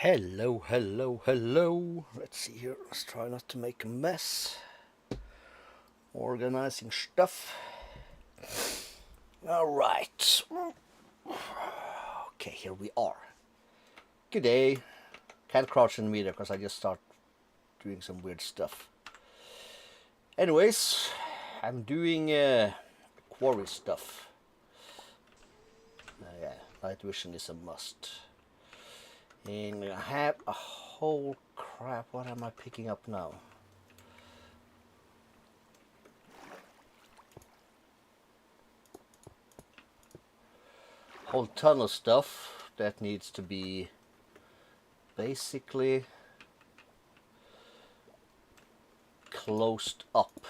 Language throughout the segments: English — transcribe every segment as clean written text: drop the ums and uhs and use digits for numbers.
Hello, hello, hello. Let's see here. Let's try not to make a mess. Organizing stuff. All right. Okay, here we are. Good day. Can't crouch in the meter because I just start doing some weird stuff. Anyways, I'm doing quarry stuff. Yeah, night vision is a must. And I have a whole crap. What am I picking up now? Whole ton of stuff that needs to be basically closed up.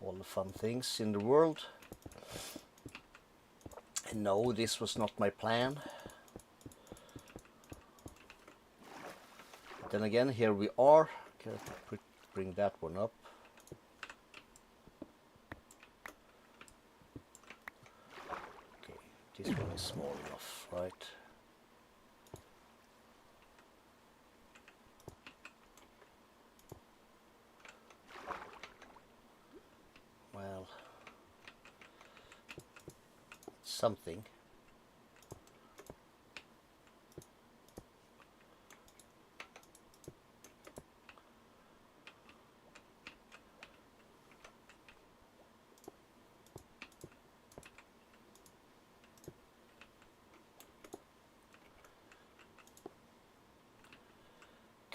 All the fun things in the world. And no, this was not my plan. But then again, here we are. Okay, bring that one up. Okay, this one is small enough, right? Well, something.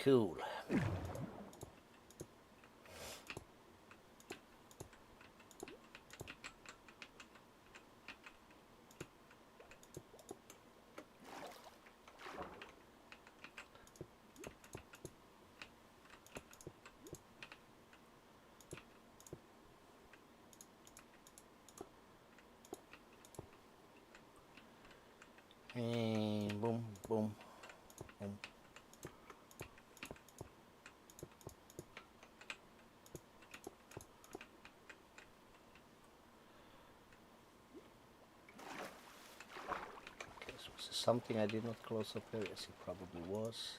Cool. And boom, boom, boom. Okay, so was this something I did not close up there? Yes, it probably was.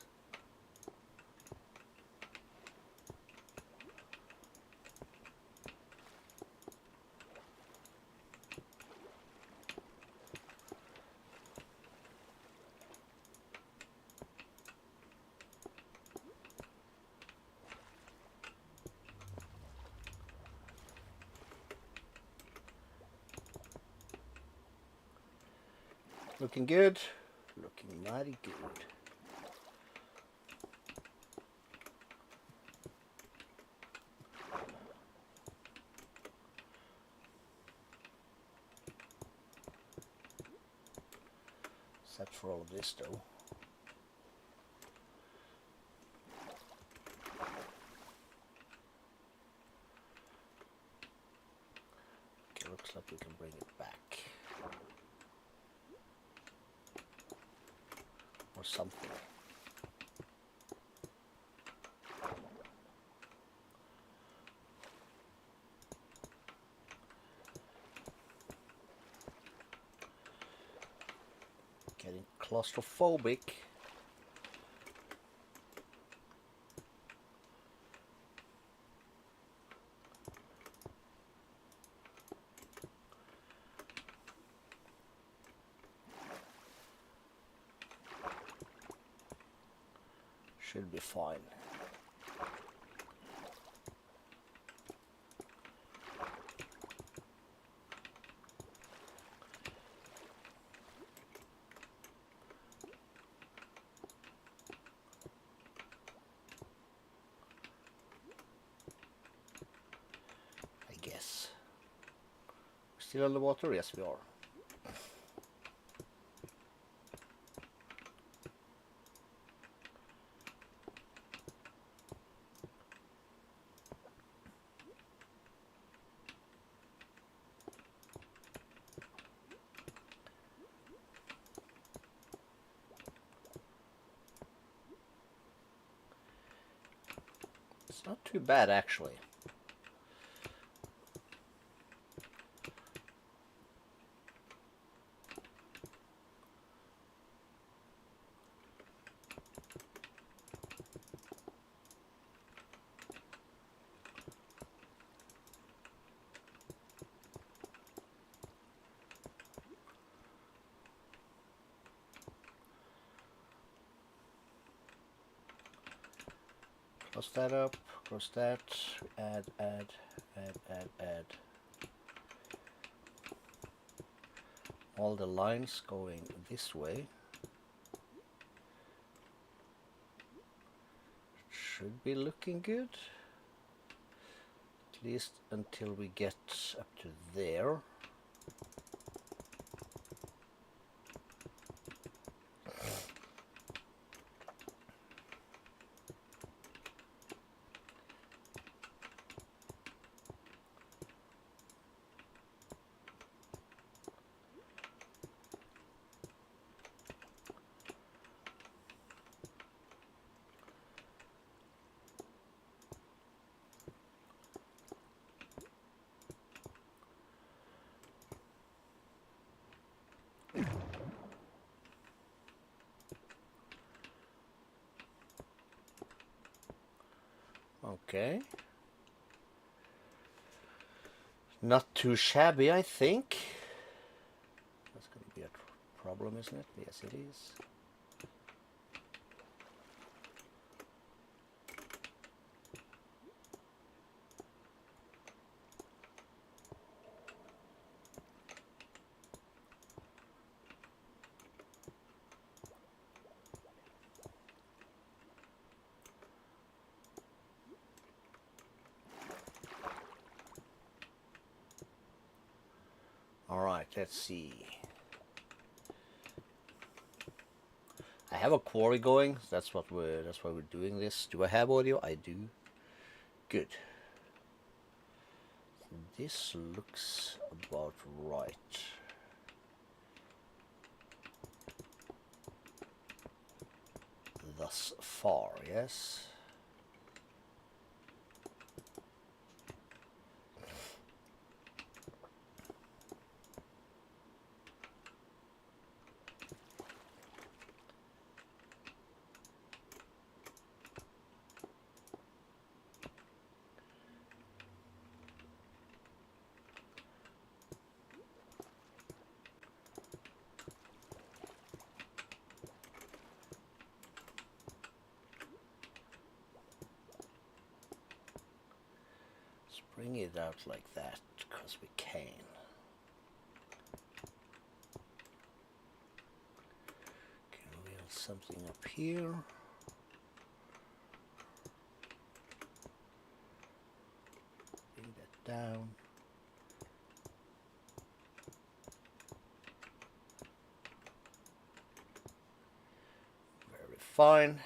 Looking good. Looking mighty good. Except for all of this though. Okay, looks like we can bring it back. Or something. Getting claustrophobic. Should be fine. I guess. Still underwater? Yes, we are. It's not too bad actually. Close that up, close that, add. All the lines going this way. Should be looking good. At least until we get up to there. Okay. Not too shabby, I think. That's going to be a problem, isn't it? Yes, it is. All right, let's see. I have a quarry going. That's why we're doing this. Do I have audio? I do. Good. This looks about right. Thus far, yes. Bring it out like that, because we can. Can we have something up here? Bring that down. Very fine.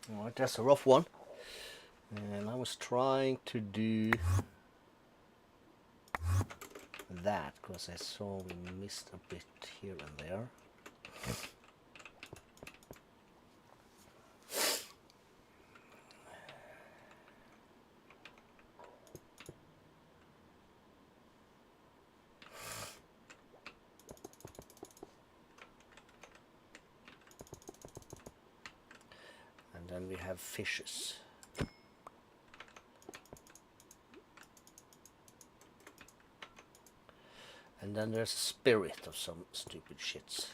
Alright, that's a rough one. And I was trying to do that because I saw we missed a bit here and there. And then we have fishes. And then there's a spirit of some stupid shits.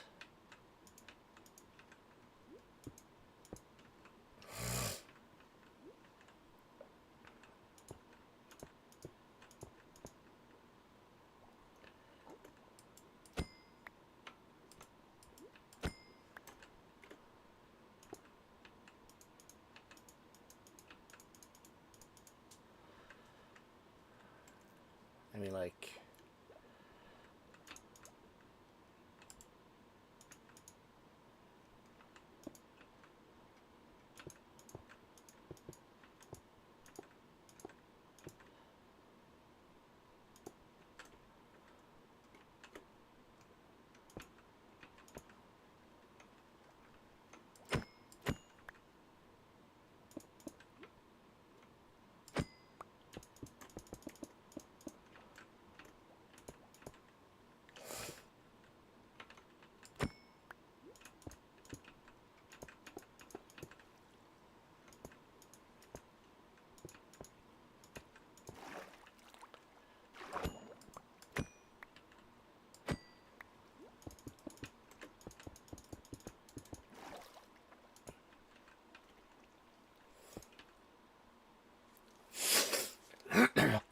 I mean, like,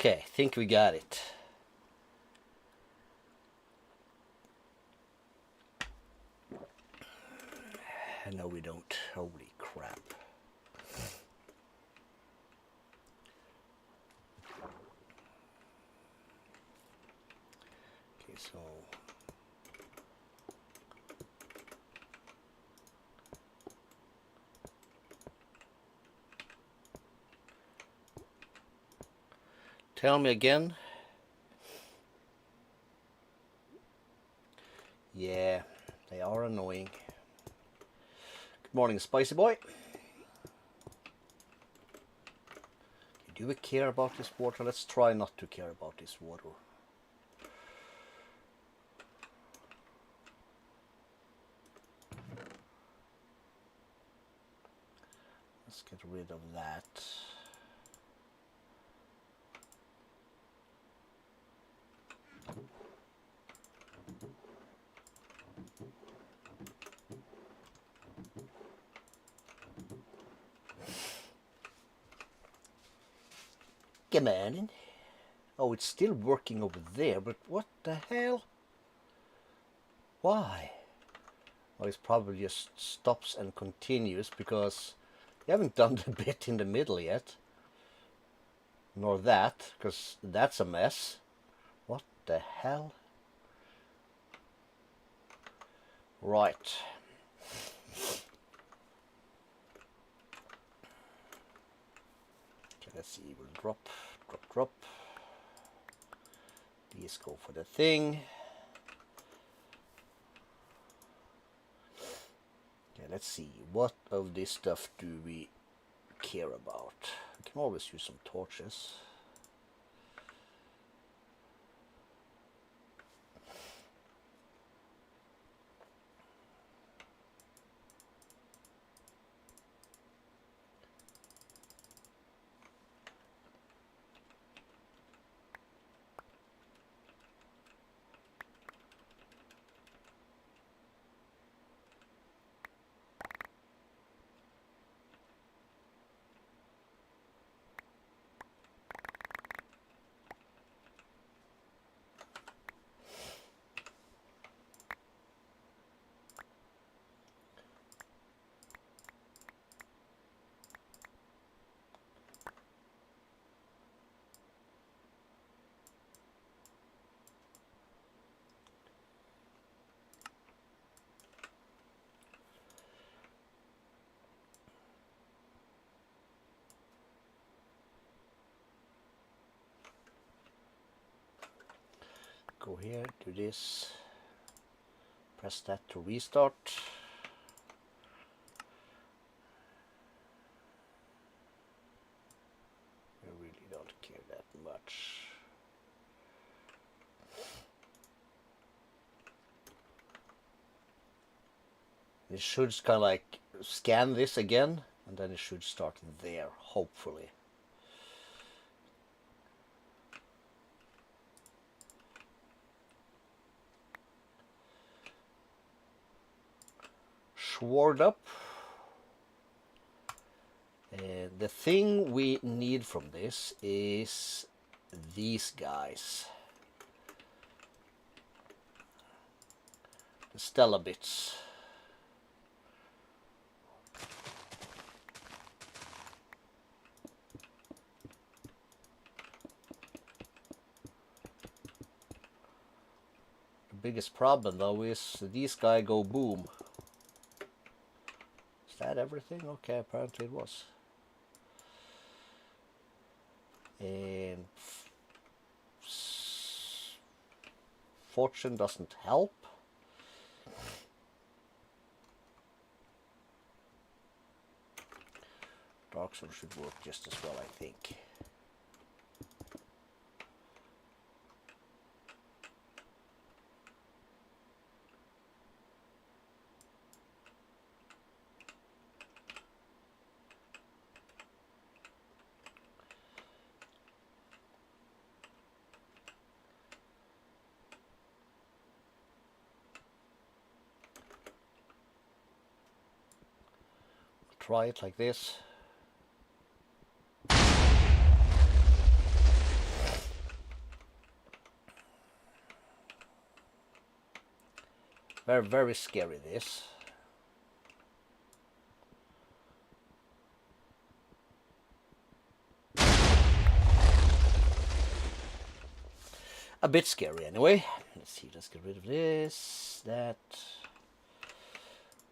Okay, think we got it. No, we don't. Holy crap. Okay, so tell me again. Yeah, they are annoying. Good morning, Spicy Boy. Do we care about this water? Let's try not to care about this water. Let's get rid of that. Come on. Oh, it's still working over there, but what the hell? Why? Well, it's probably just stops and continues because you haven't done the bit in the middle yet. Nor that, because that's a mess. What the hell? Right. Okay, let's see. We'll drop. These go for the thing. Okay, let's see. What of this stuff do we care about? We can always use some torches. Go here, do this, press that to restart. I really don't care that much. It should kind of like scan this again, and then it should start there, hopefully. Sword up. The thing we need from this is these guys. The Stella bits. The biggest problem though is these guys go boom. Is that everything? Okay, apparently it was. And fortune doesn't help. Dark Soul should work just as well, I think. Try it like this. Very, very scary, this. A bit scary anyway. Let's see, let's get rid of this, that.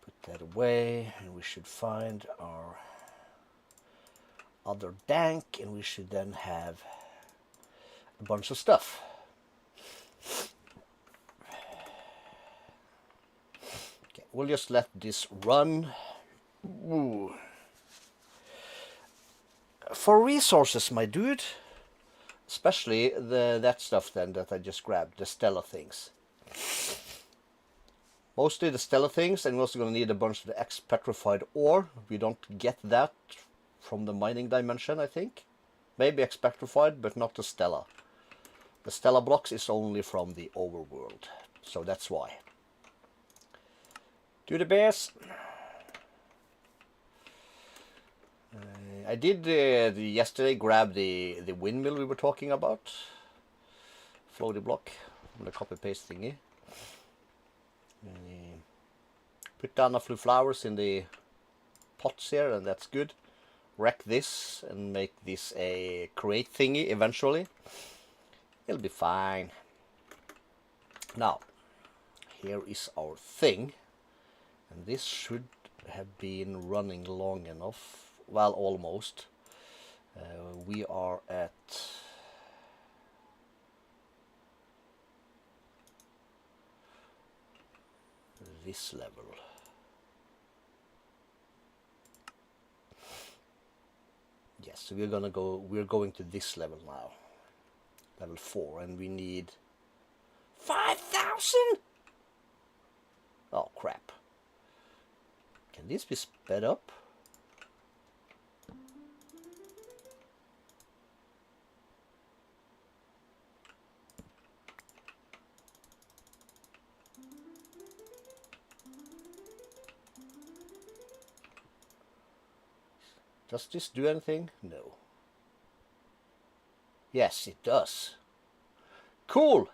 Put that away, and we should find our other dank, and we should then have a bunch of stuff. Okay, we'll just let this run. Ooh. For resources, my dude, especially that stuff then that I just grabbed, the Stella things. Mostly the Stella things, and we're also going to need a bunch of the X-petrified ore. We don't get that from the mining dimension, I think. Maybe X-petrified, but not the Stella. The Stella blocks is only from the overworld, so that's why. Do the best. I did yesterday grab the windmill we were talking about. Floaty block from the copy paste thingy. Put down a few flowers in the pots here, and that's good. Wreck this and make this a crate thingy eventually. It'll be fine. Now, here is our thing, and this should have been running long enough. Well, almost. We are at this level. Yes, so we're going to this level now. Level 4, and we need 5,000! Oh crap. Can this be sped up? Does this do anything? No. Yes, it does. Cool!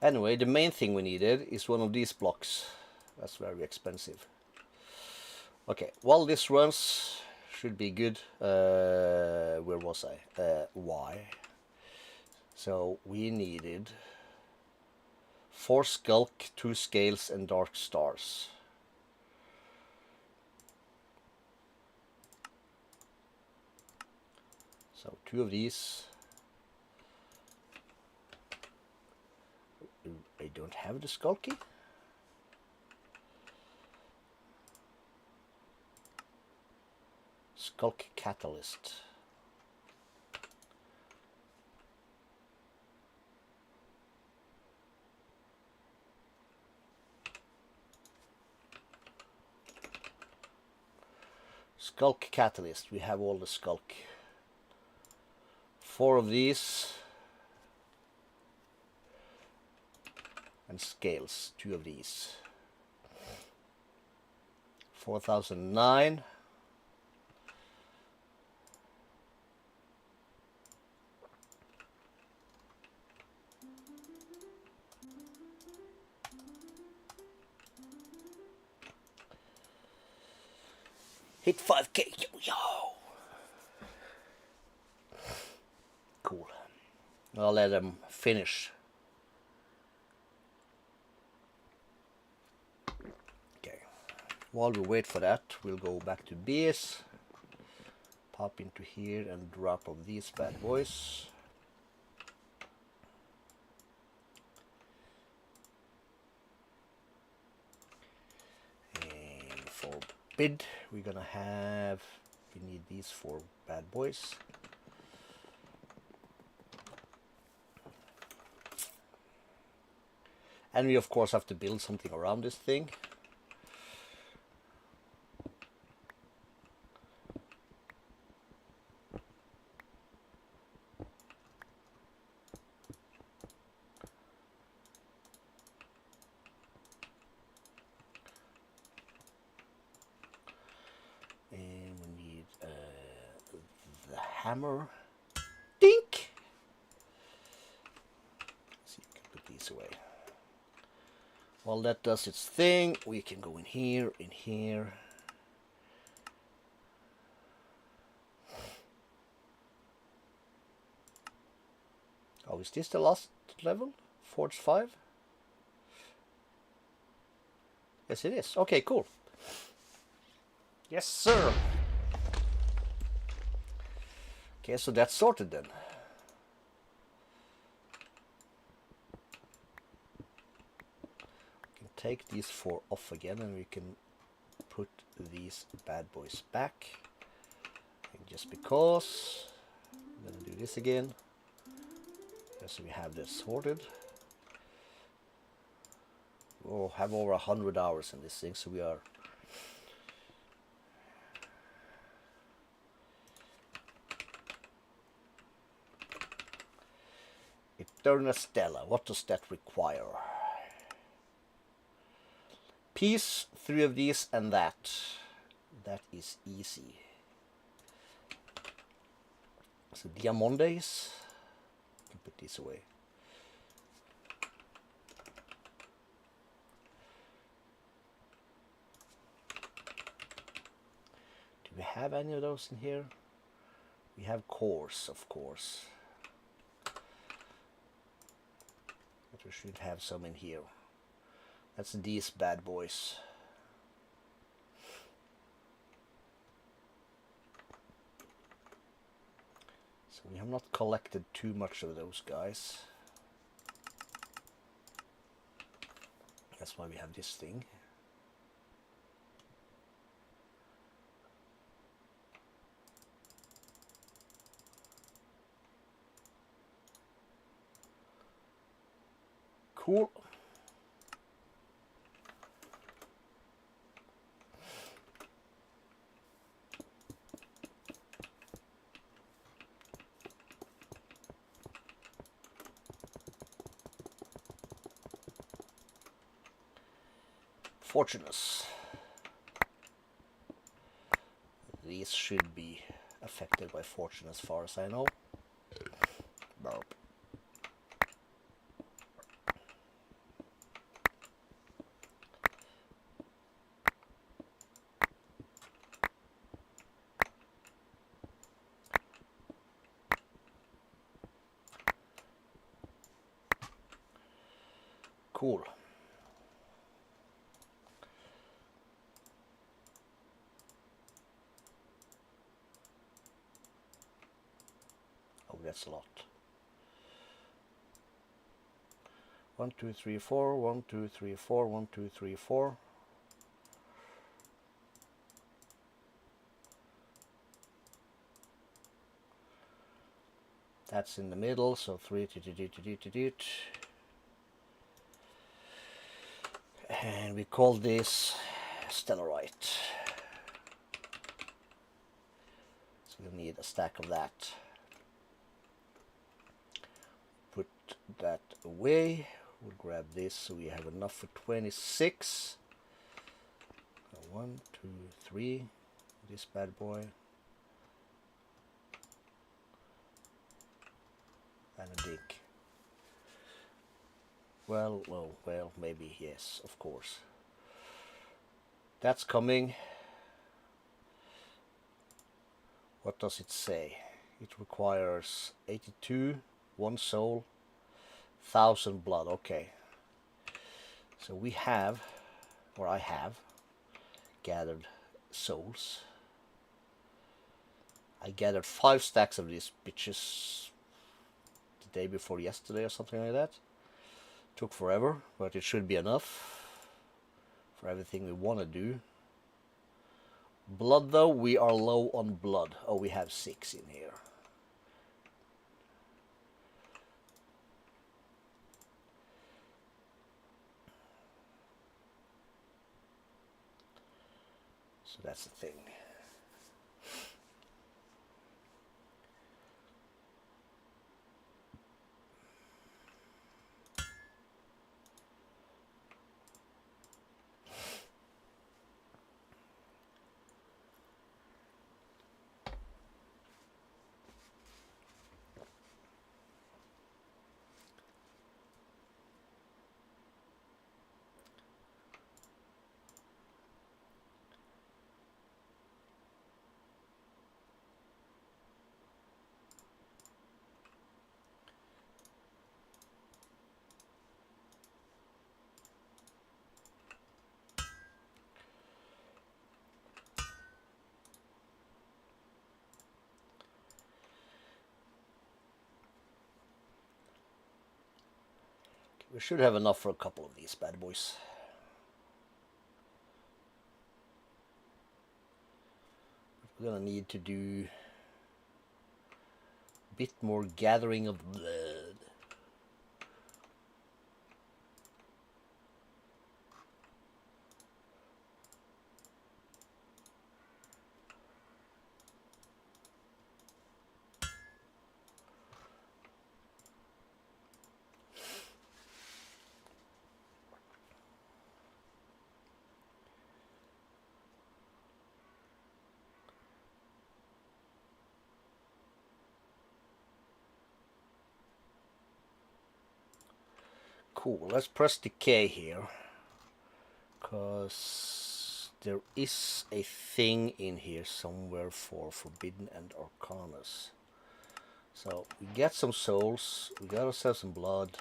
Anyway, the main thing we needed is one of these blocks. That's very expensive. Okay, while this runs, should be good. Where was I? Y. So we needed 4 skulk, 2 scales, and dark stars. So 2 of these. I don't have the skulky. Skulk catalyst. Skulk catalyst. We have all the skulk. 4 of these. And scales, 2 of these. 4009. Hit 5K, yo! Cool. I'll let them finish. Okay. While we wait for that, we'll go back to base. Pop into here and drop on these bad boys. And for bid, we're gonna have, we need these 4 bad boys. And we of course have to build something around this thing. And we need the hammer. Dink! So you this way. While that does its thing, we can go in here, in here. Oh, is this the last level? Forge 5? Yes, it is. Okay, cool. Yes, sir. Okay, so that's sorted then. We can take these 4 off again, and we can put these bad boys back. And just because, I'm gonna do this again. So we have this sorted. We'll have over 100 hours in this thing, so we are Eternal Stella. What does that require? Piece, 3 of these and that. That is easy. So Diamondes. Put these away. Do we have any of those in here? We have cores, of course. But we should have some in here. That's these bad boys. So we have not collected too much of those guys. That's why we have this thing. Cool. Fortunate. These should be affected by fortune as far as I know. Burp. Cool. Oh, that's a lot. 1, 2, 3, 4. 1, 2, 3, 4. 1, 2, 3, 4. That's in the middle, so 3. And we call this Stellarite. So we'll need a stack of that. Put that away. We'll grab this so we have enough for 26. 1, 2, 3. This bad boy. And a dink. Well, maybe yes, of course. That's coming. What does it say? It requires 82, 1 soul, 1,000 blood. Okay. So we have, or I have, gathered souls. I gathered 5 stacks of these bitches the day before yesterday or something like that. Took forever, but it should be enough for everything we want to do. Blood though, we are low on blood. Oh, we have 6 in here. So that's the thing. We should have enough for a couple of these bad boys. We're gonna need to do a bit more gathering of blood. Cool, let's press decay here, because there is a thing in here somewhere for forbidden and arcanas. So we get some souls, we got ourselves some blood,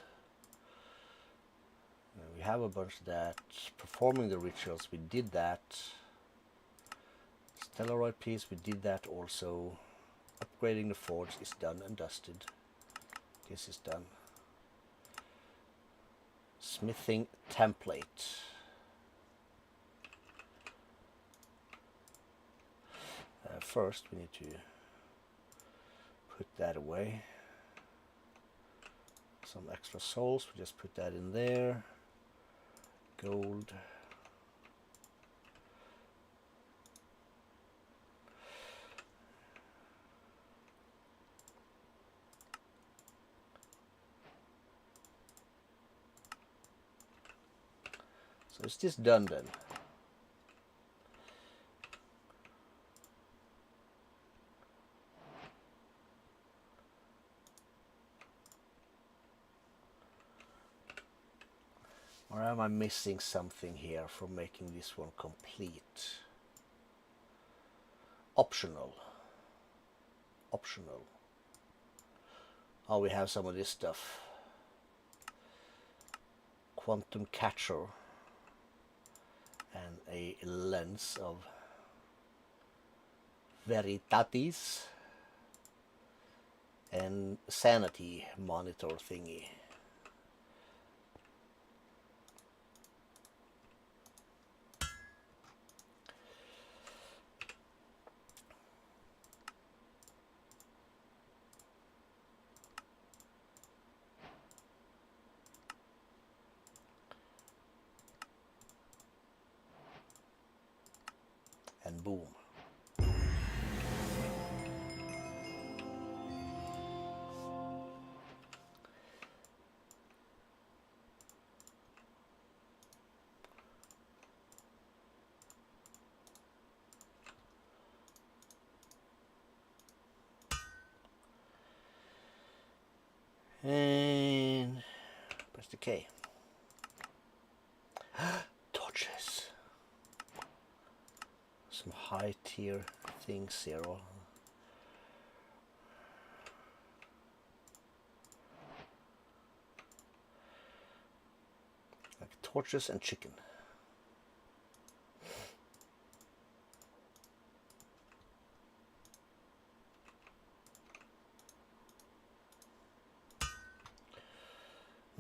we have a bunch of that. Performing the rituals, we did that. Stellarite piece, we did that also. Upgrading the forge is done and dusted. This is done. Smithing template. First we need to put that away. Some extra souls, we just put that in there. Gold. So is this done then? Or am I missing something here for making this one complete? Optional. Optional. Oh, we have some of this stuff. Quantum catcher. And a lens of Veritatis. And sanity monitor thingy. And boom. And press the K. Torches. Some high tier things here. Like torches and chicken.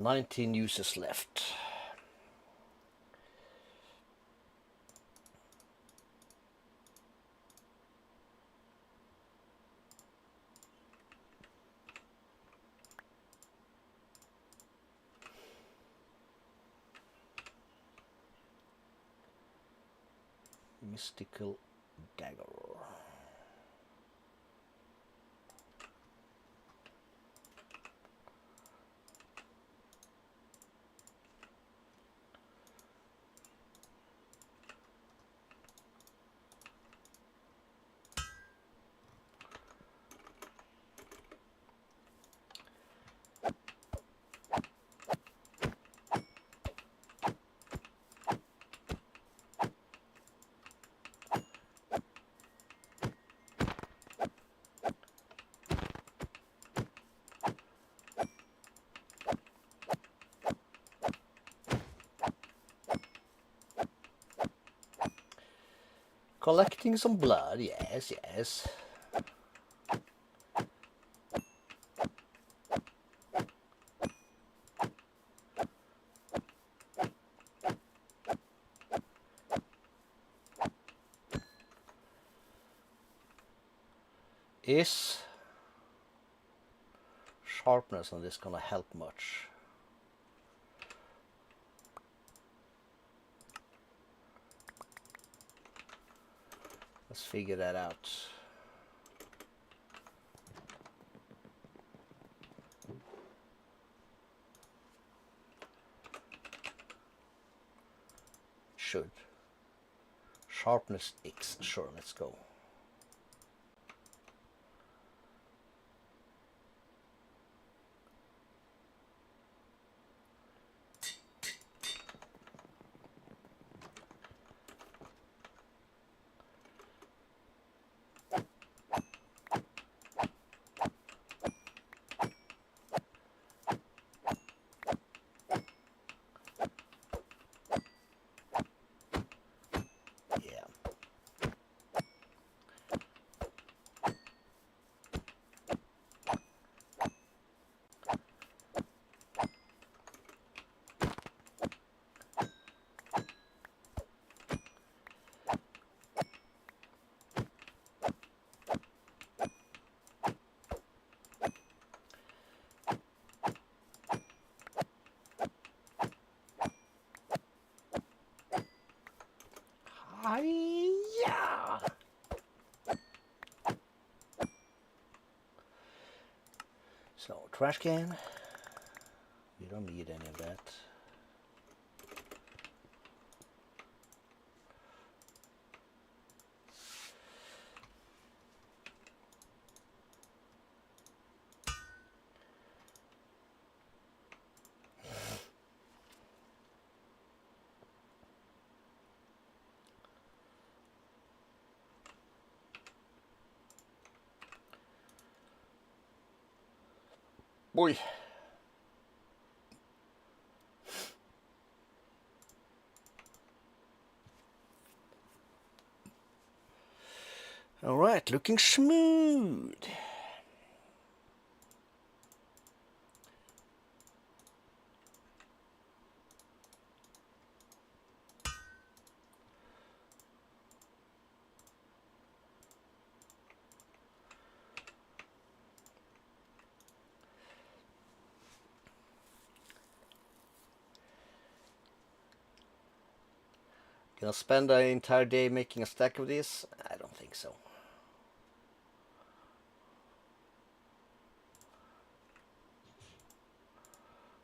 $19 users left. Mystical dagger. Collecting some blood, yes, yes. Is sharpness on this gonna help much? Let's figure that out. Should. Sharpness X. Sure, let's go. Yeah. So trash can. We don't need any of that. Boy. All right, looking smooth. Gonna spend the entire day making a stack of this? I don't think so.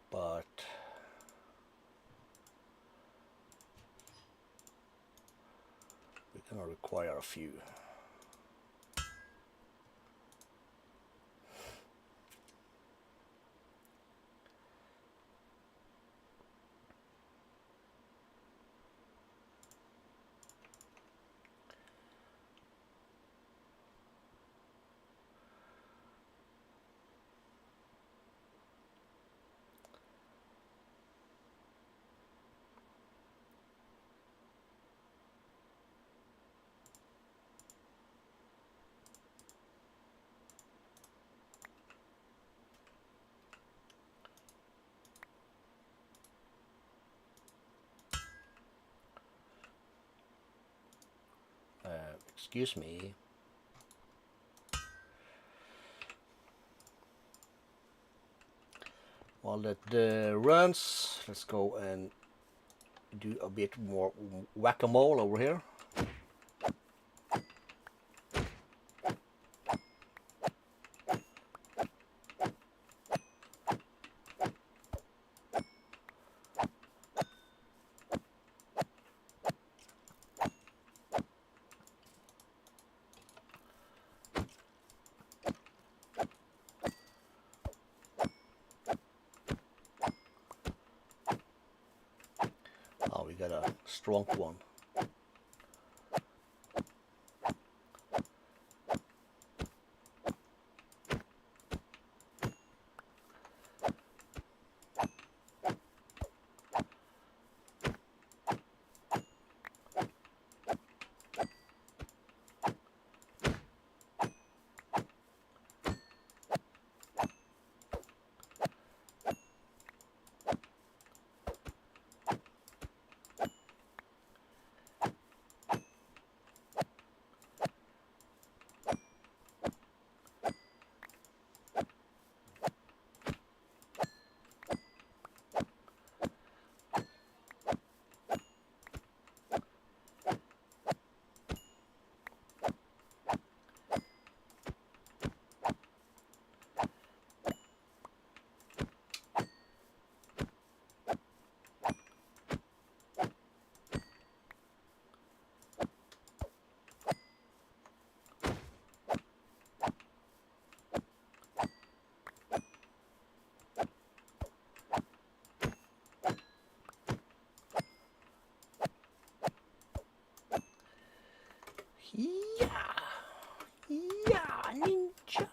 But we're gonna require a few. Excuse me. While that runs, let's go and do a bit more whack-a-mole over here. Oh, we got a strong one. Yeah! Yeah, ninja!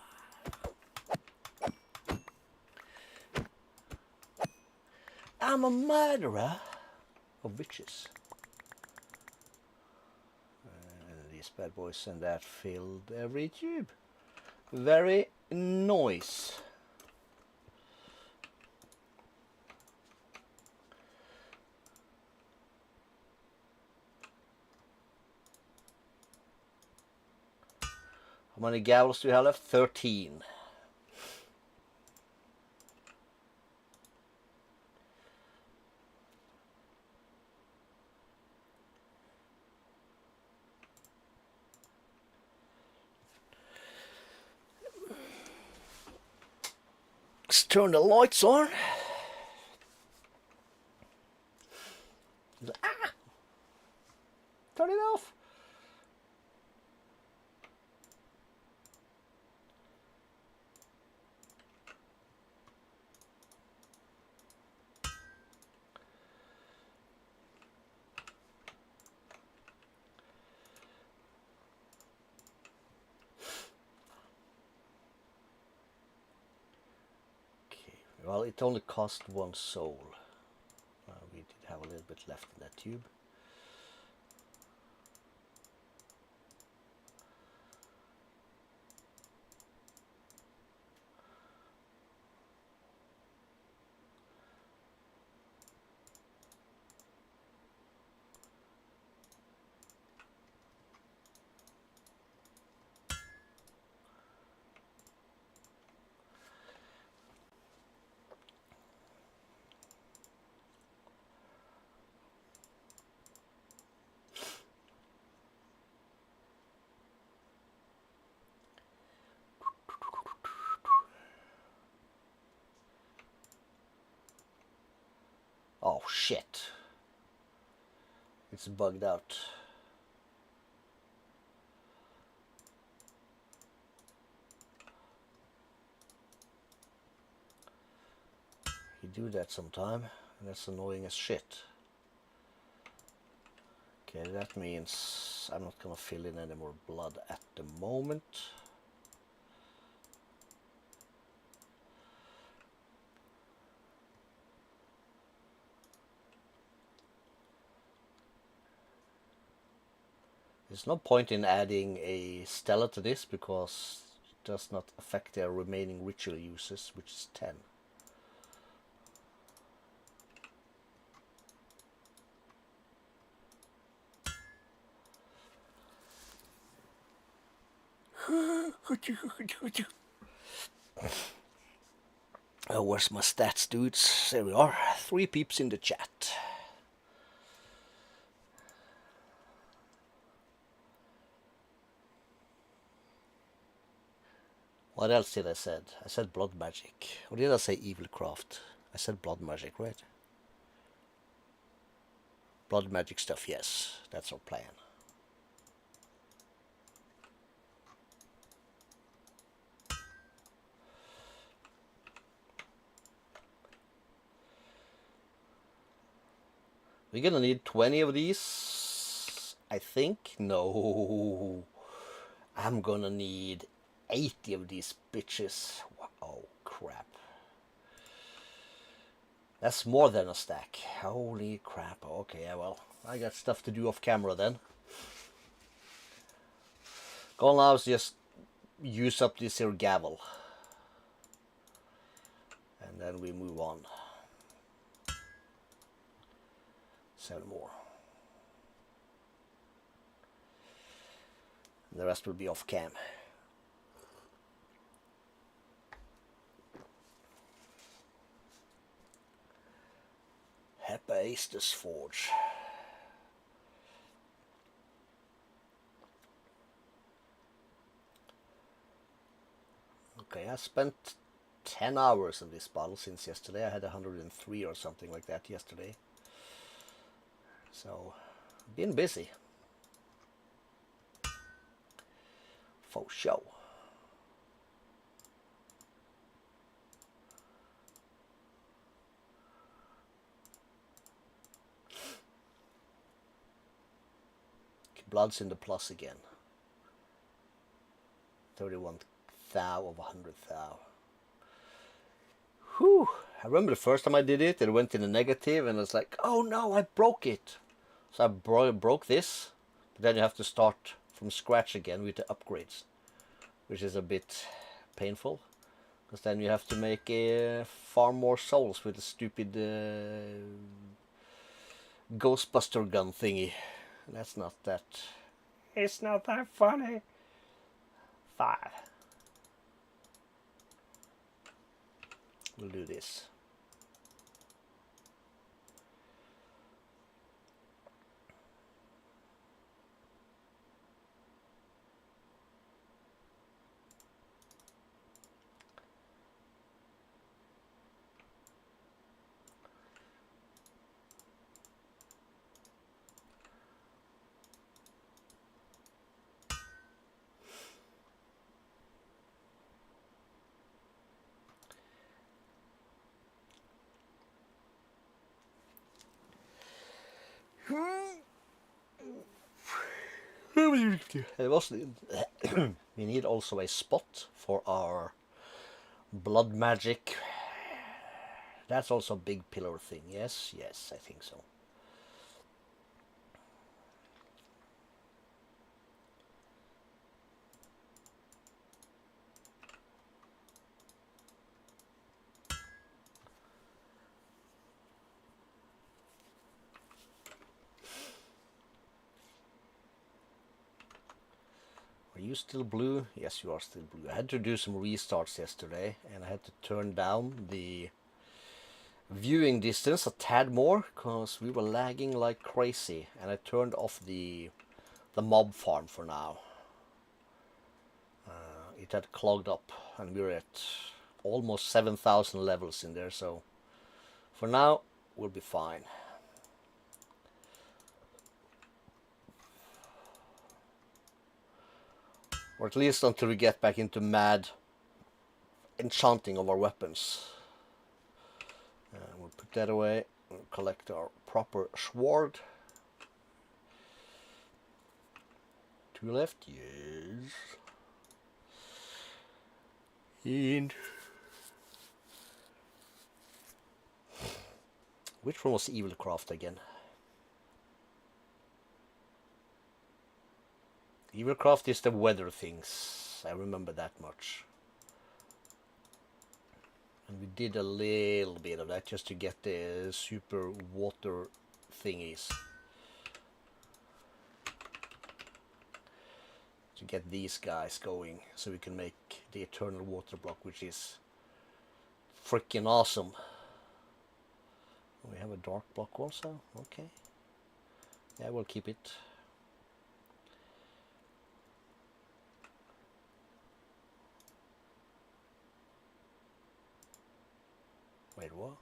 I'm a murderer of witches. These bad boys and that filled every tube. Very nice. How many gavels do you have left? 13. Let's turn the lights on. Ah! Turn it off. Okay, well, it only cost 1 soul. We did have a little bit left in that tube. Oh shit. It's bugged out. You do that sometime, and that's annoying as shit. Okay, that means I'm not gonna fill in any more blood at the moment. There's no point in adding a Stella to this because it does not affect their remaining ritual uses, which is 10. Oh, where's my stats, dudes? There we are. 3 peeps in the chat. What else did I said? I said blood magic. Or did I say evil craft? I said blood magic, right? Blood magic stuff, yes. That's our plan. We're gonna need 20 of these, I think. No. I'm gonna need 80 of these bitches. Oh, crap. That's more than a stack. Holy crap. Okay, yeah, well, I got stuff to do off camera then. Goal now is just use up this here gavel. And then we move on. 7 more. And the rest will be off cam. Hephaestus Forge. Okay, I spent 10 hours on this bottle since yesterday. I had 103 or something like that yesterday. So, been busy. For show. Blood's in the plus again. 31 thou of 100 thou. Whew! I remember the first time I did it, it went in the negative, and it's like, oh no, I broke it. So I broke this, but then you have to start from scratch again with the upgrades, which is a bit painful, because then you have to make far more souls with the stupid Ghostbuster gun thingy. That's not that. It's not that funny. 5. We'll do this. We need also a spot for our blood magic. That's also a big pillar thing. Yes, yes, I think so. Are you still blue? Yes, you are still blue. I had to do some restarts yesterday, and I had to turn down the viewing distance a tad more because we were lagging like crazy, and I turned off the mob farm for now. It had clogged up, and we were at almost 7,000 levels in there, so for now we'll be fine. Or at least until we get back into mad enchanting of our weapons. We'll put that away. We'll collect our proper sword. 2 left, yes. And which one was Evilcraft again? Evilcraft is the weather things. I remember that much. And we did a little bit of that just to get the super water thingies. To get these guys going so we can make the eternal water block, which is freaking awesome. We have a dark block also. Okay. Yeah, we'll keep it. Wait, what?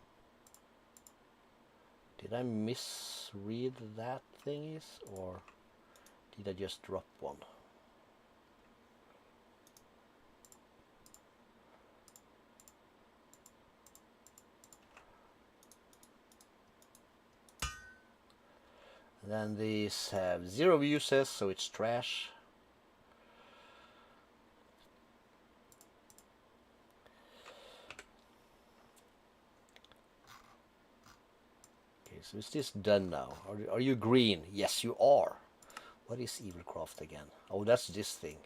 Did I misread that thingies, or did I just drop one? Then these have 0 uses, so it's trash. Okay, so is this done now? Are you green? Yes, you are. What is Evilcraft again? Oh, that's this thing.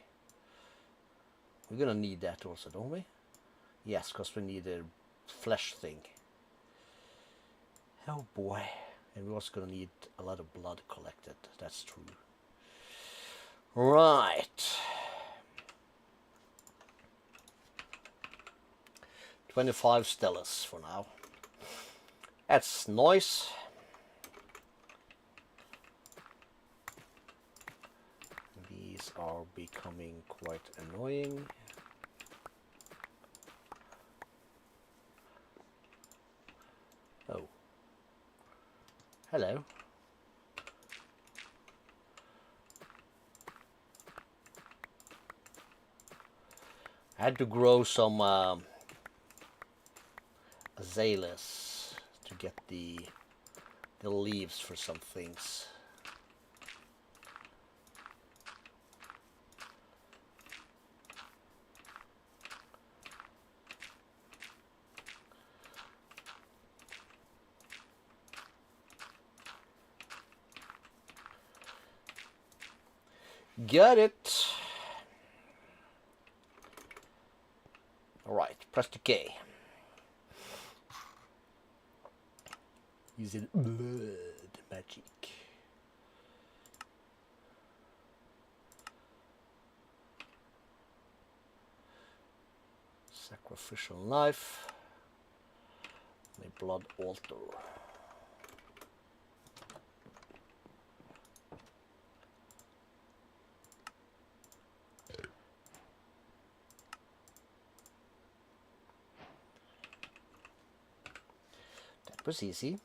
We're gonna need that also, don't we? Yes, because we need a flesh thing. Oh boy. And we're also gonna need a lot of blood collected. That's true. Right. 25 Stellas for now. That's nice. These are becoming quite annoying. Oh. Hello. I had to grow some azaleas to get the leaves for some things. Got it. Alright, press the K. Using blood magic. Sacrificial knife. And a blood altar. That was easy.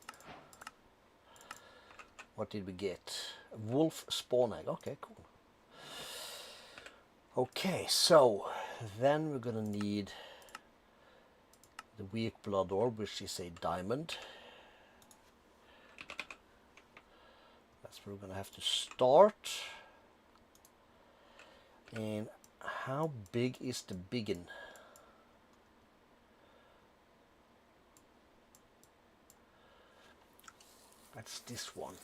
What did we get? A wolf spawn egg. Okay, cool. Okay, so then we're gonna need the weak blood orb, which is a diamond. That's where we're gonna have to start. And how big is the biggin? That's this one.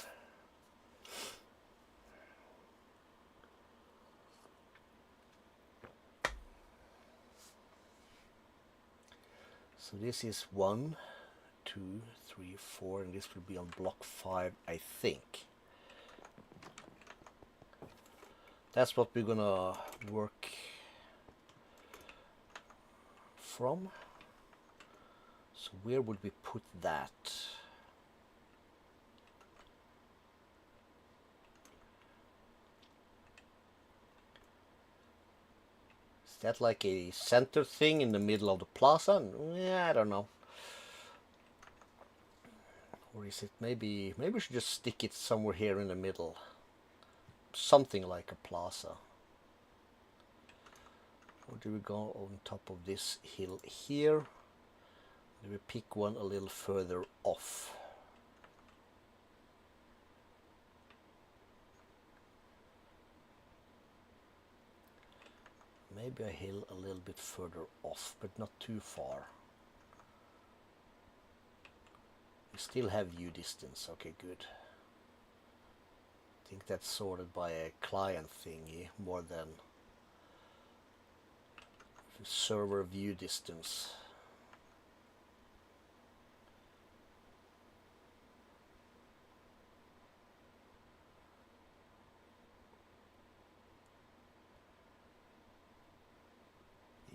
So this is 1, 2, 3, 4, and this will be on block 5, I think. That's what we're gonna work from. So where would we put that? Is that like a center thing in the middle of the plaza? Yeah, I don't know. Or is it maybe we should just stick it somewhere here in the middle. Something like a plaza. Or do we go on top of this hill here? Do we pick one a little further off? Maybe a hill a little bit further off, but not too far. We still have view distance. Okay, good. I think that's sorted by a client thingy more than server view distance.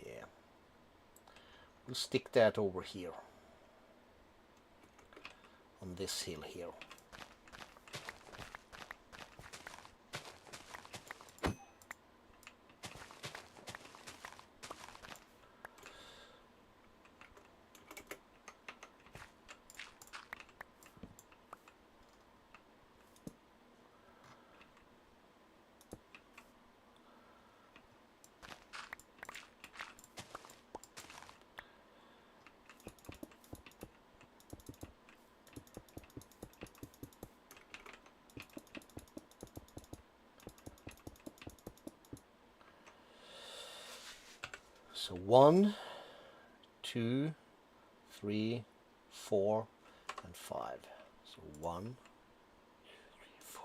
Yeah. We'll stick that over here. On this hill here. So 1, 2, 3, 4, and 5. So 1, 2, 3, 4.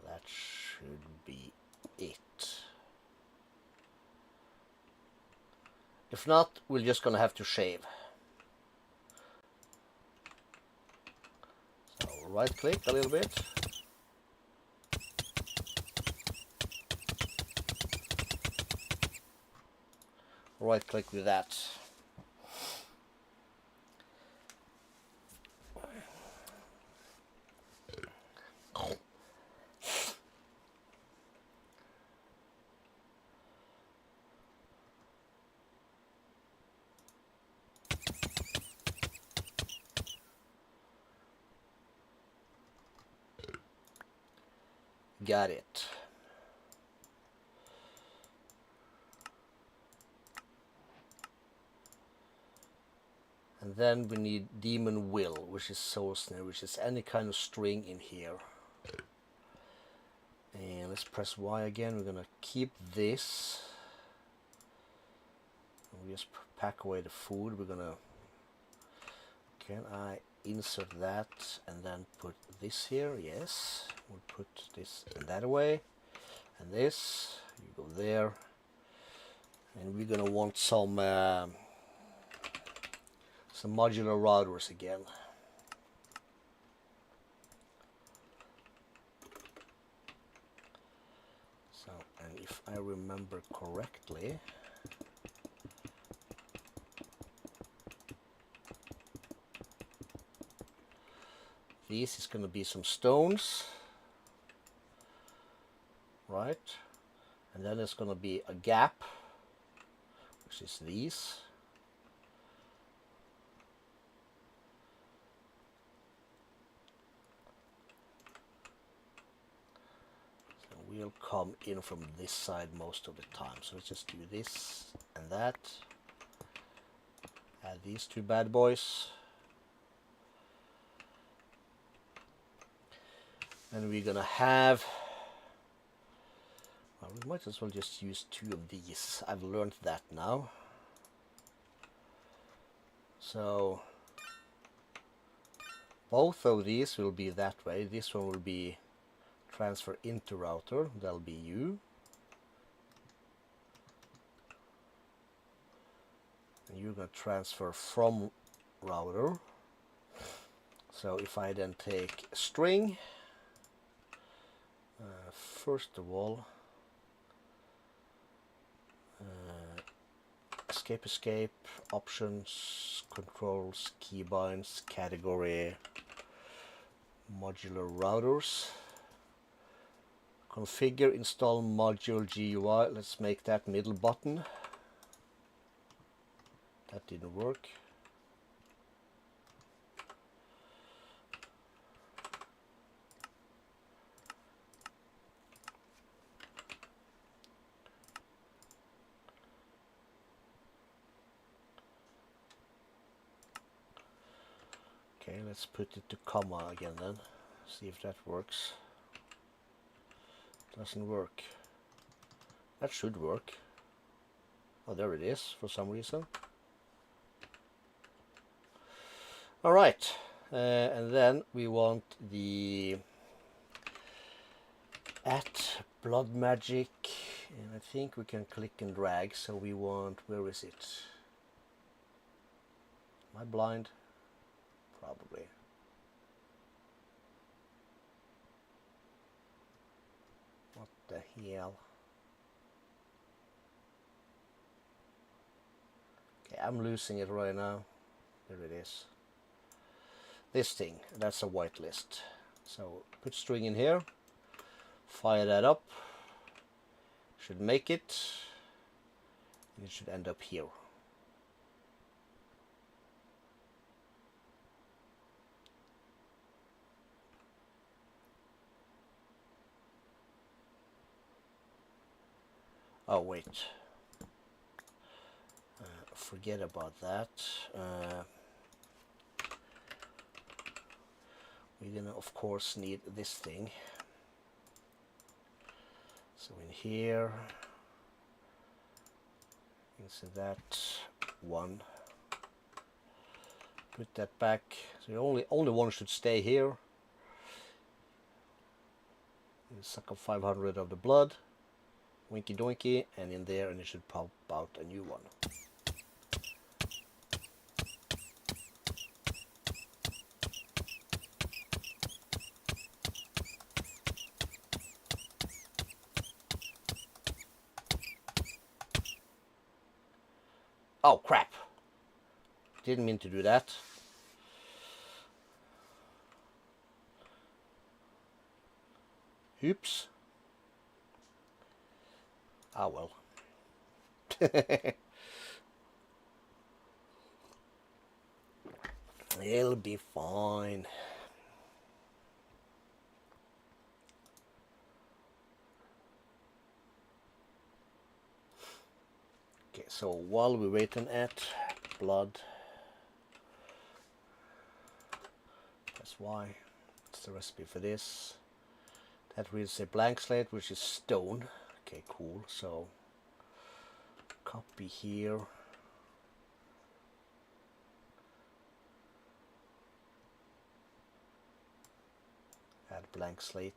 That should be it. If not, we're just gonna have to shave. So right click a little bit. Right click with that. Got it. And then we need Demon Will, which is Soul Snare, which is any kind of string in here. And let's press Y again. We're gonna keep this. We just pack away the food. We're gonna. Can I insert that and then put this here. Yes, we'll put this in that way, and this, you go there, and we're gonna want some modular routers again. So, and if I remember correctly, this is going to be some stones, right? And then there's going to be a gap, which is these. So we'll come in from this side most of the time. So let's just do this and that. Add these two bad boys. And we're gonna have, well, we might as well just use two of these. I've learned that now. So both of these will be that way. This one will be transfer into router. That'll be you. And you're gonna transfer from router. So if I then take a string, first of all, escape, options, controls, keybinds, category, modular routers, configure, install module GUI. Let's make that middle button. That didn't work. Okay, let's put it to comma again then. See if that works. Doesn't work. That should work. Oh, there it is for some reason. All right, and then we want the at blood magic, and I think we can click and drag. So we want, where is it? Am I blind? Probably. What the hell? Okay, I'm losing it right now. There it is. This thing, that's a whitelist. So put string in here, fire that up, should make it, and it should end up here. Oh wait, forget about that. We're gonna of course need this thing. So in here, insert that one, put that back. So only one should stay here. Suck up 500 of the blood, winky doinky, and in there, and it should pop out a new one. Oh crap, didn't mean to do that. Oops. Ah well. It'll be fine. Okay, so while we're waiting at blood, that's why it's the recipe for this. That reads a blank slate, which is stone. Okay, cool. So copy here. blank slate.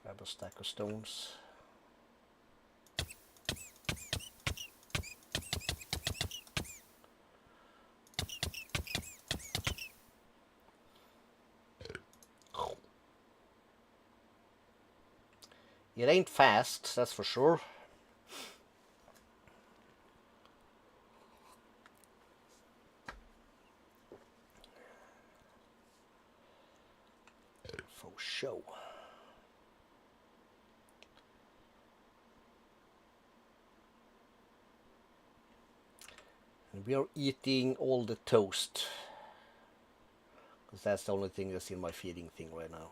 Grab a stack of stones. It ain't fast, that's for sure. For show. And we are eating all the toast, because that's the only thing that's in my feeding thing right now.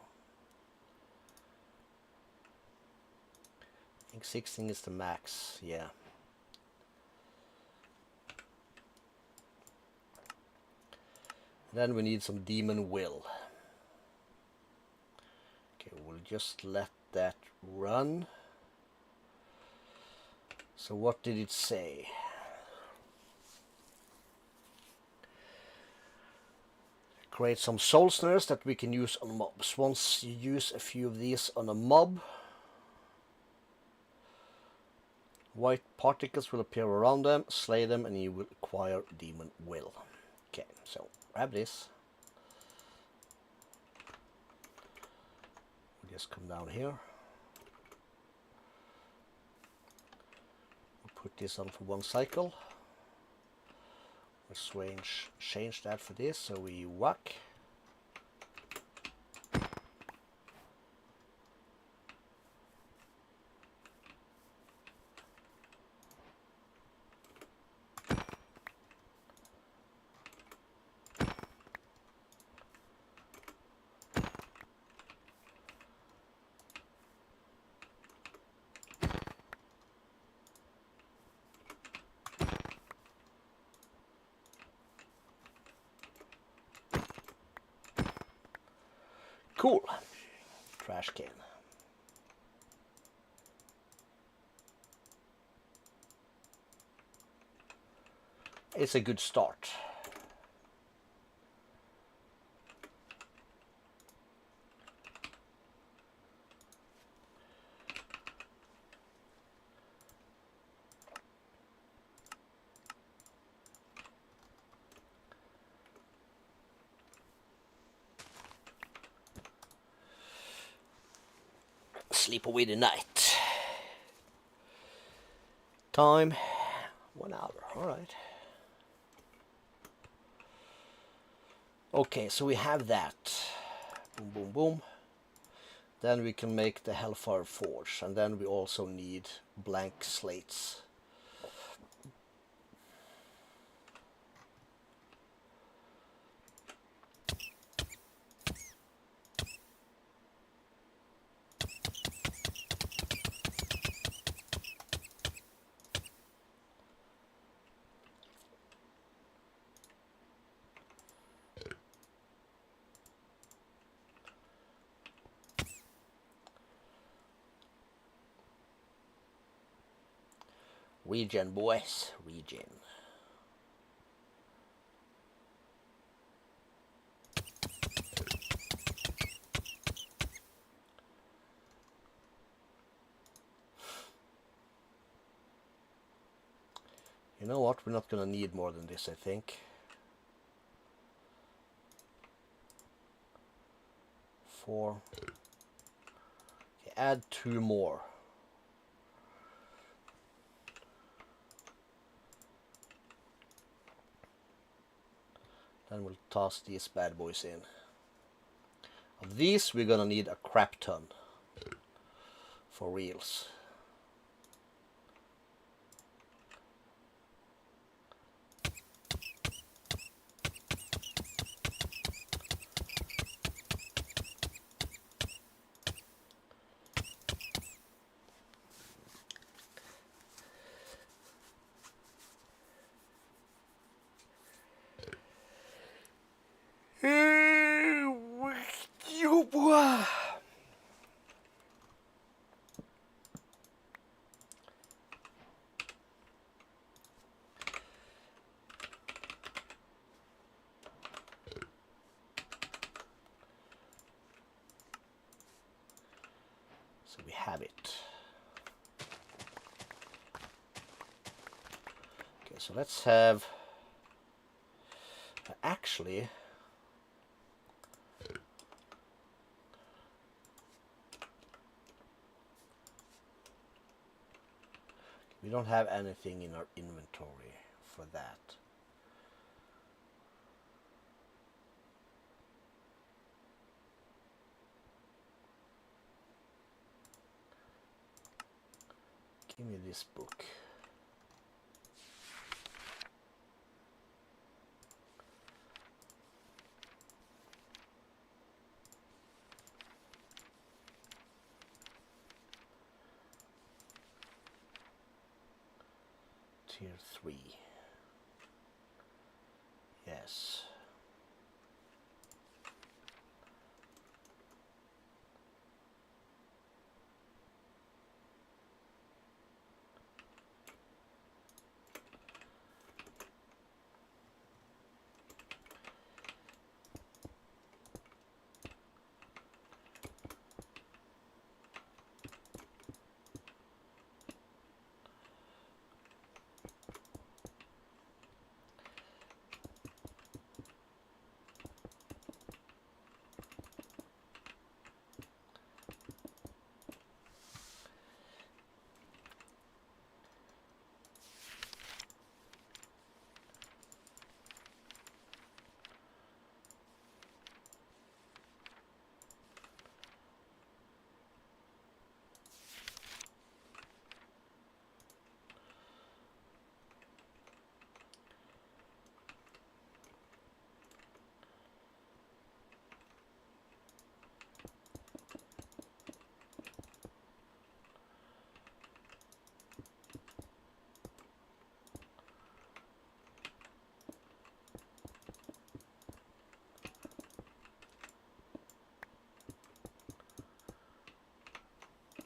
I think 16 is the max, yeah. Then we need some demon will. Okay, we'll just let that run. So what did it say? Create some soul snares that we can use on mobs. Once you use a few of these on a mob, white particles will appear around them, slay them, and you will acquire demon will. Okay, so grab this. We'll just come down here. We'll put this on for 1 cycle. We'll change that for this, so we whack. Cool. Trash can. It's a good start. Sleep away the night. Time 1 hour. All right. Okay, so we have that. Boom, boom, boom. Then we can make the Hellfire Forge, and then we also need blank slates. Regen, boys. Regen. You know what? We're not gonna need more than this, I think. 4. Okay, add 2 more. Then we'll toss these bad boys in. Of these, we're gonna need a crap ton. For reals. have it. Okay, so let's have actually we don't have anything in our inventory for that. Give me this book. Tier 3. Yes.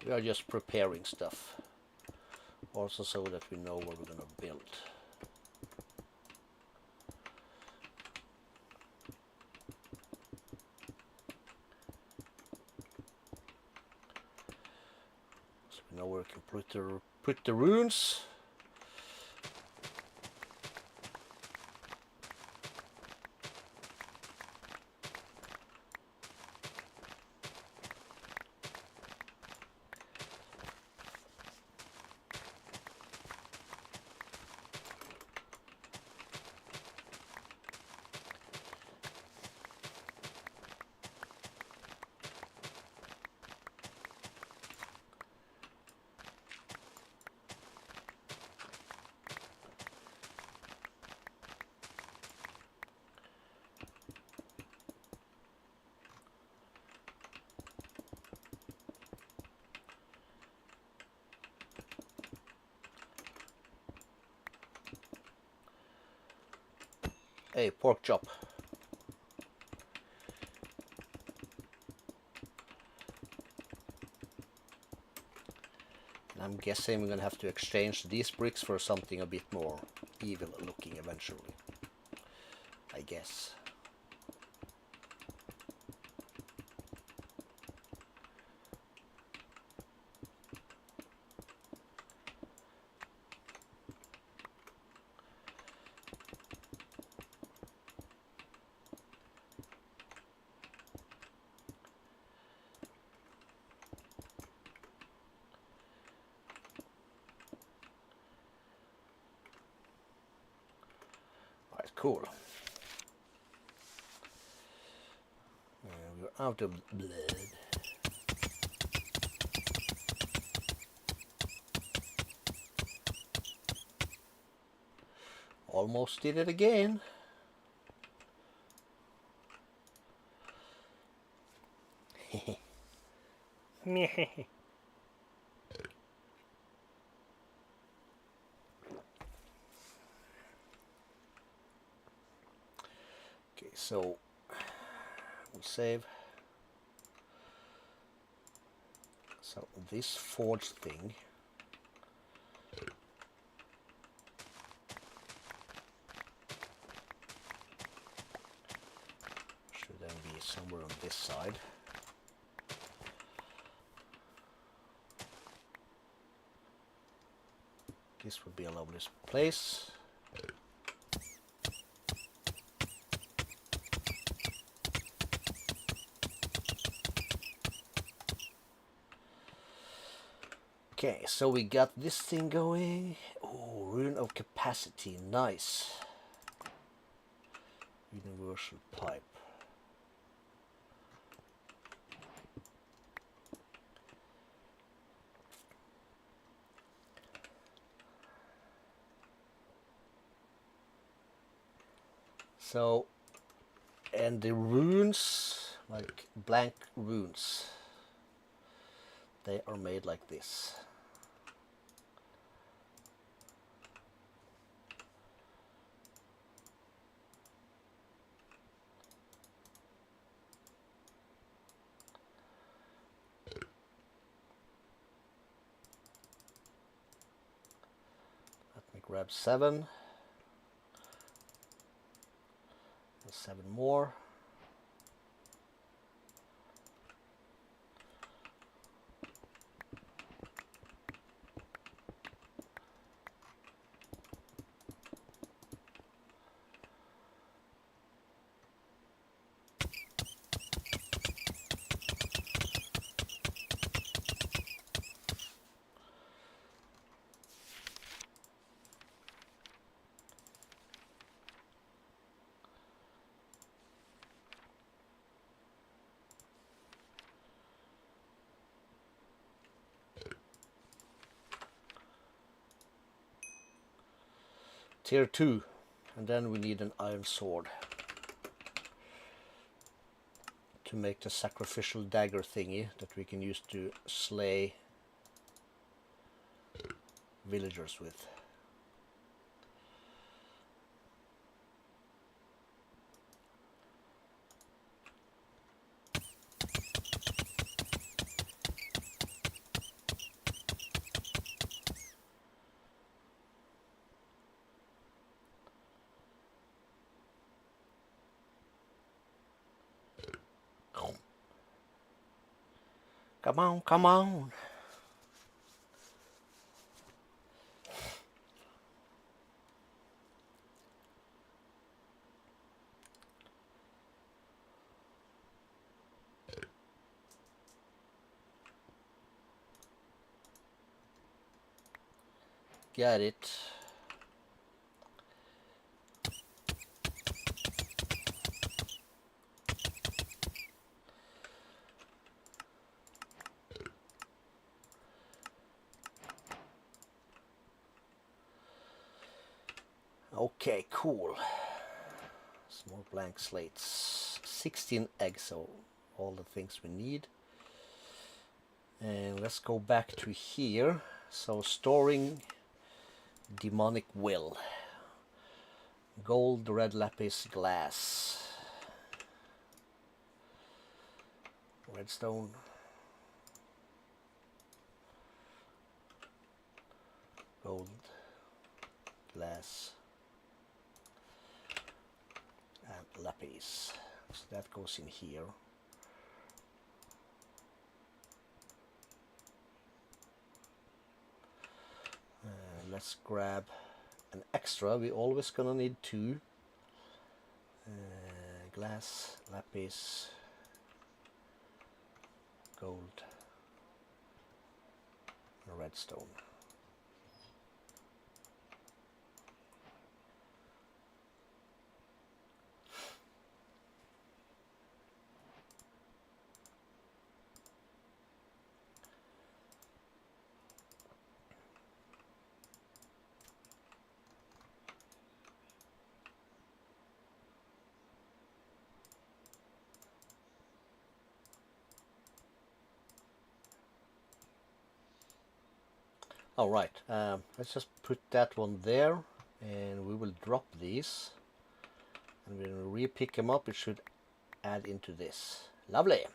We are just preparing stuff, also so that we know what we're going to build. So we know where we can put the runes. Hey, pork chop. And I'm guessing we're gonna have to exchange these bricks for something a bit more evil looking eventually. I guess. Cool. We're out of blood. Almost did it again. Okay, so we'll save. So this forge thing should then be somewhere on this side. This would be a lovely place. Okay, so we got this thing going. Oh, rune of capacity, nice. Universal pipe. So, and the runes, like blank runes, they are made like this. Let me grab 7. And 7 more. Tier 2, and then we need an iron sword to make the sacrificial dagger thingy that we can use to slay villagers with. Come on, come on. Got it. Okay, cool. Some more blank slates. 16 eggs, so all the things we need. And let's go back to here. So storing demonic will. Gold, red lapis, glass. Redstone. Gold, glass, and lapis. So that goes in here. Let's grab an extra. We always gonna need 2. Glass, lapis, gold, and redstone. All right, let's just put that one there, and we will drop these. And when we re-pick them up, it should add into this. Lovely.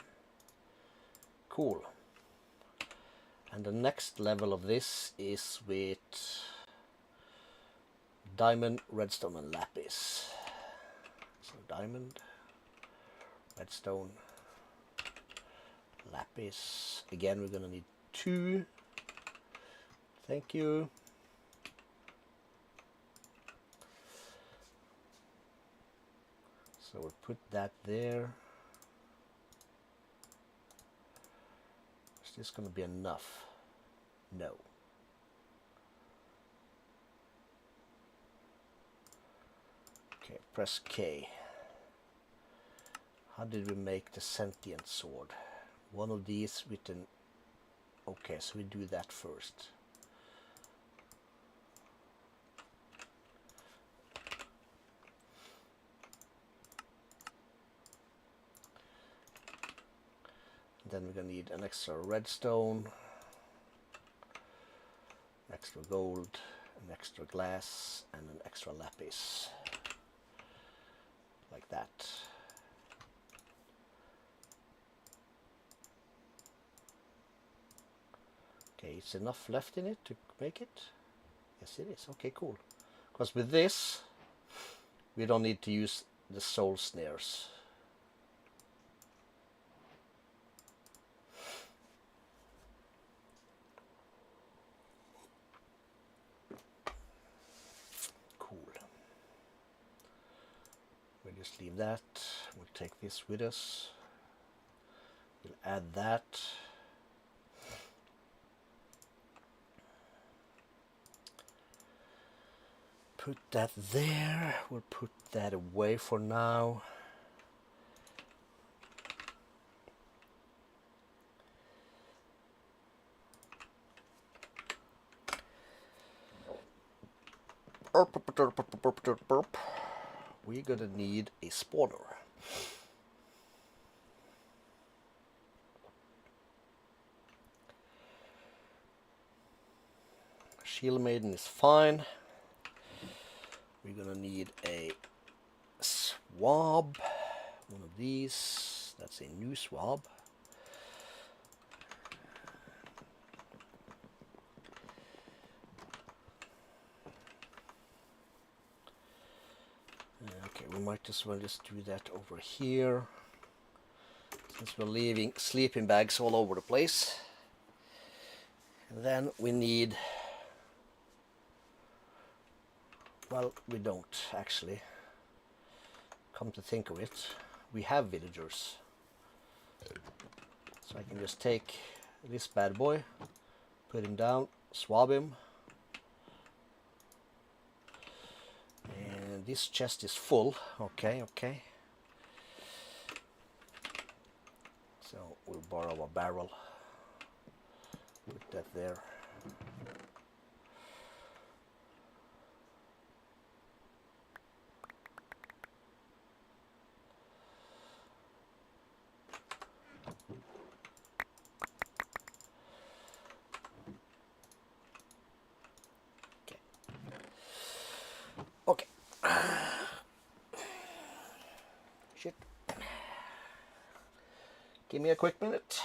Cool. And the next level of this is with diamond, redstone, and lapis. So diamond, redstone, lapis. Again, we're gonna need 2. Thank you. So we'll put that there. Is this going to be enough? No. Okay, press K. How did we make the sentient sword? One of these with an... Okay, so we do that first. Then we're gonna need an extra redstone, extra gold, an extra glass, and an extra lapis. Like that. Okay, is enough left in it to make it? Yes, it is. Okay, cool. Because with this, we don't need to use the soul snares. Cool. We'll just leave that. We'll take this with us. We'll add that. Put that there. We'll put that away for now. We're gonna need a spawner. Shield Maiden is fine. We're gonna need a swab. One of these. That's a new swab. Okay, we might as well just do that over here, since we're leaving sleeping bags all over the place. And then we need... Well, we don't actually. Come to think of it, we have villagers. So I can just take this bad boy, put him down, swab him. And this chest is full. Okay. So we'll borrow a barrel. Put that there. Okay. Shit. Give me a quick minute.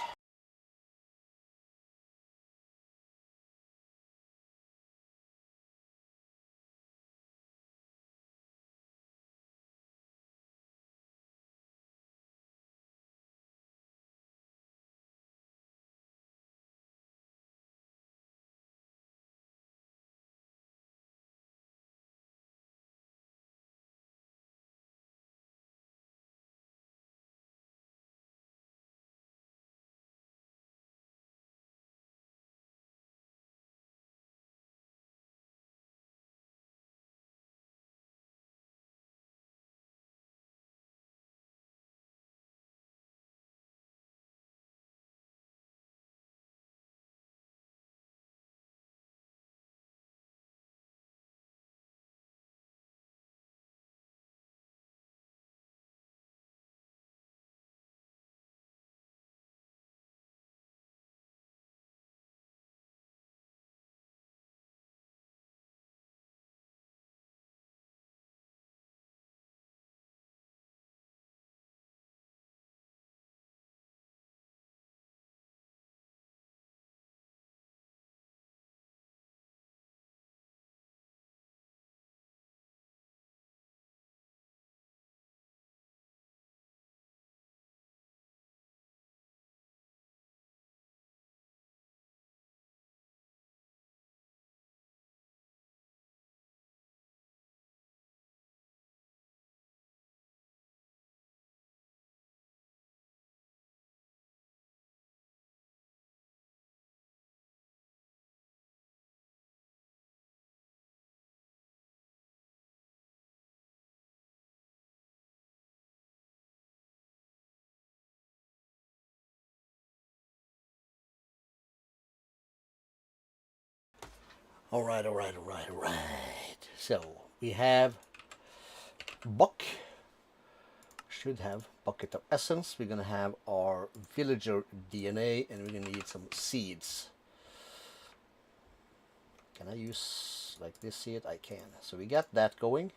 All right, all right, all right, all right. So we have Buck. Should have bucket of essence. We're gonna have our villager DNA, and we're gonna need some seeds. Can I use like this seed? I can. So we got that going.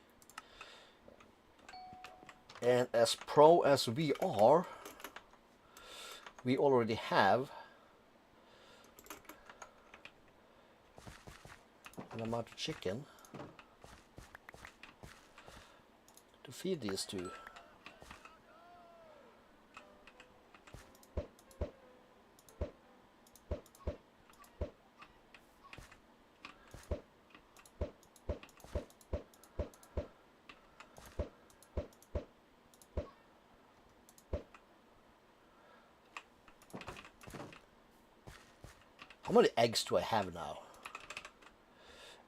And as pro as we are, we already have an amount of chicken to feed these two. How many eggs do I have now?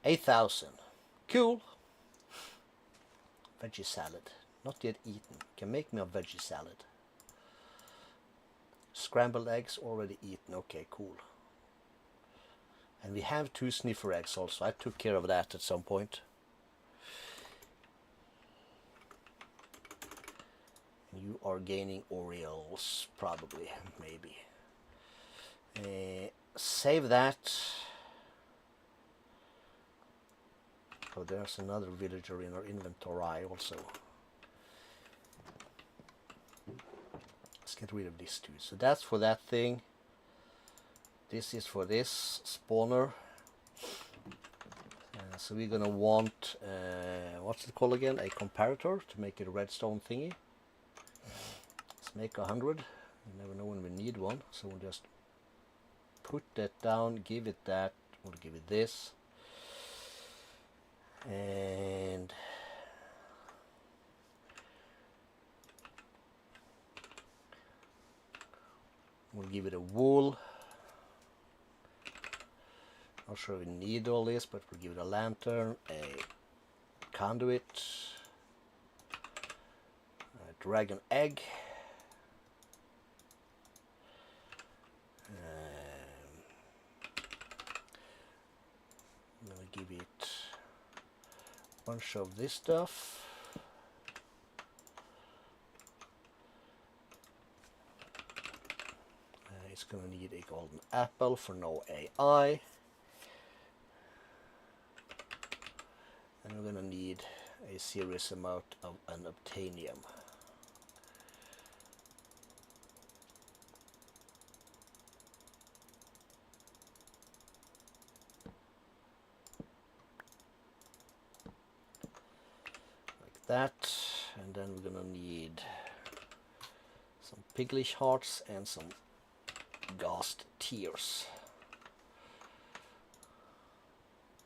8,000. Cool. Veggie salad. Not yet eaten. Can make me a veggie salad. Scrambled eggs already eaten. Okay, cool. And we have 2 sniffer eggs also. I took care of that at some point. You are gaining Orioles, probably, maybe. Save that. Oh, there's another villager in our inventory also. Let's get rid of these 2. So that's for that thing. This is for this spawner. So we're gonna want, what's it called again? A comparator to make it a redstone thingy. Let's make 100. You never know when we need one, so we'll just put that down, give it that, we'll give it this. And we'll give it a wool. Not sure we need all this, but we'll give it a lantern, a conduit, a dragon egg, I'm gonna give it a bunch of this stuff. It's gonna need a golden apple for no AI. And we're gonna need a serious amount of unobtainium. Like that. And then we're gonna need some piglish hearts and some ghast tears.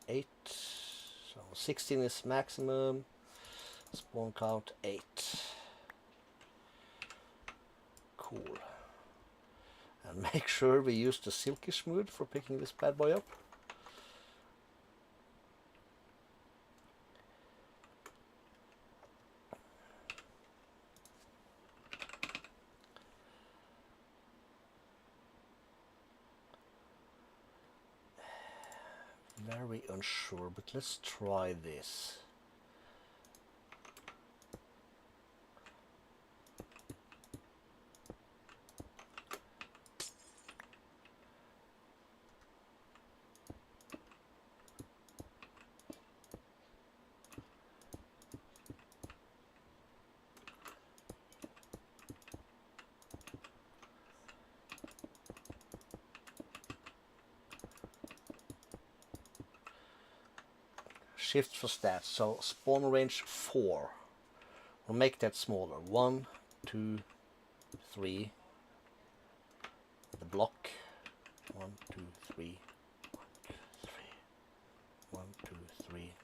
8. So 16 is maximum. Spawn count 8. Cool. And make sure we use the silkish mood for picking this bad boy up. Very unsure, but let's try this. Shift for stats, so spawn range 4. We'll make that smaller. 1, 2, 3. The block. 1, 2, 3. 1, 2, 3. 1, 2, 3.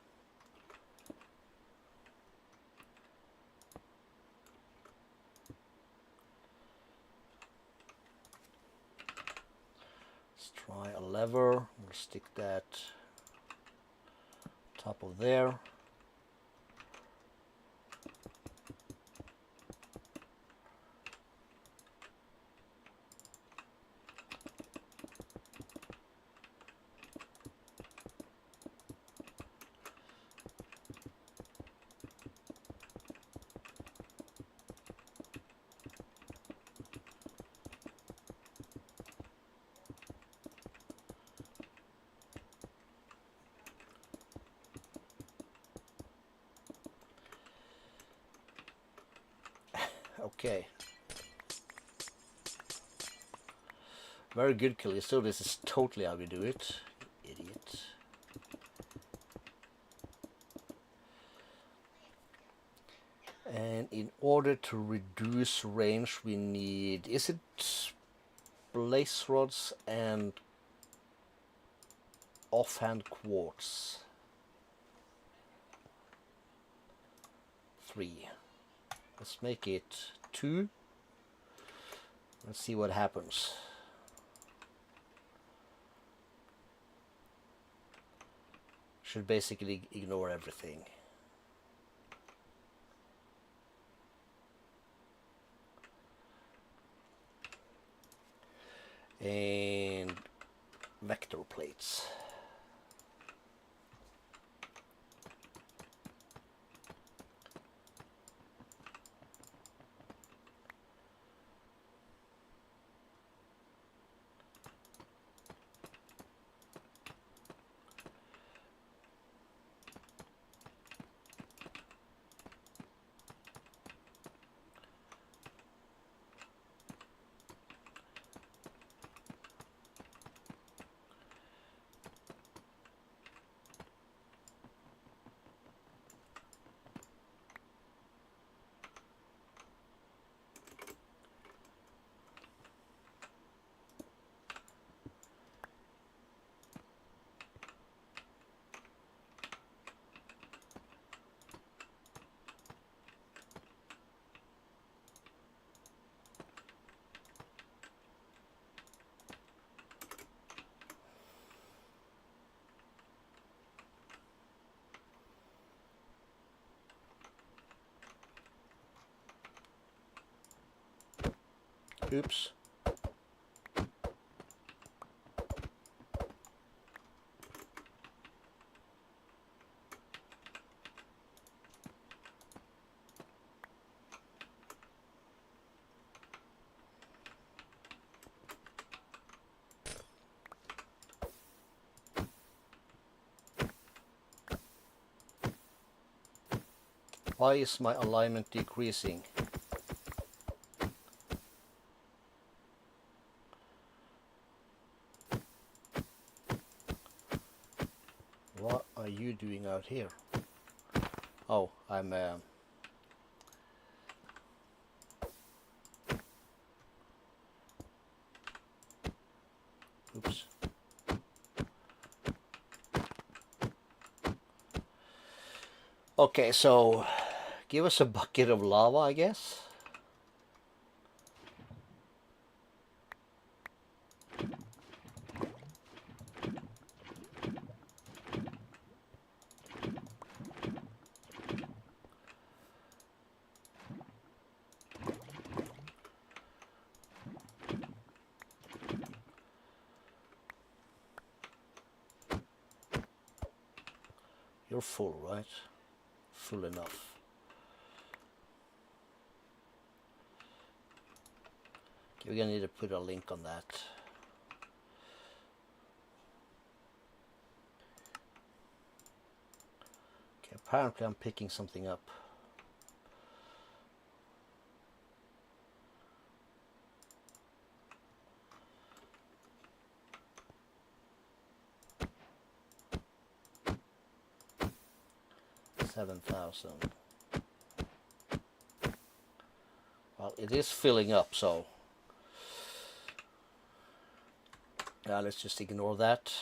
Let's try a lever. We'll stick that top of there. Okay. Very good, Calisto. This is totally how we do it. Idiot. And in order to reduce range, we need... Is it blaze rods and offhand quartz? 3. Let's make it 2. Let's see what happens. Should basically ignore everything. And vector plates. Oops. Why is my alignment decreasing? What are you doing out here? Oh, I'm oops. Okay, so give us a bucket of lava, I guess. You're full, right? Full enough. Okay, we're gonna need to put a link on that. Okay, apparently I'm picking something up. $7,000. Well, it is filling up, so yeah, let's just ignore that.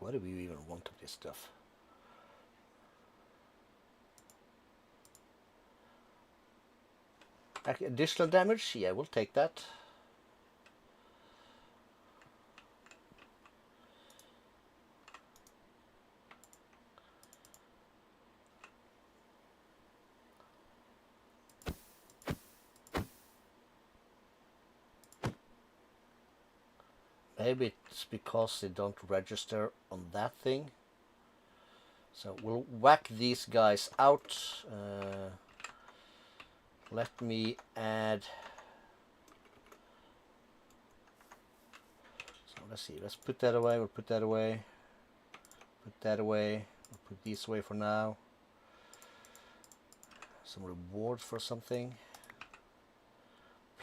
What do we even want of this stuff? Additional damage? Yeah, we'll take that. Maybe it's because they don't register on that thing. So we'll whack these guys out. Let me add. So let's see, let's put that away, we'll put that away, put that away, we'll put these away for now. Some rewards for something.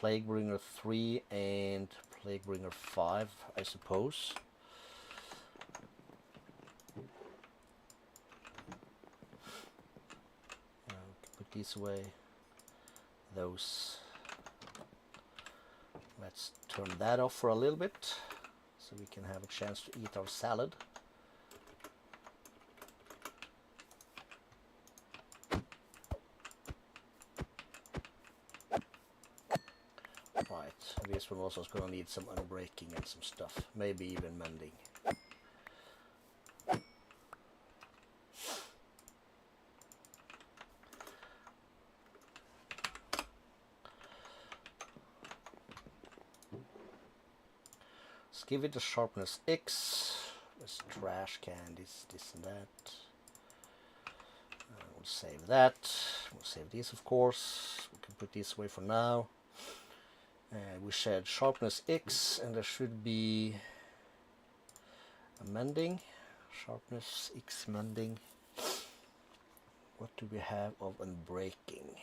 Plaguebringer 3 and Plaguebringer 5, I suppose. Put these away. Those. Let's turn that off for a little bit so we can have a chance to eat our salad. Right, this one also is going to need some unbreaking and some stuff, maybe even mending. Let's give it a sharpness X. Let's trash can this and that. We'll save that. We'll save these, of course. We can put these away for now. We said sharpness X, and there should be a mending. Sharpness X mending. What do we have of unbreaking?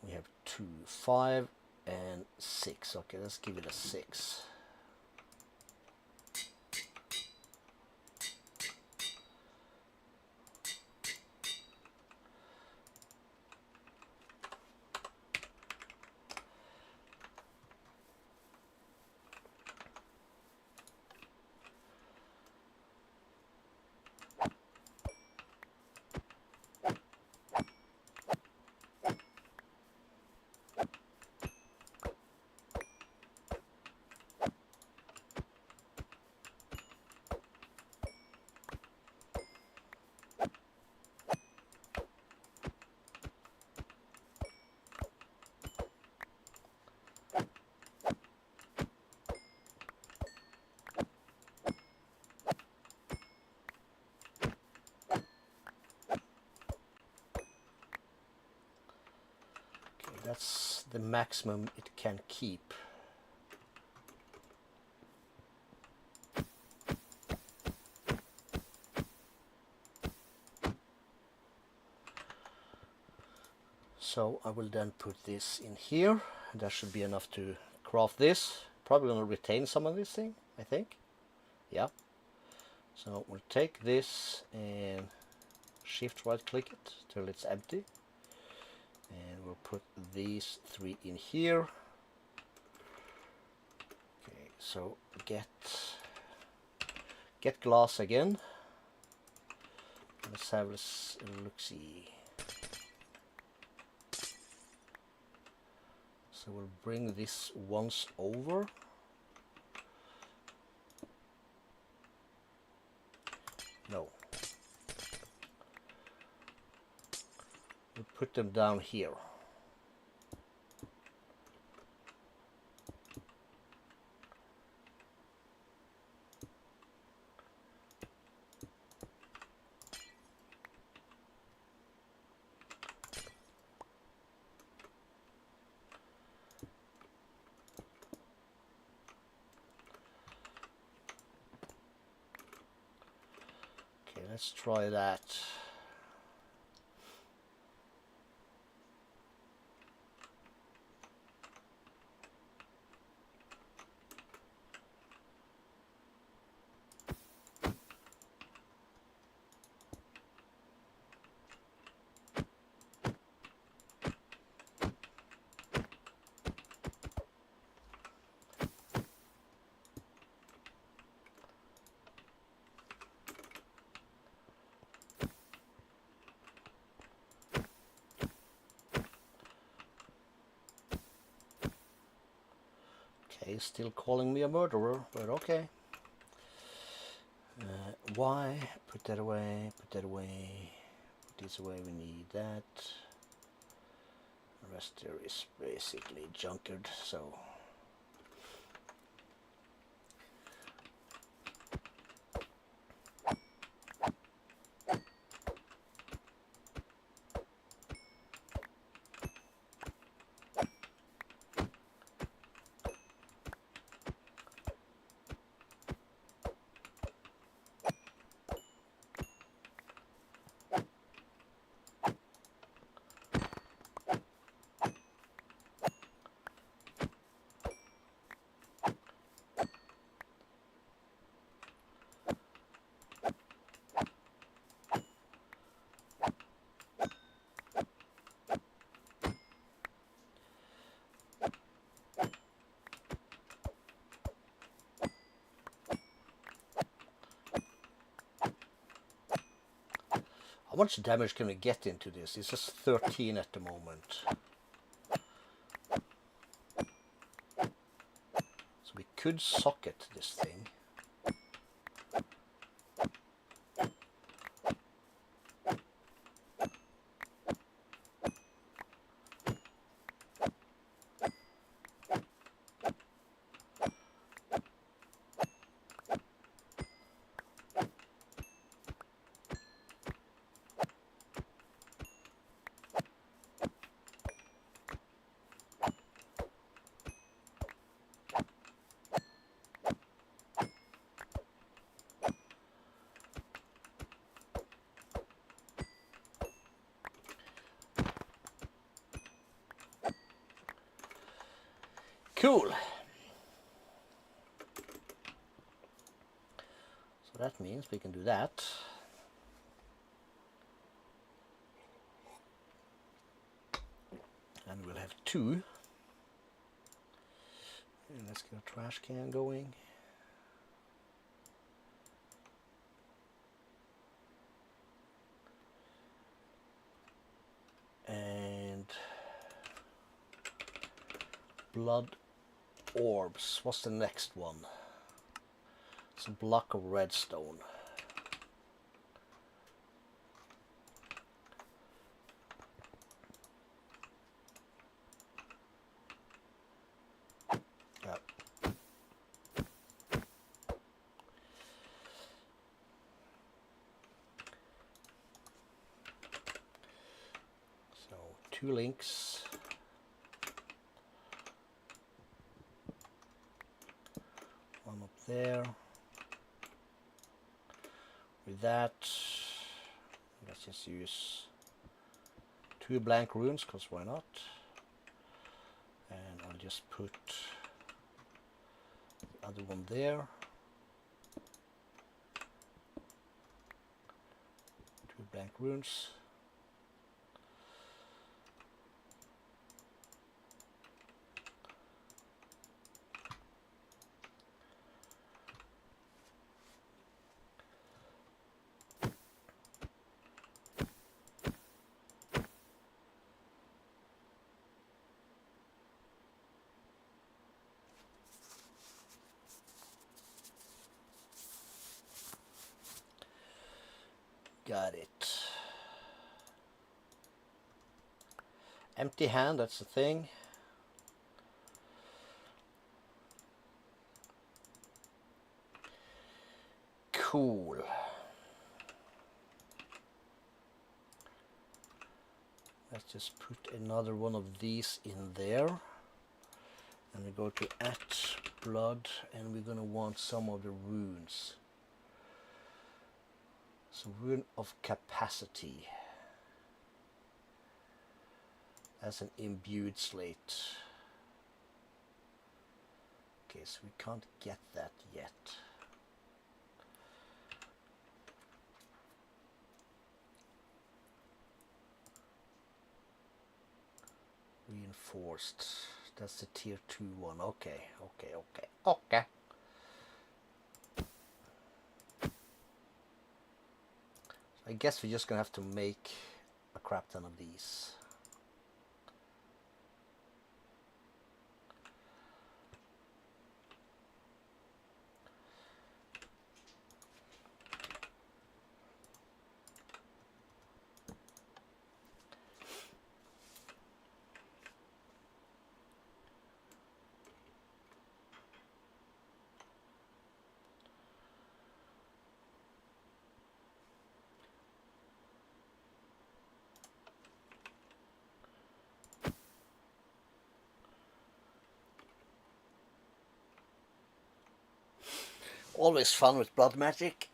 We have 2, 5, and 6. Okay, let's give it a 6. That's the maximum it can keep. So I will then put this in here. That should be enough to craft this. Probably going to retain some of this thing, I think. Yeah. So we'll take this and shift right click it till it's empty. And we'll put these 3 in here. Okay, so get glass again. Let's have a look-see. So we'll bring this once over. No. We'll put them down here. Okay, let's try that. Okay, still calling me a murderer, but okay. Why? Put that away, put that away, put this away, we need that. The rest there is basically junkered, so. How much damage can we get into this? It's just 13 at the moment. So we could socket this thing. Cool. So that means we can do that. And we'll have 2. And let's get a trash can going. And blood orbs. What's the next one? It's a block of redstone. Yep. So 2 links. One up there. With that, let's just use 2 blank runes, because why not? And I'll just put the other one there. 2 blank runes. Got it. Empty hand, that's the thing. Cool. Let's just put another one of these in there. And we go to @blood, and we're going to want some of the runes. So rune of capacity. As an imbued slate. Okay, so we can't get that yet. Reinforced. That's the tier 2 one. Okay. I guess we're just gonna have to make a crap ton of these. Always fun with blood magic.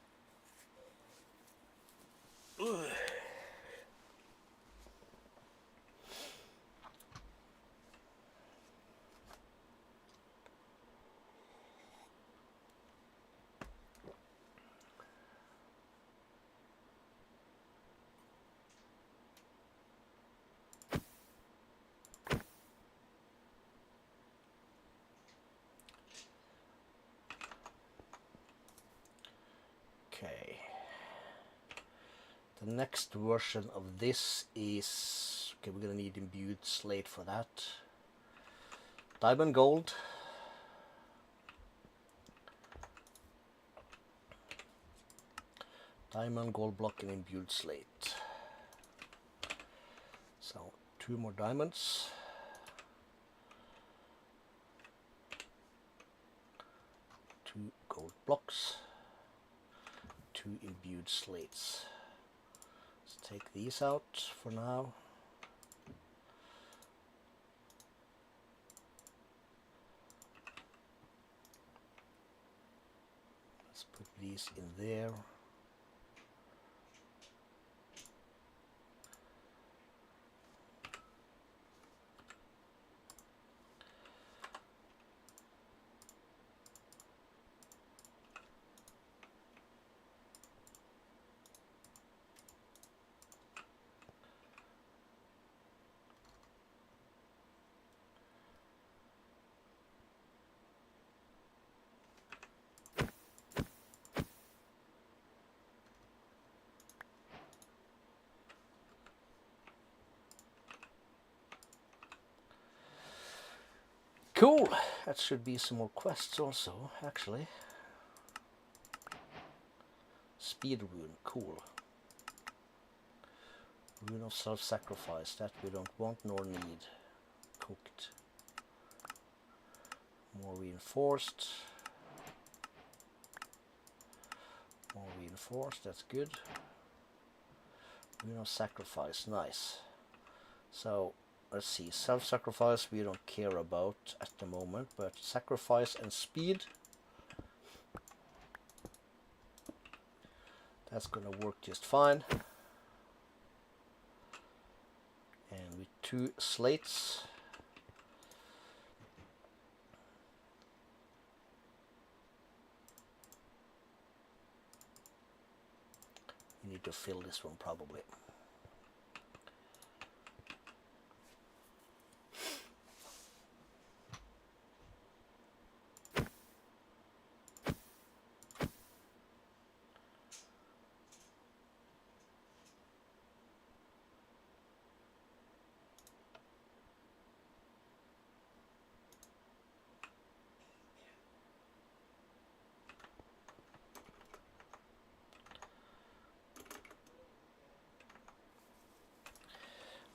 Ugh. The next version of this is, okay, we're gonna need imbued slate for that. Diamond gold. Diamond, gold block, and imbued slate. So 2 more diamonds. 2 gold blocks. 2 imbued slates. Let's take these out for now. Let's put these in there. Cool, that should be some more quests also, actually. Speed rune, cool. Rune of self-sacrifice, that we don't want nor need. Cooked. More reinforced. More reinforced, that's good. Rune of sacrifice, nice. So, let's see, self-sacrifice we don't care about at the moment, but sacrifice and speed, that's gonna work just fine. And with 2 slates, you need to fill this one probably.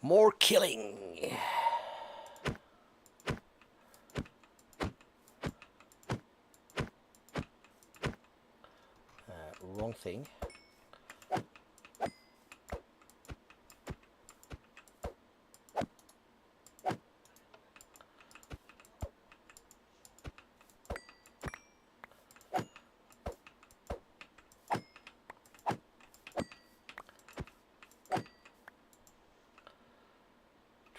More killing. Wrong thing.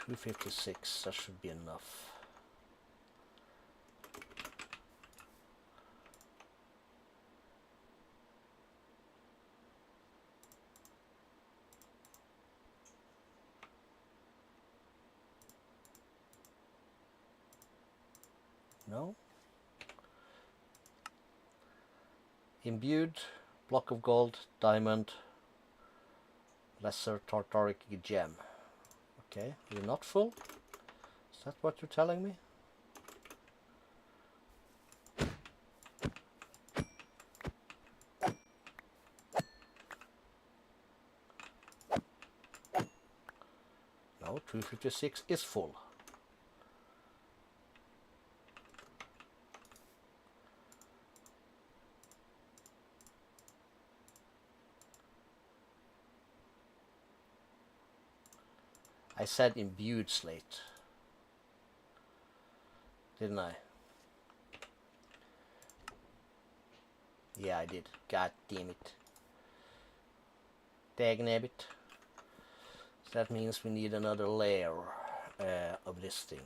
$256, that should be enough. No? Imbued, block of gold, diamond, lesser tartaric gem. Okay, you're not full? Is that what you're telling me? No, 256 is full. I said imbued slate, didn't I? Yeah, I did. God damn it. Dagnabbit. So that means we need another layer of this thing.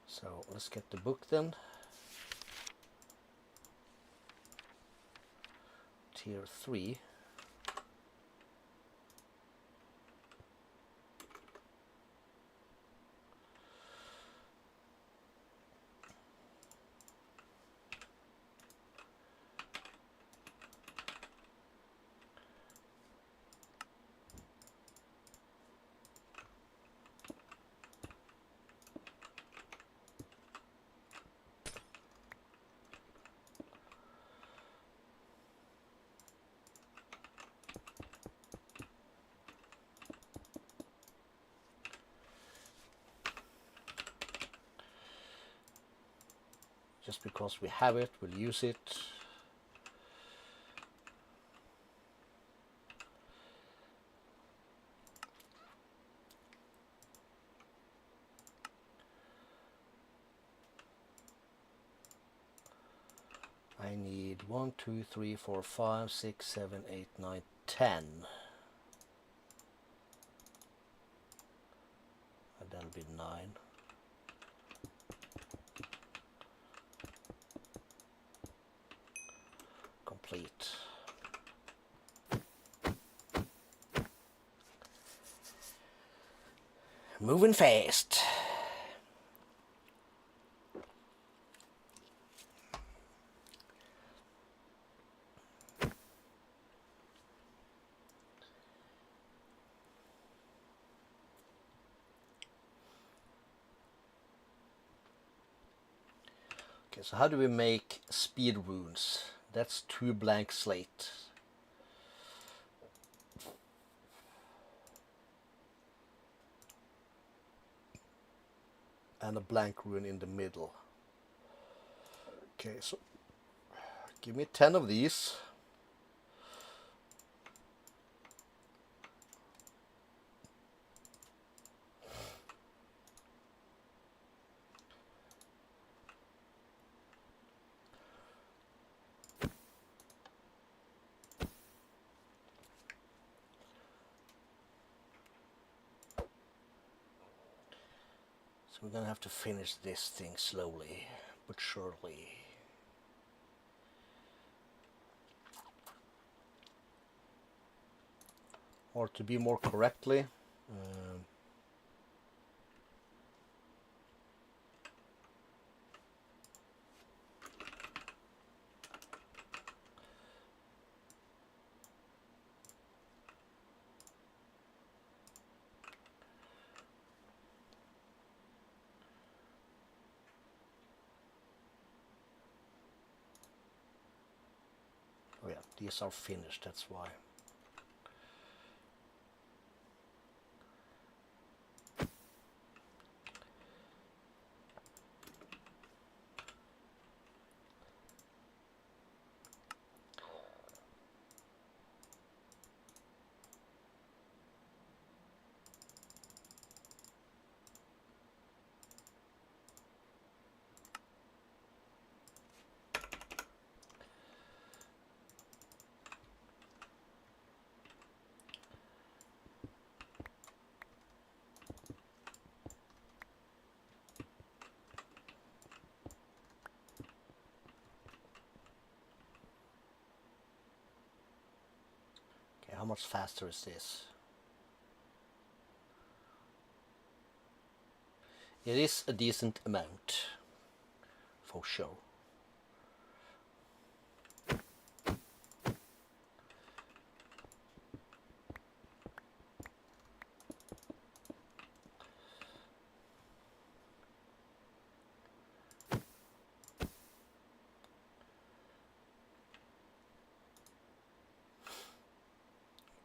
So let's get the book then. Tier 3. just because we have it, we'll use it. I need 1, 2, 3, 4, 5, 6, 7, 8, 9, 10. And that'll be 9. Complete. Moving fast. Okay, so how do we make speed runes? That's 2 blank slate. And a blank rune in the middle. Okay, so give me 10 of these. So we're gonna have to finish this thing slowly but surely. Or to be more correctly, oh yeah, these are finished, that's why. Okay, how much faster is this? It is a decent amount, for sure.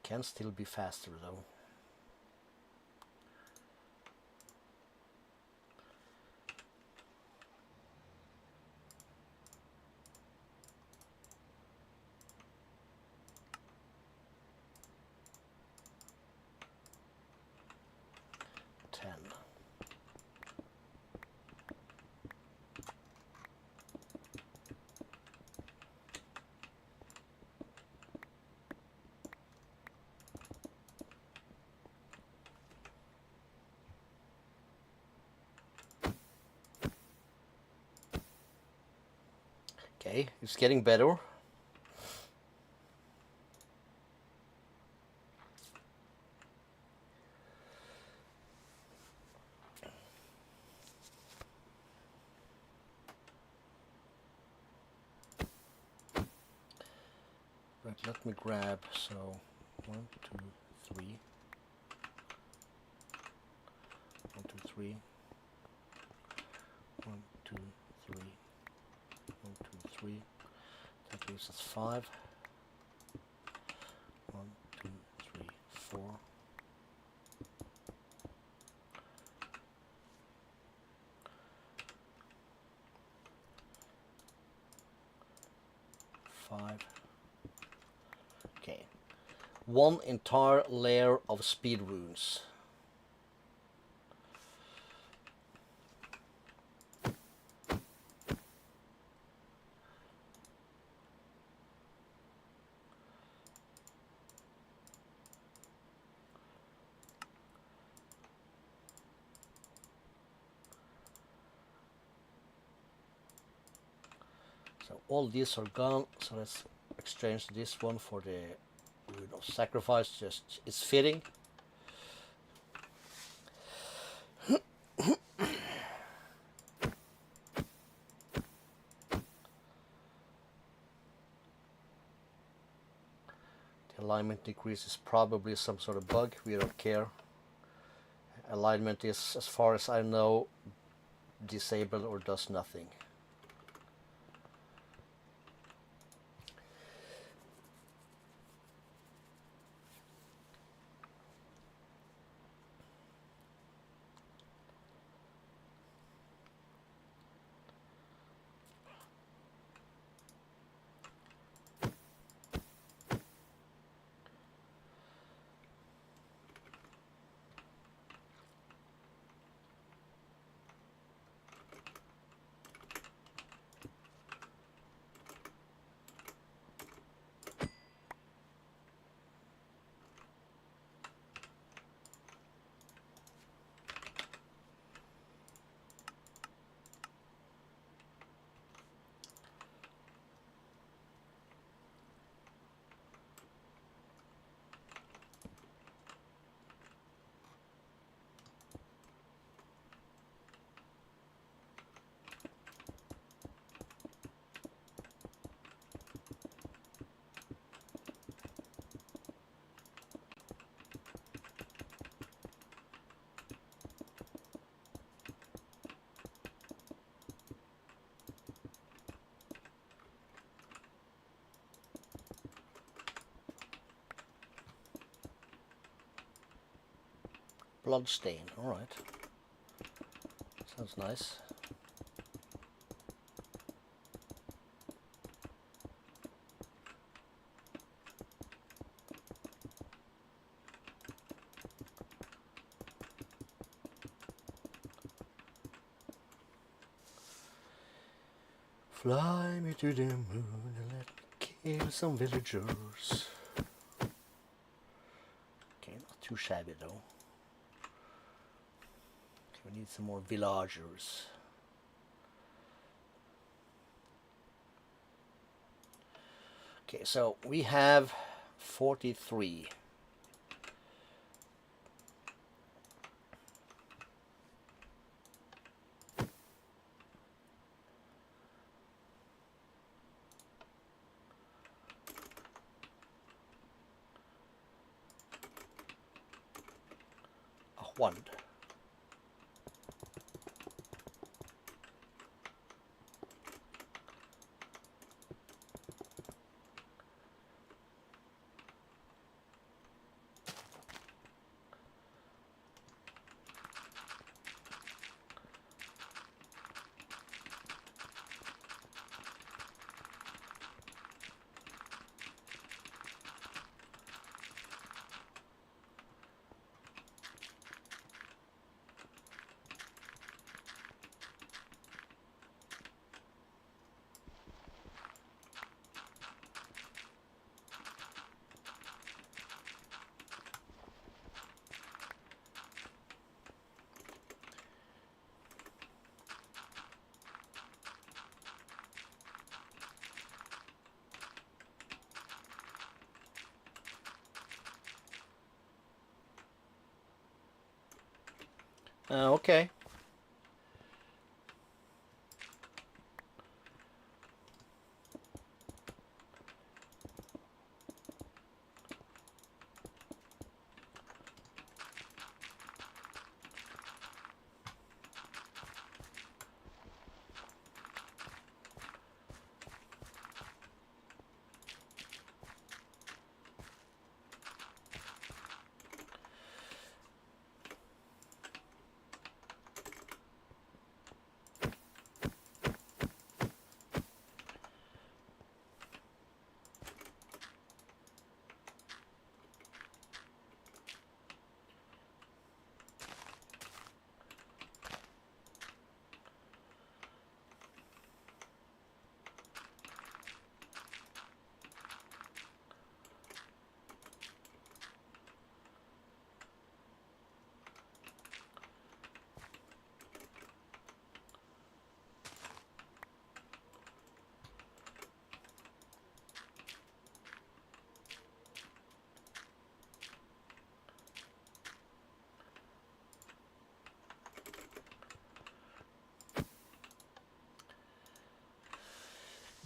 Can still be faster though. Okay, it's getting better. Right, let me grab, so 1, 2, 3. 1, 2, 3. 1, 2, 3. 1, 2, 3. That gives us 5. 1, 2, 3, 4. 5. Okay. 1 entire layer of speed runes. So all these are gone, so let's exchange this one for the rune of sacrifice. Just it's fitting. The alignment decrease is probably some sort of bug. We don't care. Alignment is, as far as I know, disabled or does nothing. Bloodstain, alright. Sounds nice. Fly me to the moon and let me kill some villagers. Okay, not too shabby though. Okay, we need some more villagers. Okay, so we have 43. A wand. Okay.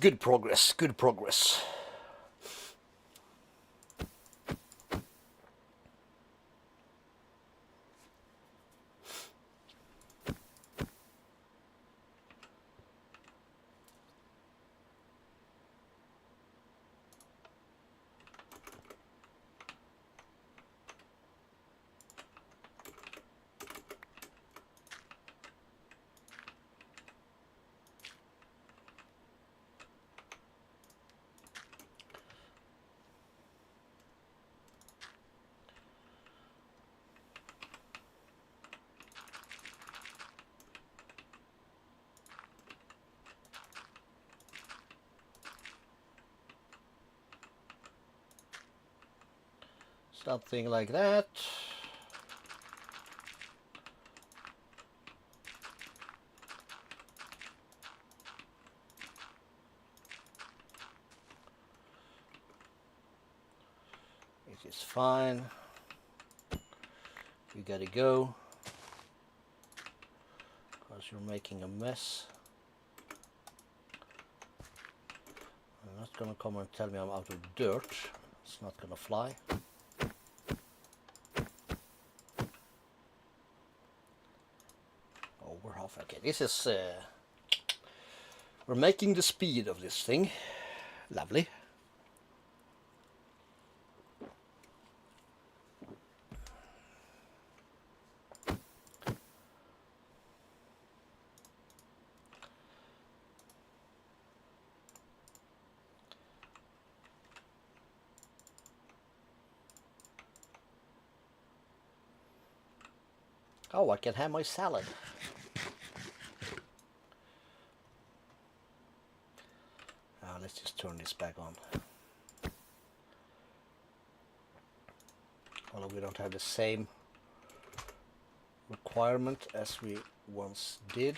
Good progress, good progress. Something like that. It is fine. You gotta go, because you're making a mess. I'm not gonna come and tell me I'm out of dirt. It's not gonna fly. Oh, we're half. Okay, this is we're making the speed of this thing. Lovely. Oh, I can have my salad. Let's just turn this back on. Although we don't have the same requirement as we once did.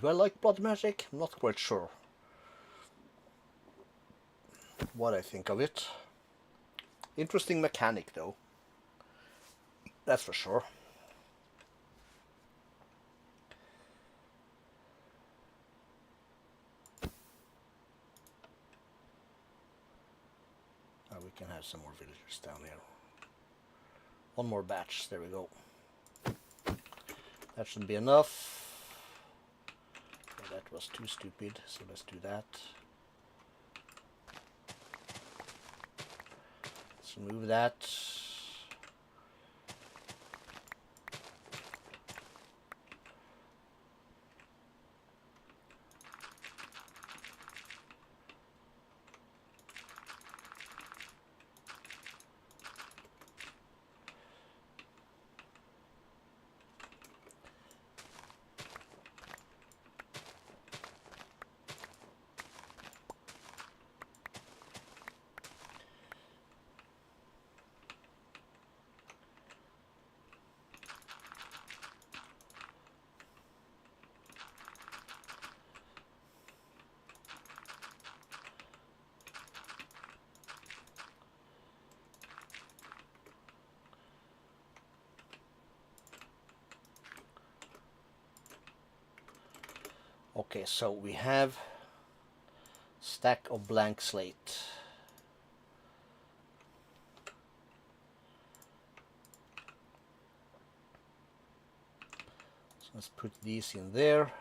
Do I like blood magic? I'm not quite sure what I think of it. Interesting mechanic though. That's for sure. We can have some more villagers down here. One more batch, there we go. That should be enough. Oh, that was too stupid, so let's do that. Let's remove that. Okay, so we have stack of blank slate. So let's put these in there,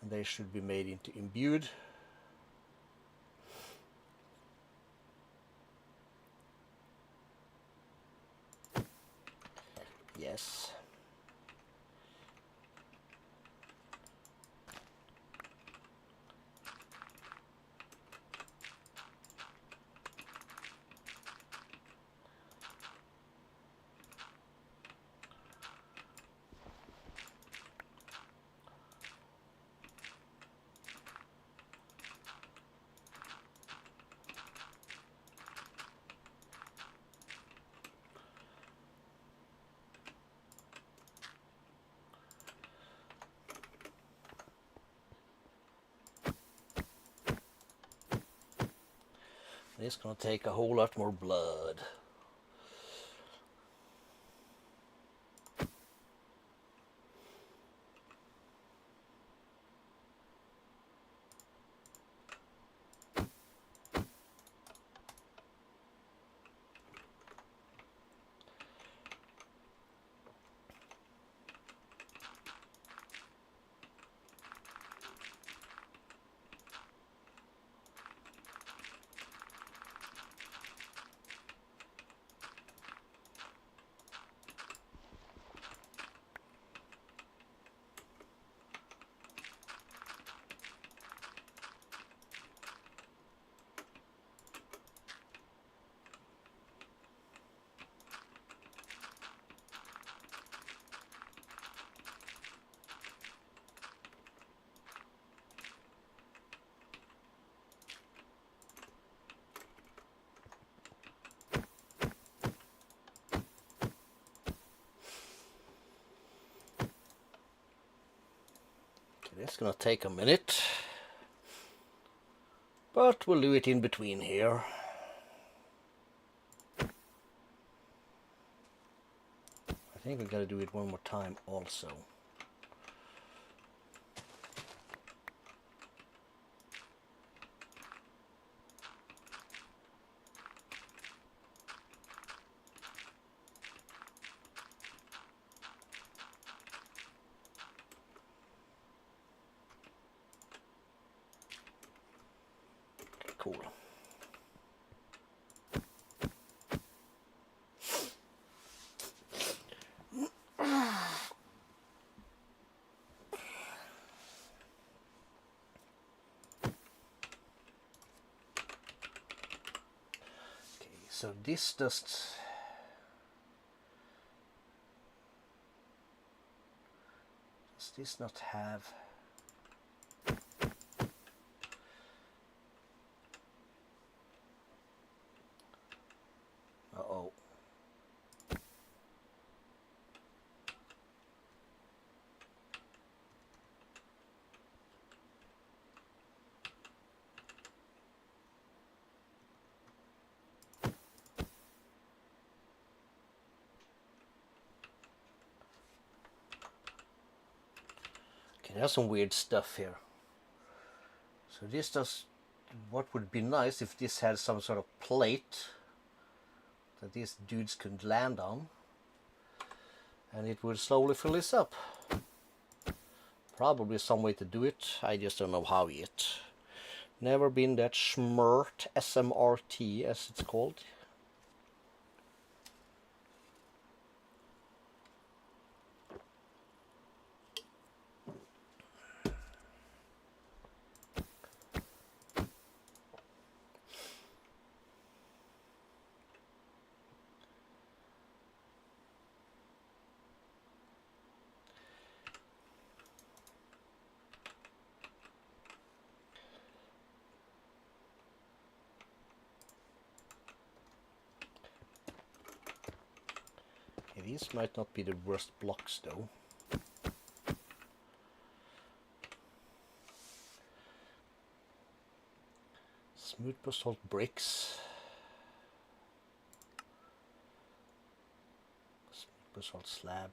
and they should be made into imbued. Yes. It's gonna take a whole lot more blood. It's gonna take a minute, but we'll do it in between here. I think we gotta do it one more time also. Cool. So this does this not have uh-oh. Okay, there's some weird stuff here. So this does what would be nice if this had some sort of plate that these dudes could land on, and it would slowly fill this up. Probably some way to do it, I just don't know how yet. Never been that smart, SMRT as it's called. These might not be the worst blocks though. Smooth basalt bricks. Smooth basalt slab.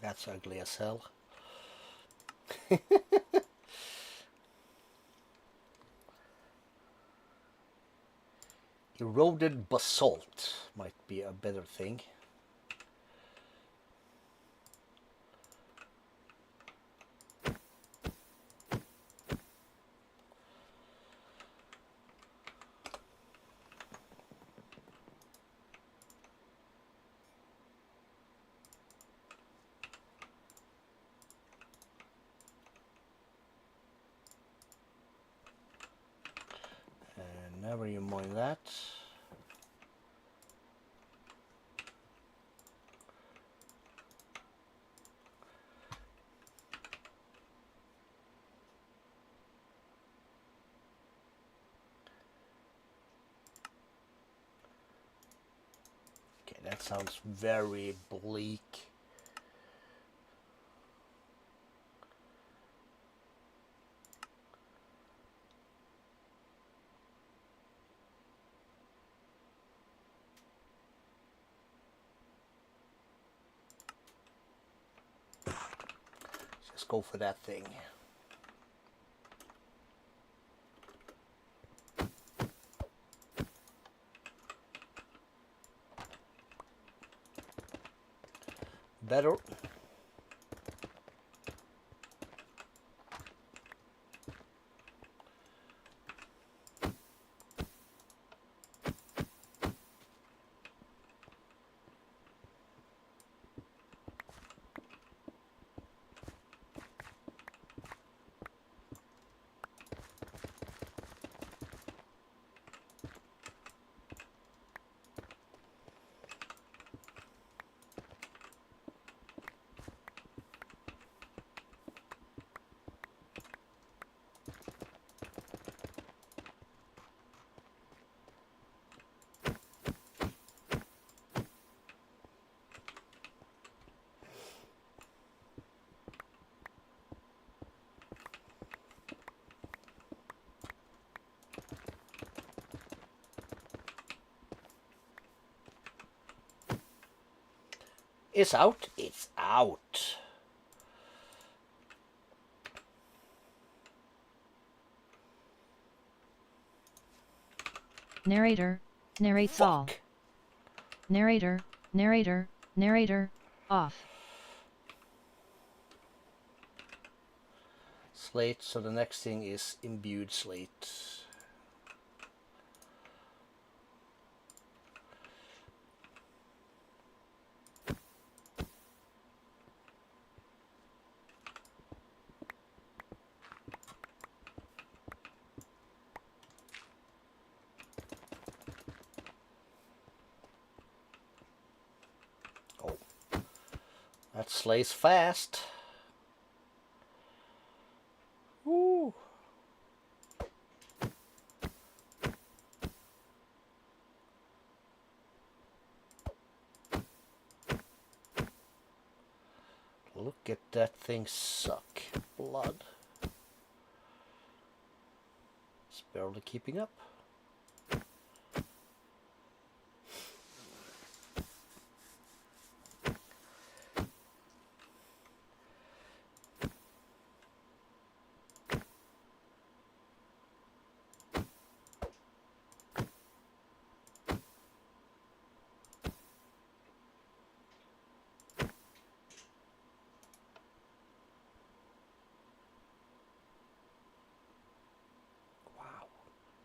That's ugly as hell. Eroded basalt might be a better thing. Never you mind that. Okay, that sounds very bleak. Just go for that thing. Better. It's out. It's out. Narrator, narrates all. Fuck. Narrator, narrator, narrator, off. Slate, so the next thing is imbued slate. Oh, that slays fast. Woo. Look at that thing suck. Blood. It's barely keeping up.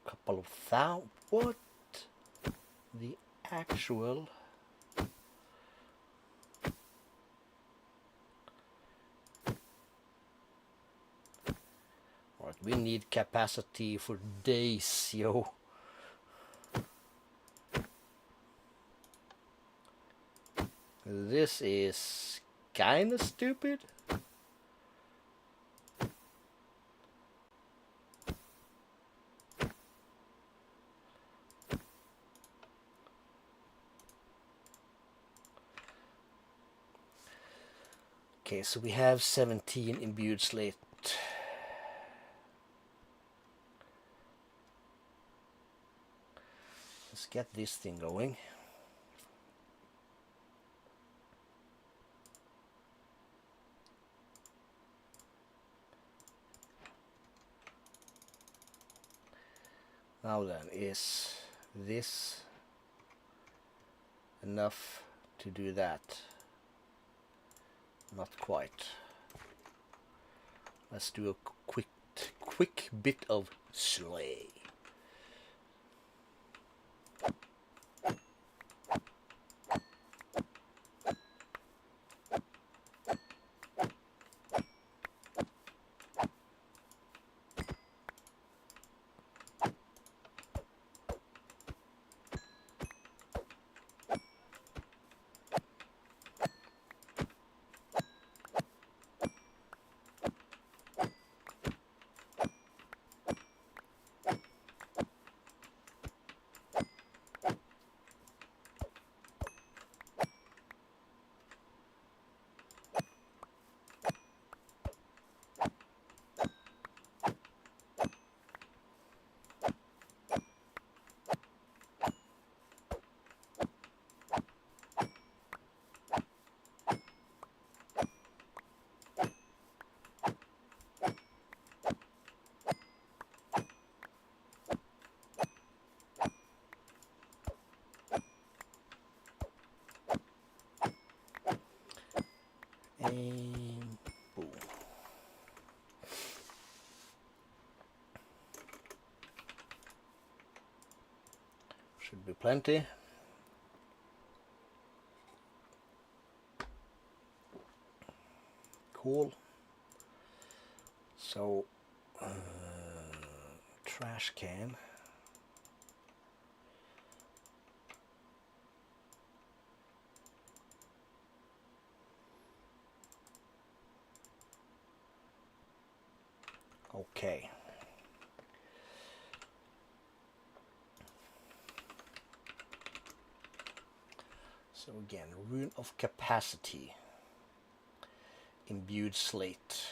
Couple of thousand. What the actual? Alright, we need capacity for days, yo. This is kinda stupid. Okay, so we have 17 imbued slate. Let's get this thing going. Now then, is this enough to do that? Not quite. Let's do a quick bit of slay. And boom. Should be plenty. Cool. So, trash can. Okay. So again, rune of capacity. Imbued slate.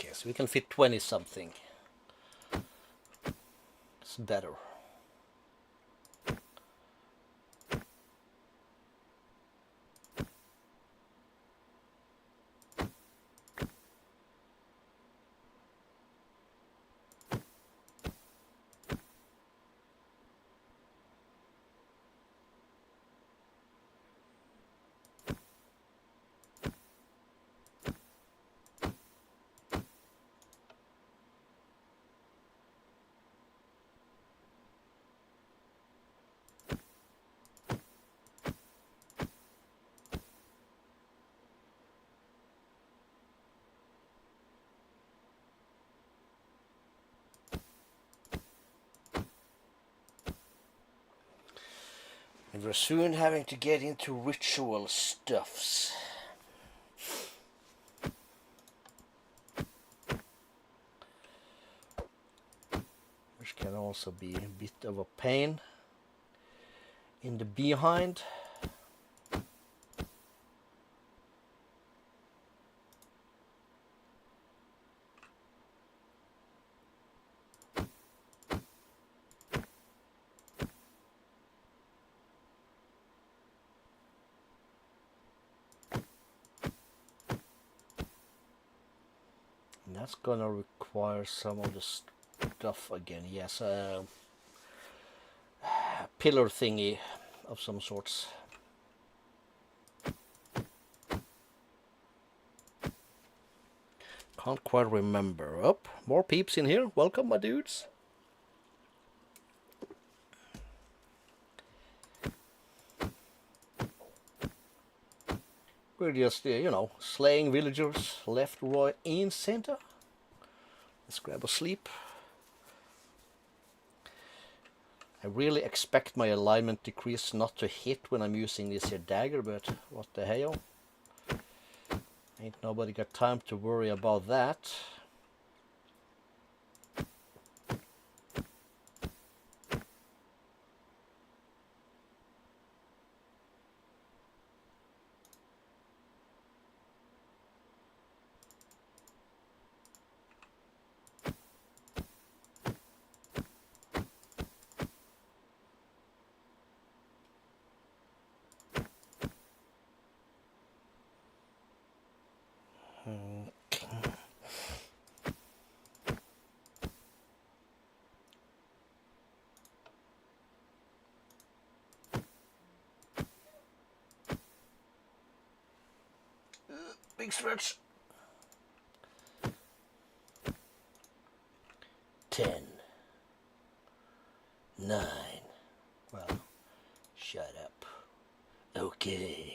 Okay, so we can fit 20 something. It's better. And we're soon having to get into ritual stuffs. Which can also be a bit of a pain in the behind. And that's gonna require some of the stuff again. Yes, pillar thingy of some sorts. Can't quite remember. Oh, more peeps in here. Welcome, my dudes. We're just, you know, slaying villagers left, right, and center. Let's grab a sleep. I really expect my alignment decrease not to hit when I'm using this here dagger, but what the hell? Ain't nobody got time to worry about that. Big stretch. Okay.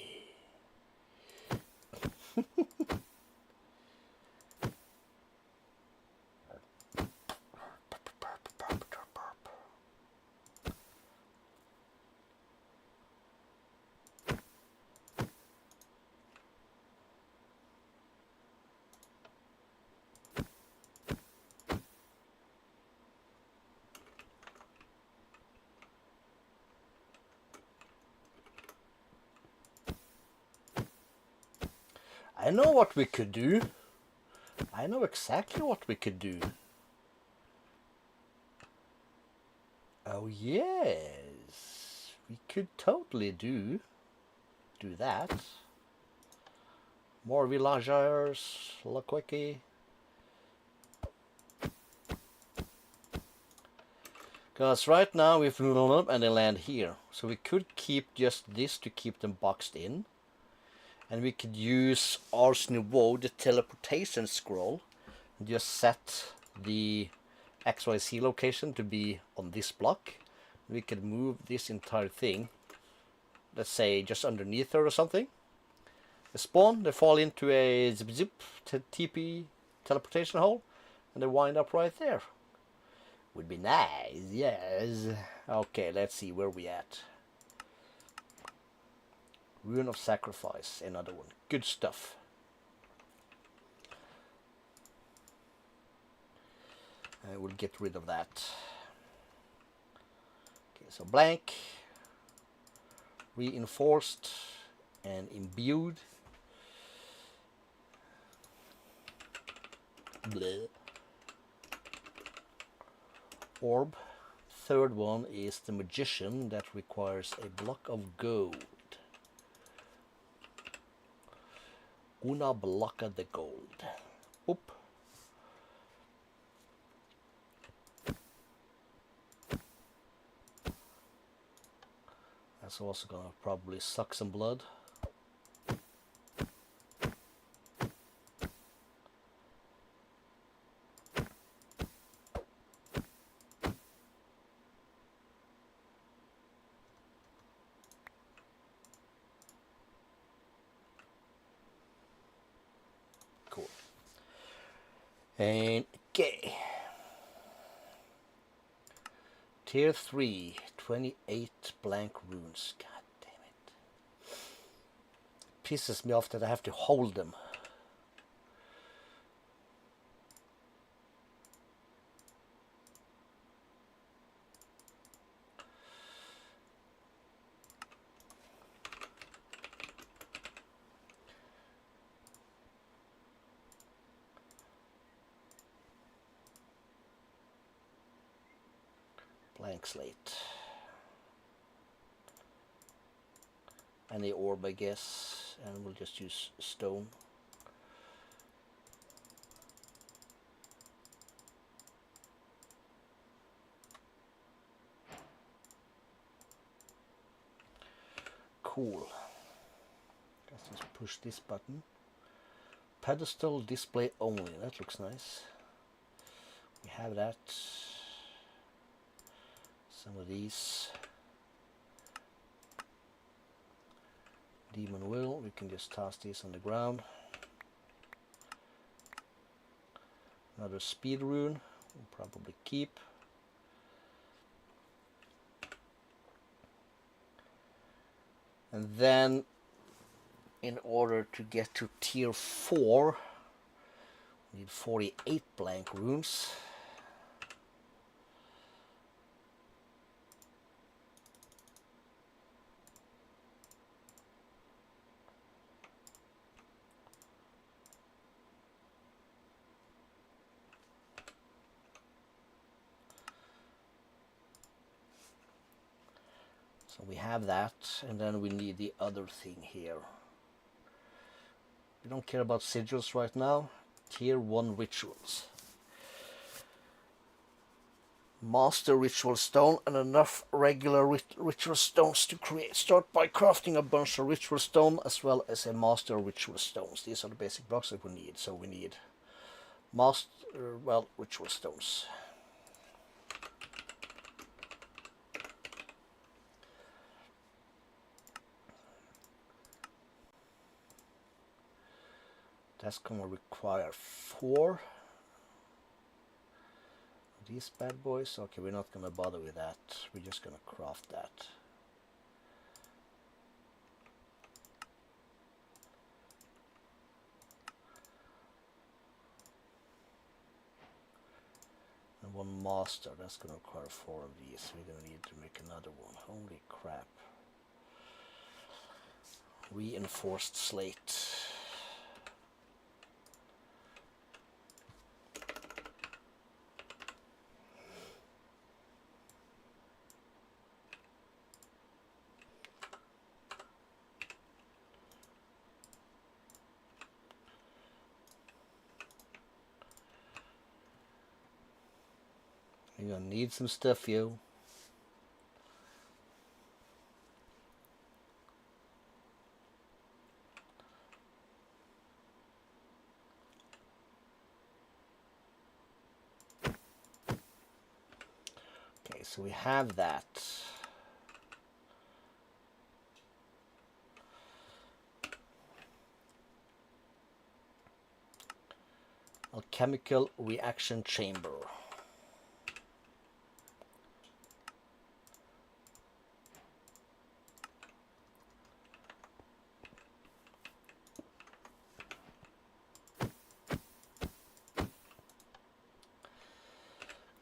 I know what we could do. I know exactly what we could do. Oh yes, we could totally do that. More villagers, la quickie. Because right now we've up and they land here, so we could keep just this to keep them boxed in, and we could use Ars Nouveau, the teleportation scroll, and just set the XYZ location to be on this block. We could move this entire thing, let's say just underneath her or something. They spawn, they fall into a zip zip TP teleportation hole, and they wind up right there. Would be nice, yes. Okay, let's see where we at. Rune of Sacrifice, another one. Good stuff. I will get rid of that. Okay, so blank, reinforced, and imbued. Bleh. Orb. Third one is the Magician, that requires a block of gold. Una blocka the gold. Oop. That's also gonna probably suck some blood. Cool. And okay. Tier 3, 28 blank runes. God damn it. Pisses me off that I have to hold them. Blank slate. Any orb, I guess, and we'll just use stone. Cool. Let's just push this button. Pedestal display only. That looks nice. We have that. Some of these. Demon Will. We can just toss these on the ground. Another speed rune. We'll probably keep. And then, in order to get to tier 4, we need 48 blank runes. So we have that, and then we need the other thing here. We don't care about sigils right now. Tier 1 rituals. Master ritual stone and enough regular ritual stones to create. Start by crafting a bunch of ritual stone as well as a master ritual stones. These are the basic blocks that we need. So we need master, ritual stones. That's gonna require 4. These bad boys. Okay, we're not gonna bother with that. We're just gonna craft that. And 1 master. That's gonna require 4 of these. We're gonna need to make another one. Holy crap. Reinforced slate. You're gonna need some stuff, you. Okay, so we have that. Alchemical reaction chamber.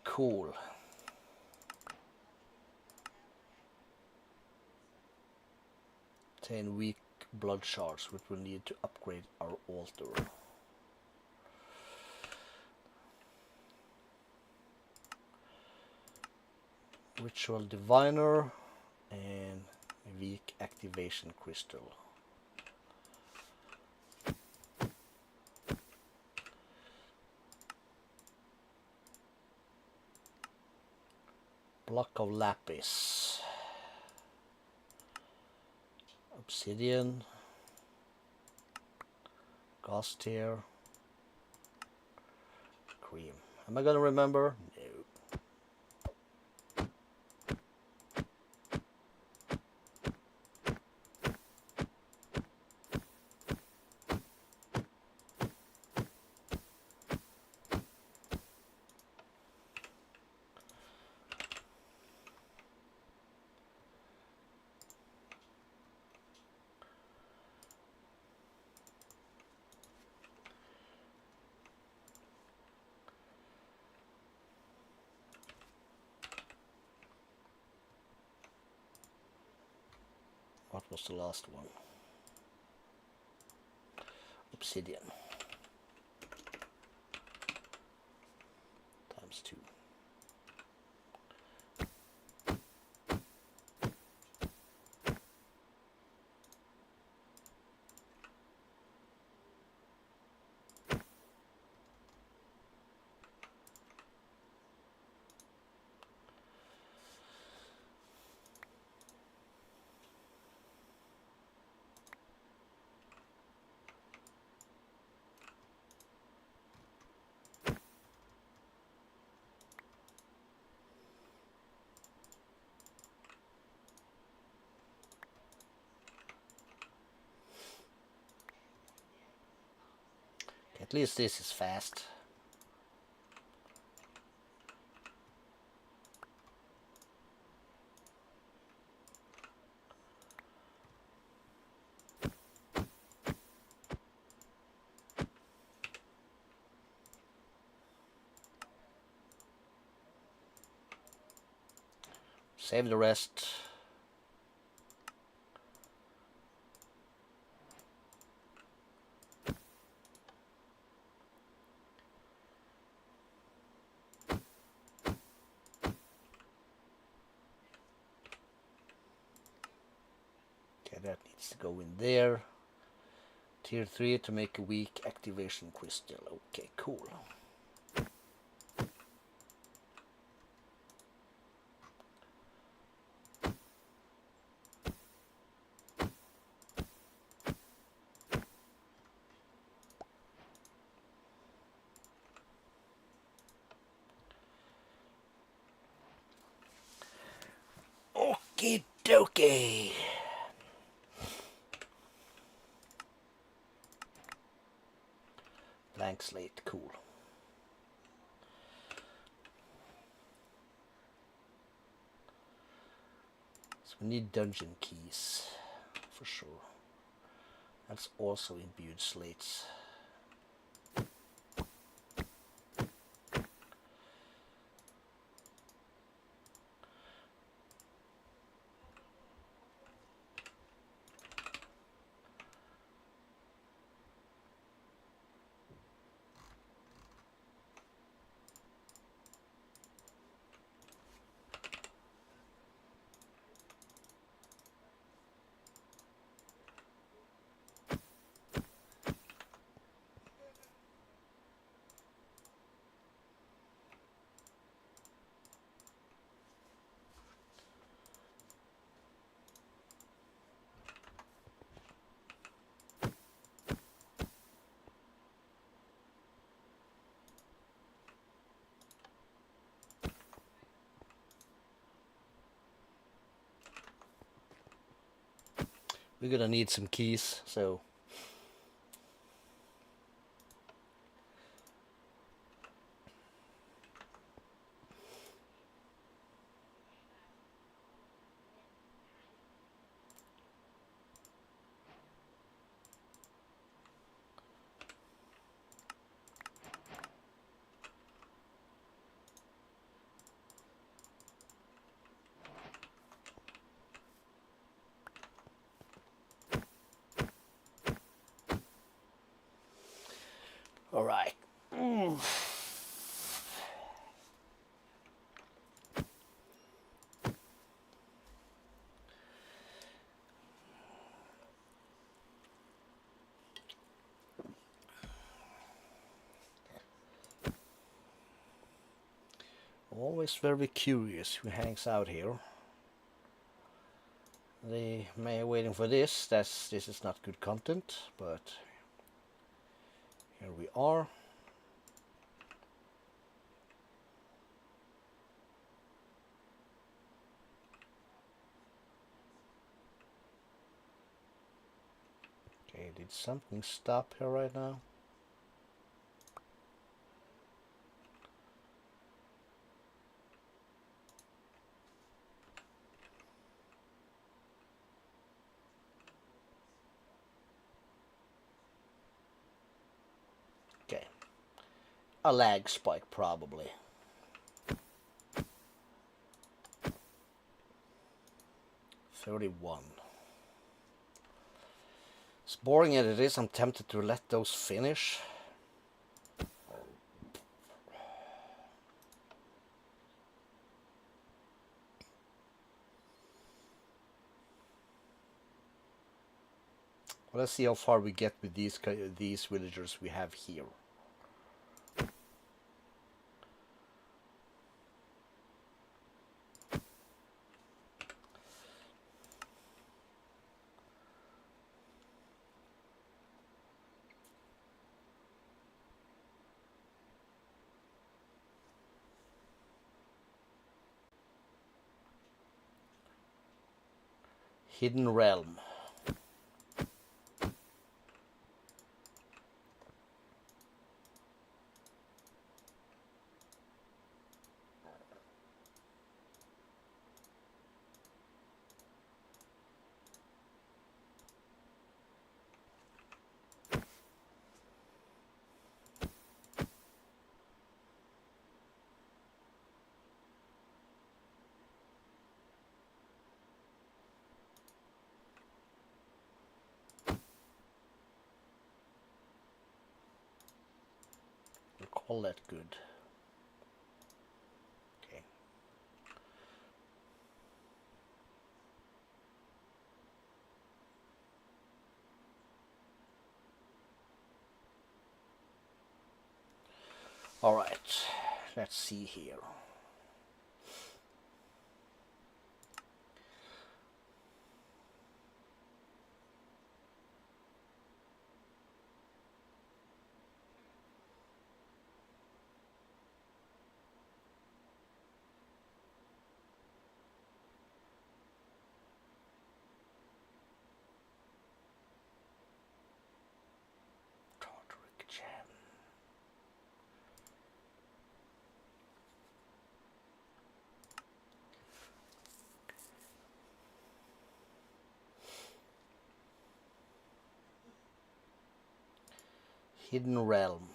Cool. Obtain weak blood shards, which will need to upgrade our altar. Ritual diviner and weak activation crystal. Block of lapis. Obsidian. Gas tear. Cream. Am I gonna remember? No. What was the last one? Obsidian. Times 2. At least this is fast. Save the rest. Okay, that needs to go in there. Tier 3 to make a weak activation crystal. Okay, cool. Okie dokie. Blank slate, cool. So we need dungeon keys, for sure. That's also imbued slates. We're gonna need some keys, so all right. Always very curious who hangs out here. They may be waiting for this. This is not good content, but here we are. Okay, did something stop here right now? Okay, a lag spike probably. $31. As boring as it is, I'm tempted to let those finish. Well, let's see how far we get with these villagers we have here. Hidden Realm. We'll call that good. Okay. All right, let's see here. Todrick Jam. Hidden realm.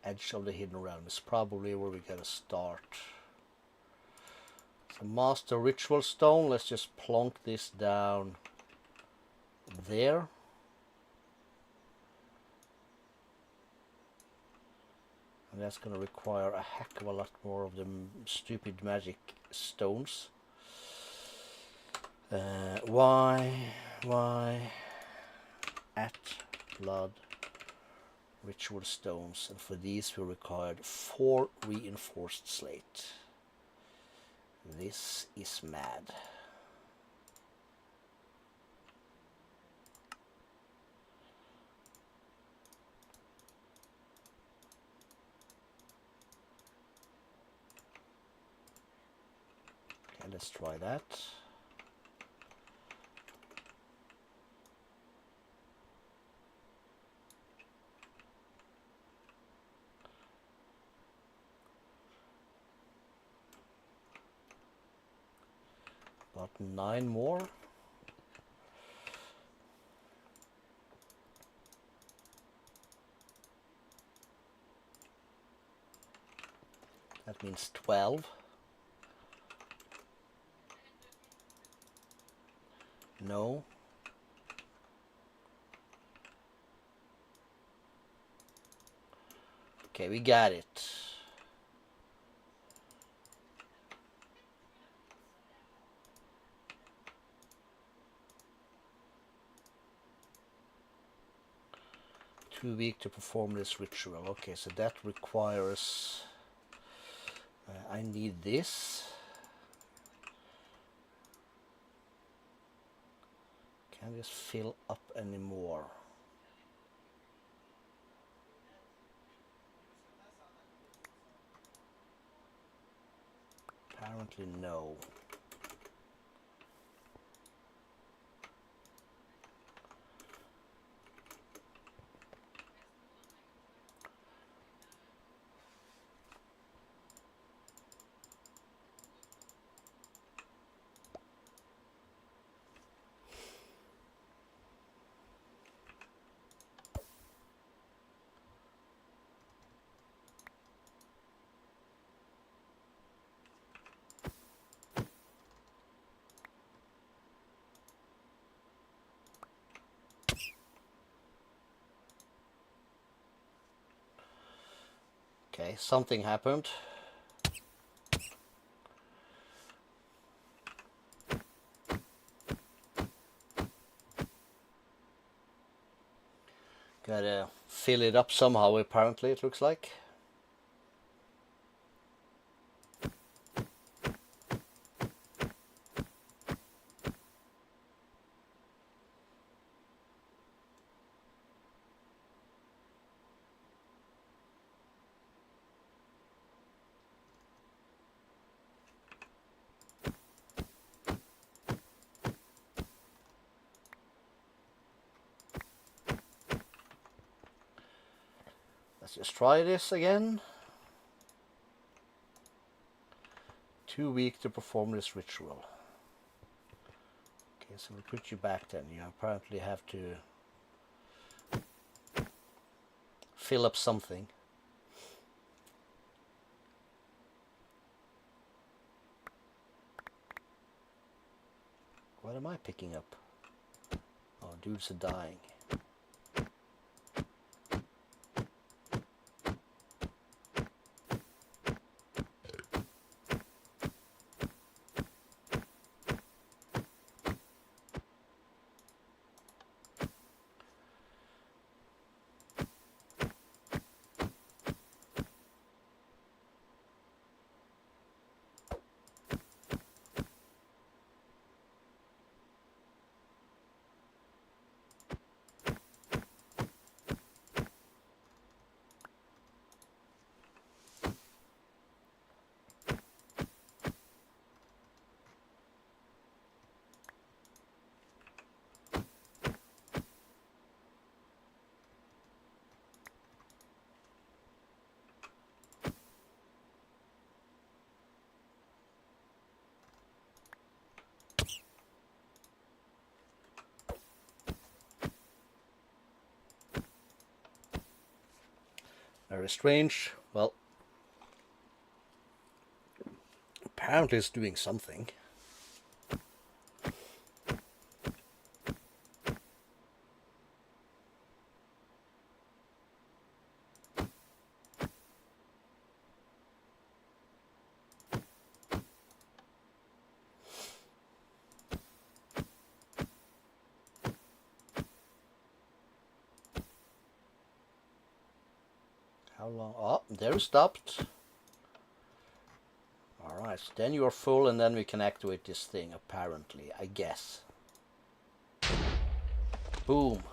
Edge of the hidden realm is probably where we gotta start. So master ritual stone, let's just plonk this down there. And that's gonna require a heck of a lot more of the stupid magic stones. Why at blood ritual stones, and for these we required 4 reinforced slate. This is mad. Okay, let's try that. About 9 more. That means 12. No. Okay, we got it. Too weak to perform this ritual. Okay, so that requires... I need this. Can't just fill up anymore. Apparently no. Okay, something happened. Gotta fill it up somehow, apparently, it looks like. Let's just try this again. Too weak to perform this ritual. Okay, so we'll put you back then. You apparently have to fill up something. What am I picking up? Oh, dudes are dying. Very strange. Well, apparently it's doing something. How long? Oh, there it stopped. Alright, so then you're full and then we can activate this thing, apparently, I guess. Boom.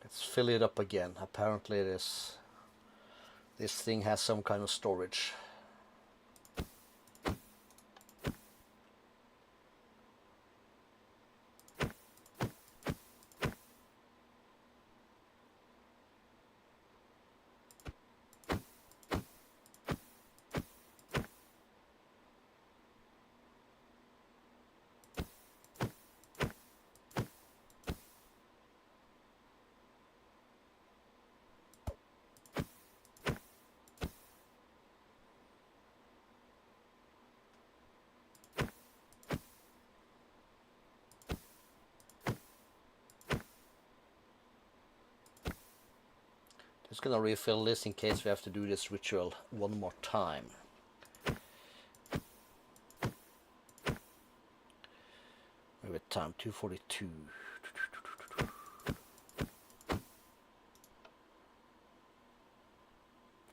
Let's fill it up again. Apparently this thing has some kind of storage. Just gonna refill this in case we have to do this ritual one more time. We're at time 2:42.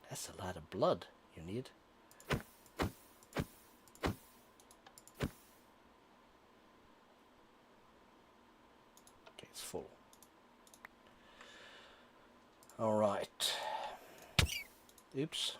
That's a lot of blood you need. Okay, it's full. All right. Oops.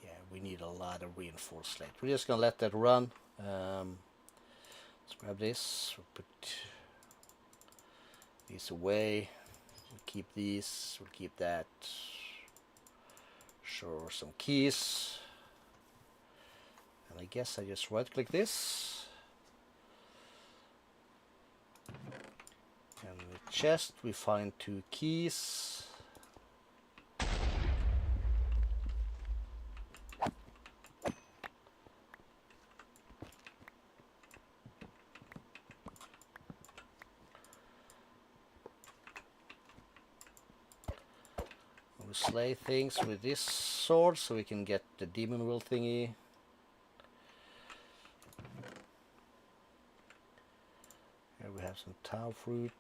Yeah, we need a lot of reinforced slate. We're just gonna let that run. Let's grab this. We'll put these away. We'll keep these. We'll keep that. Sure, some keys. And I guess I just right-click this. And in the chest we find 2 keys. We slay things with this sword so we can get the demon will thingy. Here we have some tau fruit.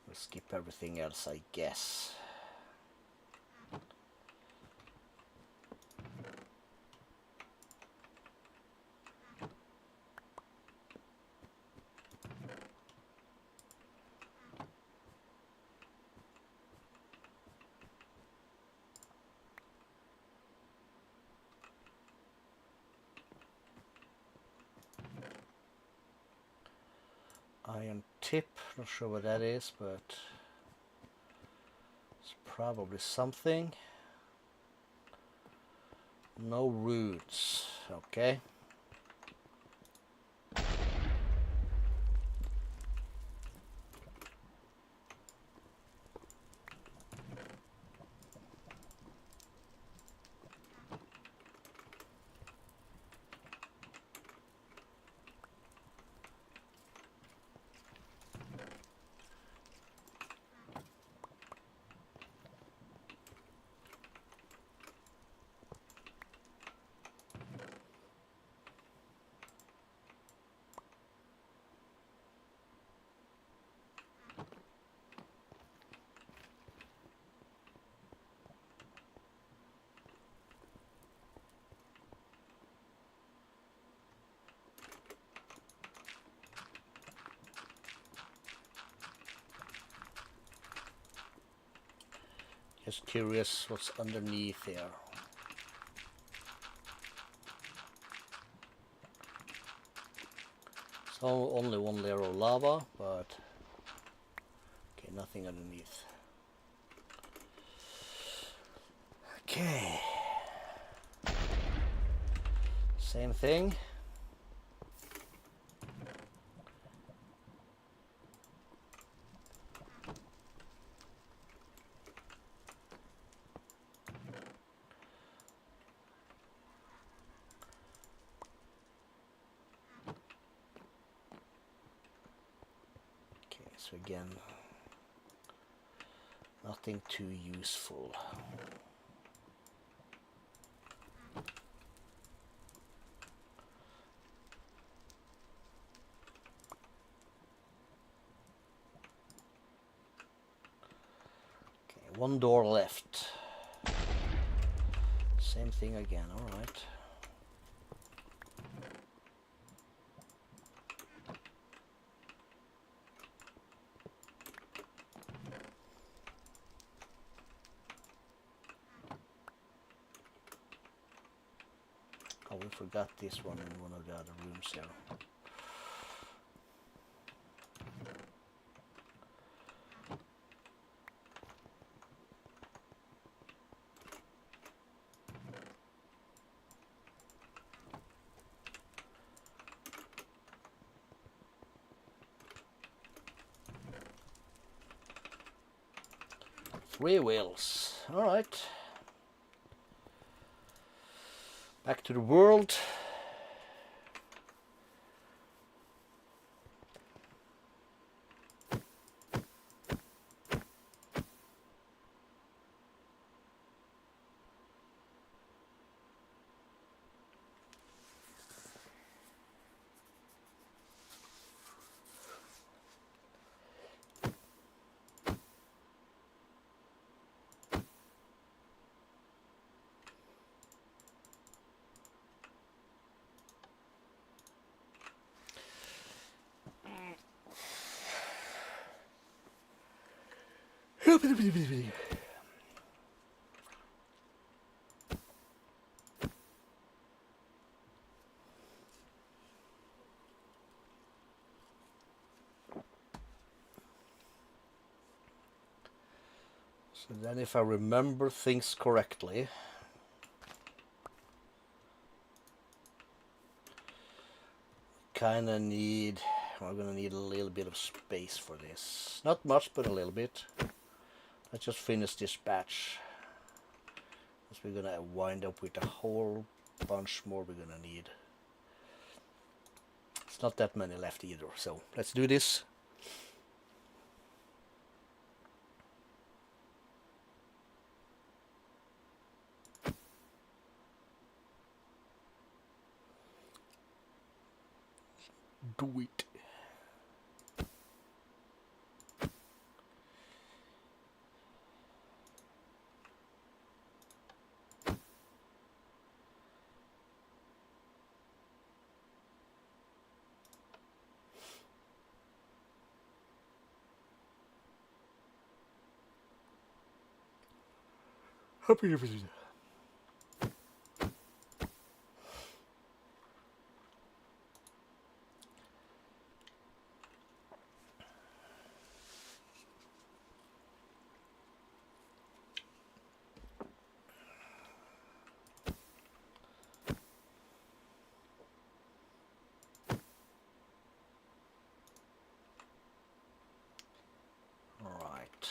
We'll skip everything else, I guess. Iron tip, not sure what that is, but it's probably something. No roots, okay. Just curious what's underneath here. So only one layer of lava, but okay, nothing underneath. Okay. Same thing. Okay, so again, nothing too useful. Okay, one door left. Same thing again, all right. Oh, we forgot this one in one of the other rooms here. Three wheels. All right. Back to the world. So then if I remember things correctly, kinda need, we're gonna need a little bit of space for this. Not much, but a little bit. Let's just finish this batch, because we're gonna wind up with a whole bunch more we're gonna need. It's not that many left either, so let's do this. Do it. Happy to visit. All right.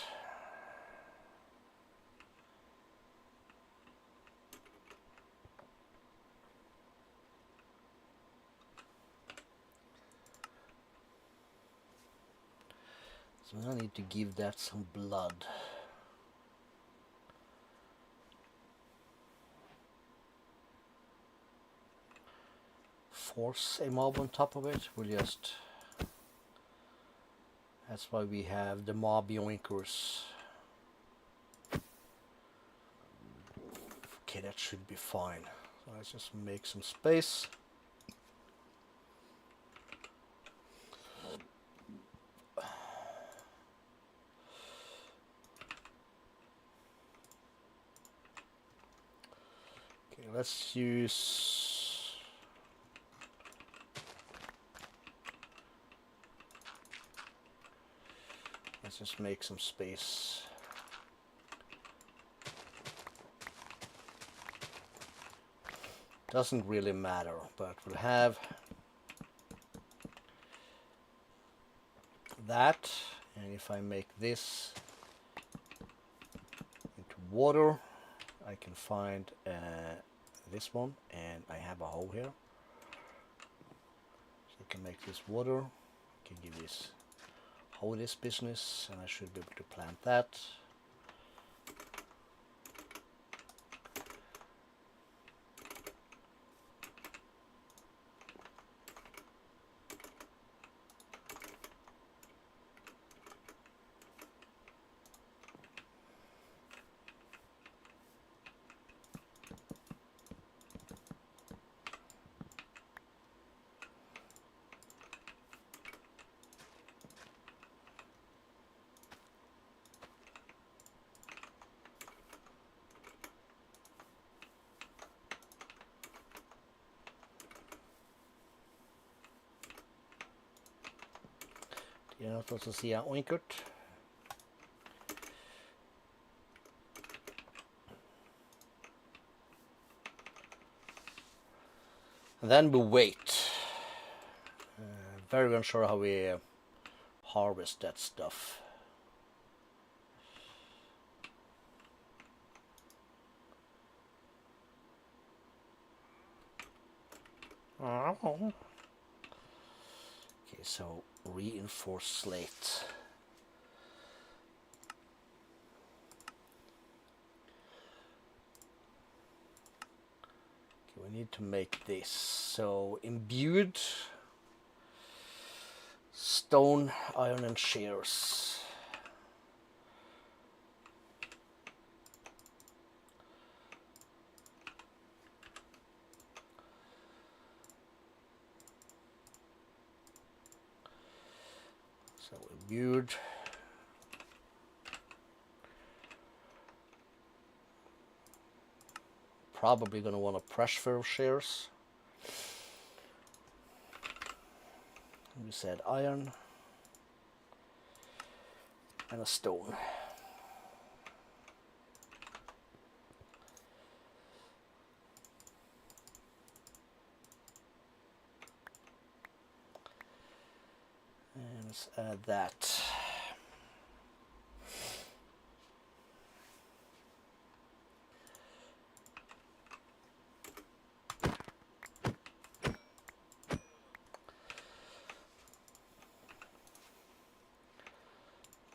So I need to give that some blood. Force a mob on top of it. We'll just... That's why we have the mob yoinkers. Okay, that should be fine. So let's just make some space. Okay, let's use... Let's just make some space. Doesn't really matter, but we'll have that, and if I make this into water, I can find this one, and I have a hole here. So I can make this water, I can give this hole this business, and I should be able to plant that. Det är något som säger oinkert. And then we wait. Very unsure how we harvest that stuff. Okay, so reinforced slate. Okay, we need to make this. So imbued stone, iron, and shears. So imbued. Probably going to want a pressure shears. We said iron and a stone. And let's add that.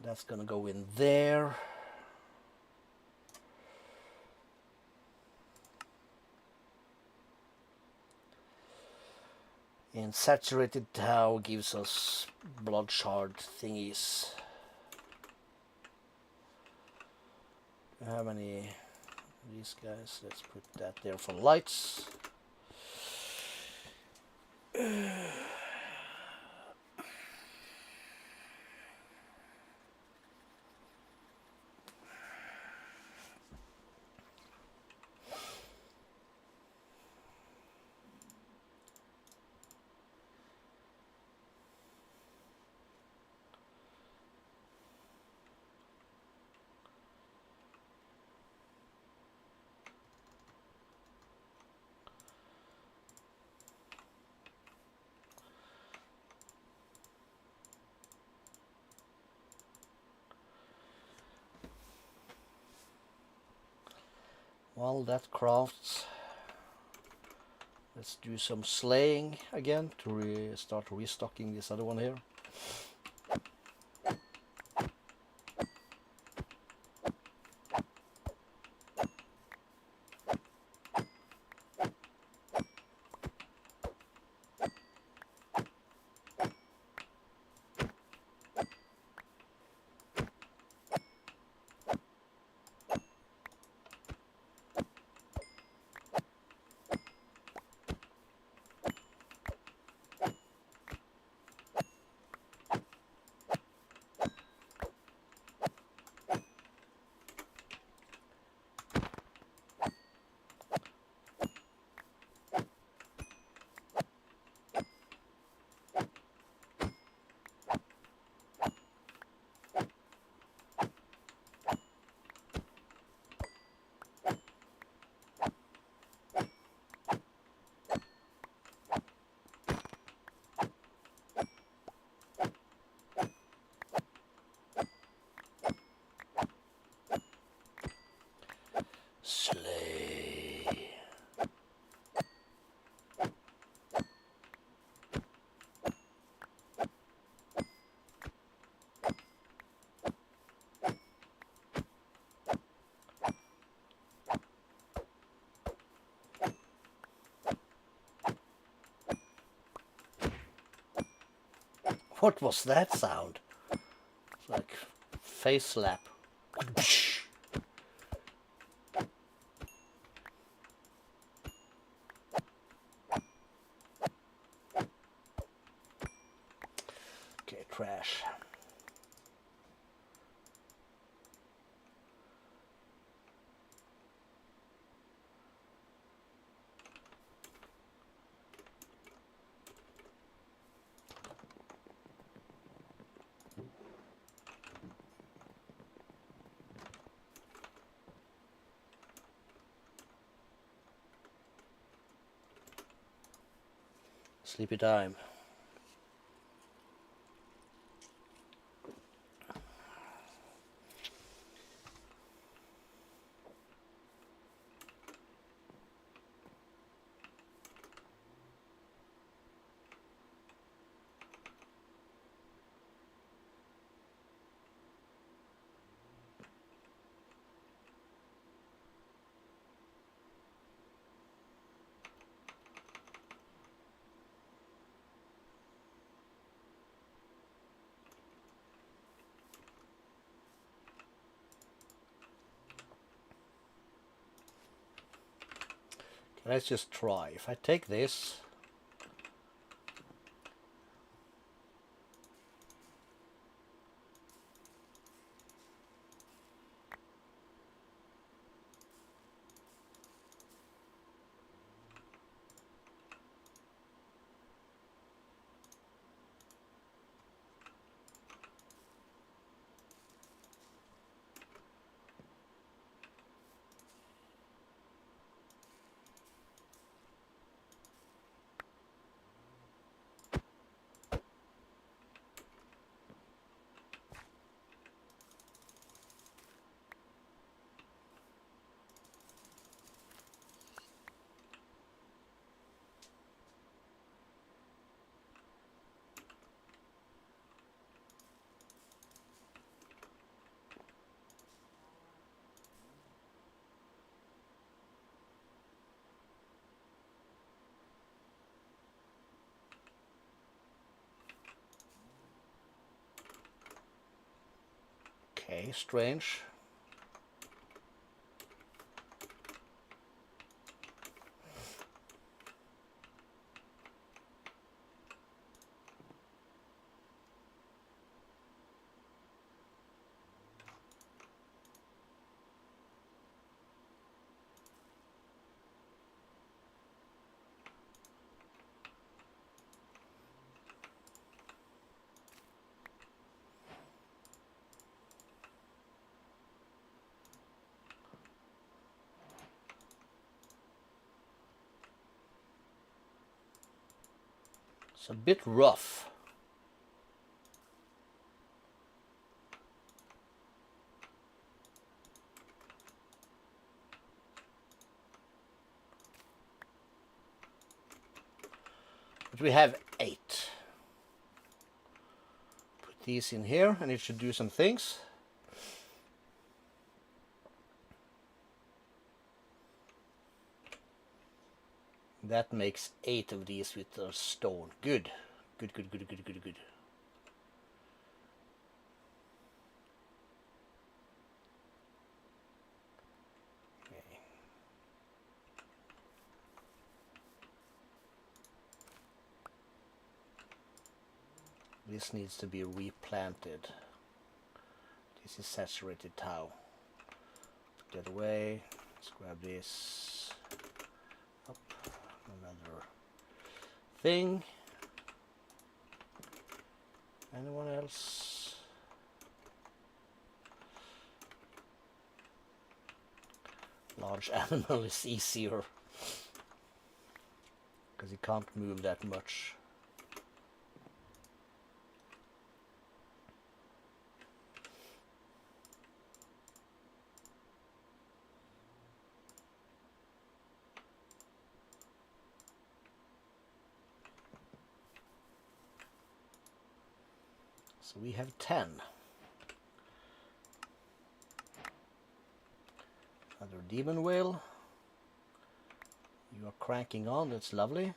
That's gonna go in there. And saturated tau gives us blood shard thingies. Do you have any of these guys? Let's put that there for lights. While that crafts, let's do some slaying again to start restocking this other one here. Play. What was that sound? It's like face slap. Okay, trash. Sleepy time. Let's just try. If I take this, okay, strange. It's a bit rough. But we have 8. Put these in here and it should do some things. That makes 8 of these with a stone. Good. Good, good, good, good, good, good. Okay. This needs to be replanted. This is saturated tau. Put that away. Let's grab this. Up. Another thing. Anyone else? Large animal is easier because he can't move that much. So we have 10. Another demon wheel. You are cranking on, that's lovely.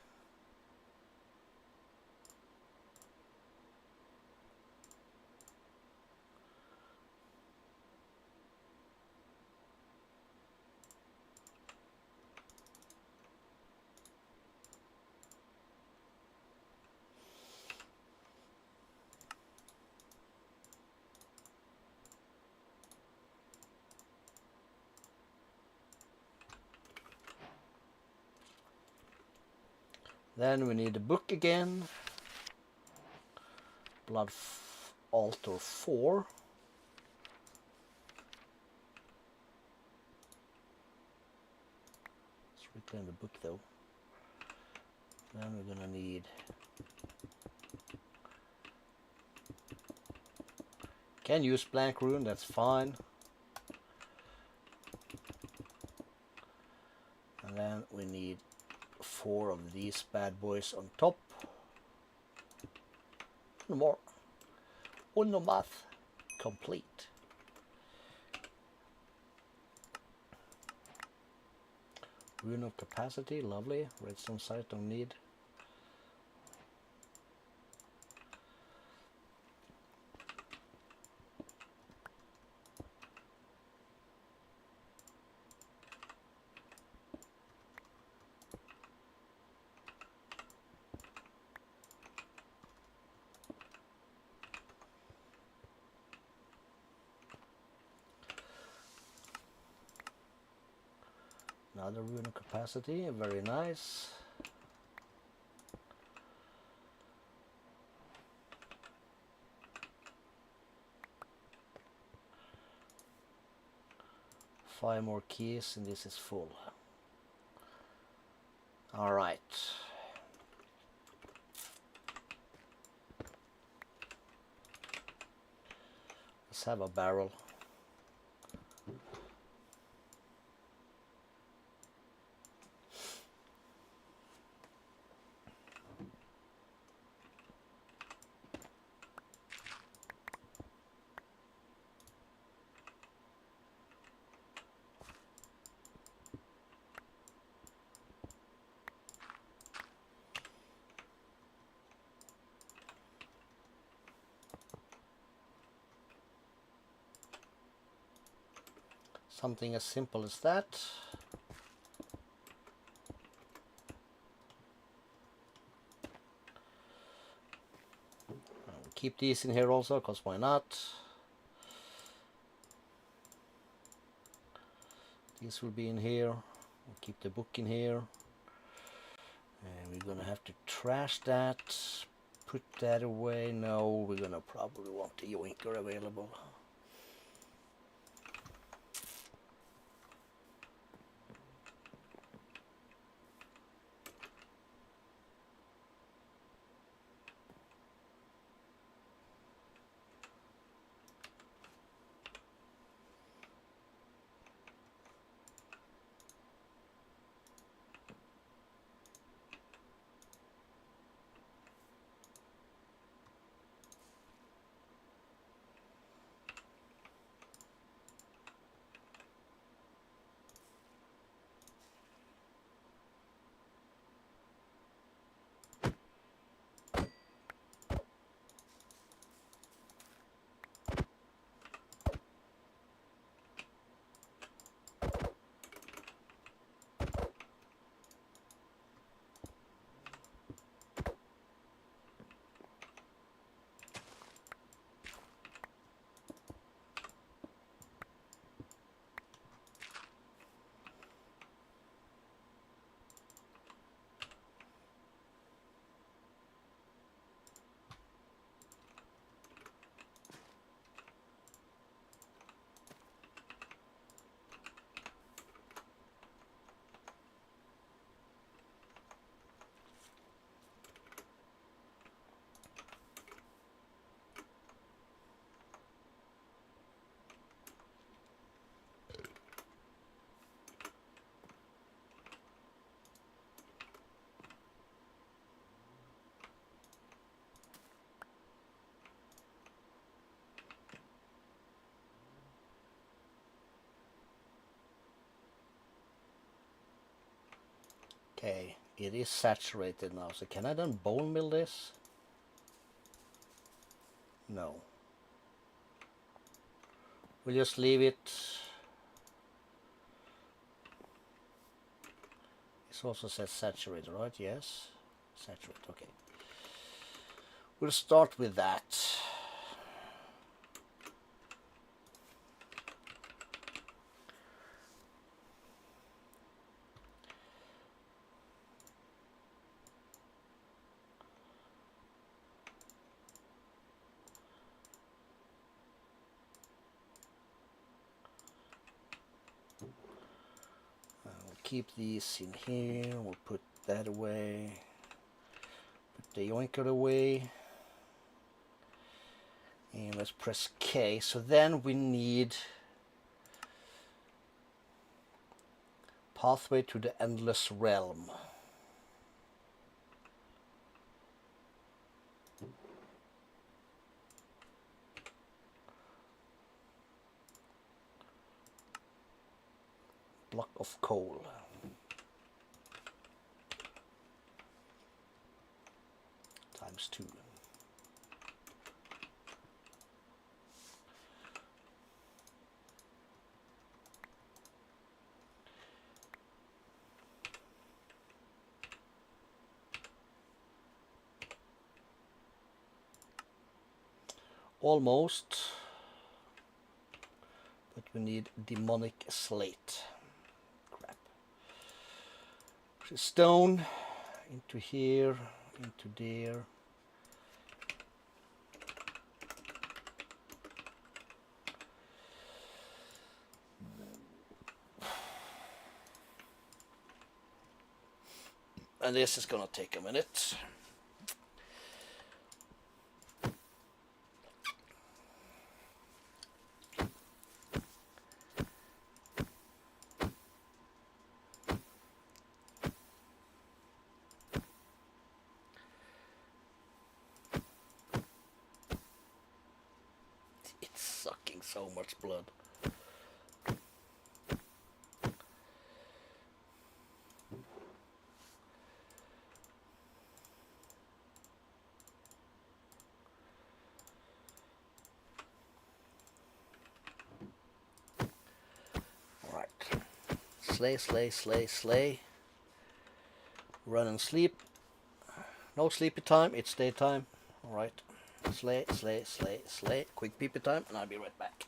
Then we need a book again. Blood Altar 4. Let's reclaim the book though. Then we're gonna need can use blank rune, that's fine. And then we need 4 of these bad boys on top. No more. Uno math complete. Rune of capacity, lovely. Redstone sight don't need. Another rune of capacity, very nice. Five more keys and this is full. All right. Let's have a barrel. Something as simple as that. I'll keep these in here also, because why not? These will be in here. We'll keep the book in here. And we're gonna have to trash that. Put that away. No, we're gonna probably want the yoinker available. Okay, it is saturated now, so can I then bone mill this? No. We'll just leave it. This also says saturated, right? Yes. Saturate, okay. We'll start with that. We'll keep these in here. We'll put that away. Put the yoinker away. And let's press K. So then we need pathway to the endless realm. Block of coal. Times 2. Almost, but we need demonic slate. Crap. Stone into here, into there. And this is gonna take a minute. It's sucking so much blood. Alright. Slay, slay, slay, slay. Run and sleep. No sleepy time, it's daytime. Alright. Slay, slay, slay, slay. Quick peepee time, and I'll be right back.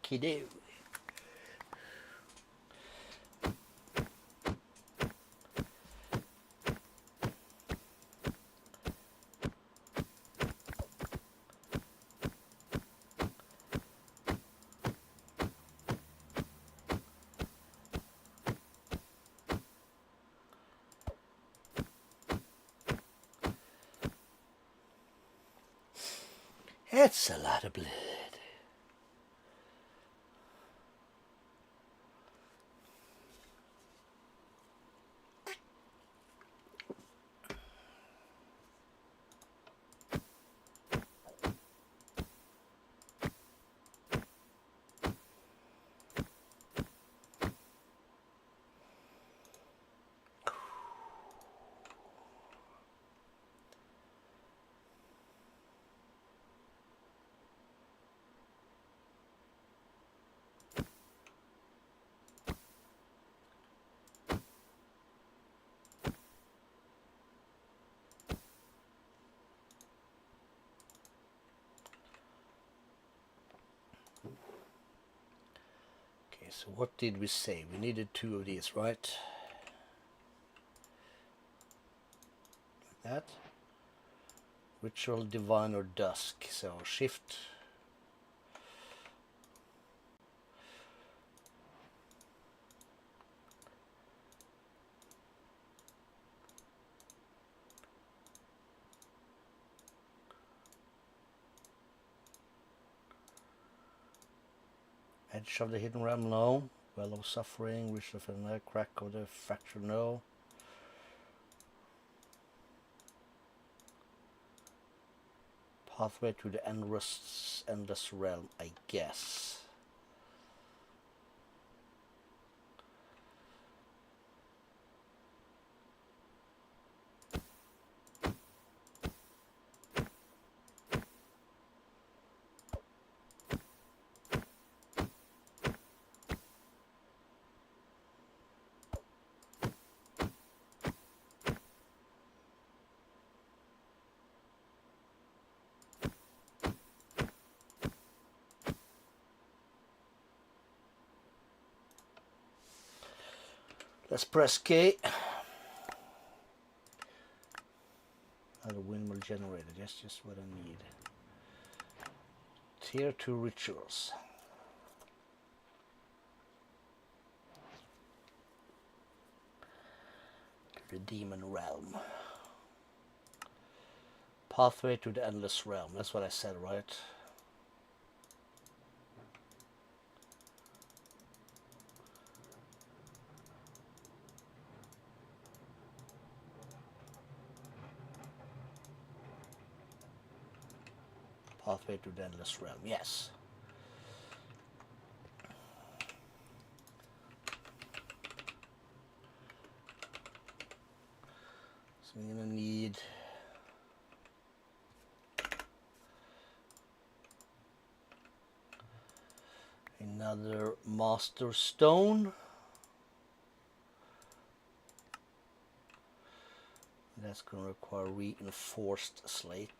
Kiddo. It's a lot of blood. Okay, so what did we say? We needed 2 of these, right? Like that. Ritual, Divine, or Dusk. So shift. Edge of the Hidden Realm, no. Well of Suffering, Wish of a Crack of the Fracture, no. Pathway to the Endless Realm, I guess. Let's press K. Another windmill generator, that's just what I need. Tier 2 rituals. The Demon Realm. Pathway to the Endless Realm, that's what I said, right? Pathway to the Endless Realm, yes. So we're gonna need another Master Stone. That's gonna require reinforced slate.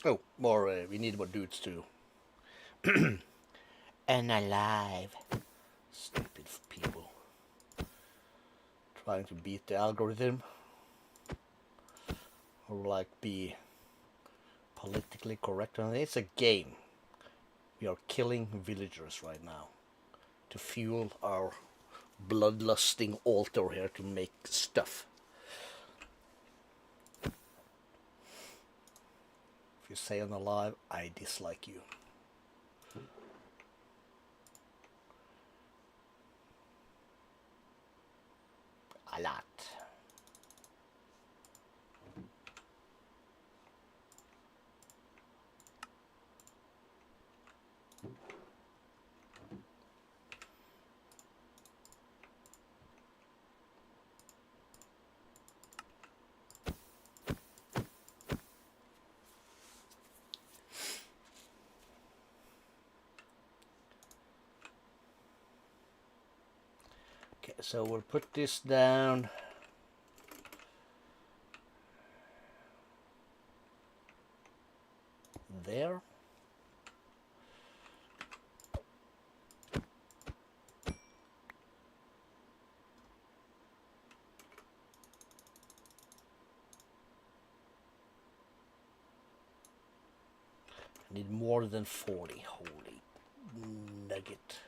Oh, more, we need more dudes too. And alive. Stupid people. Trying to beat the algorithm. or like be politically correct. And it's a game. We are killing villagers right now to fuel our bloodlusting altar here to make stuff. If you say unalive, I dislike you. A lot. Okay, so we'll put this down. There. I need more than 40. Holy nugget.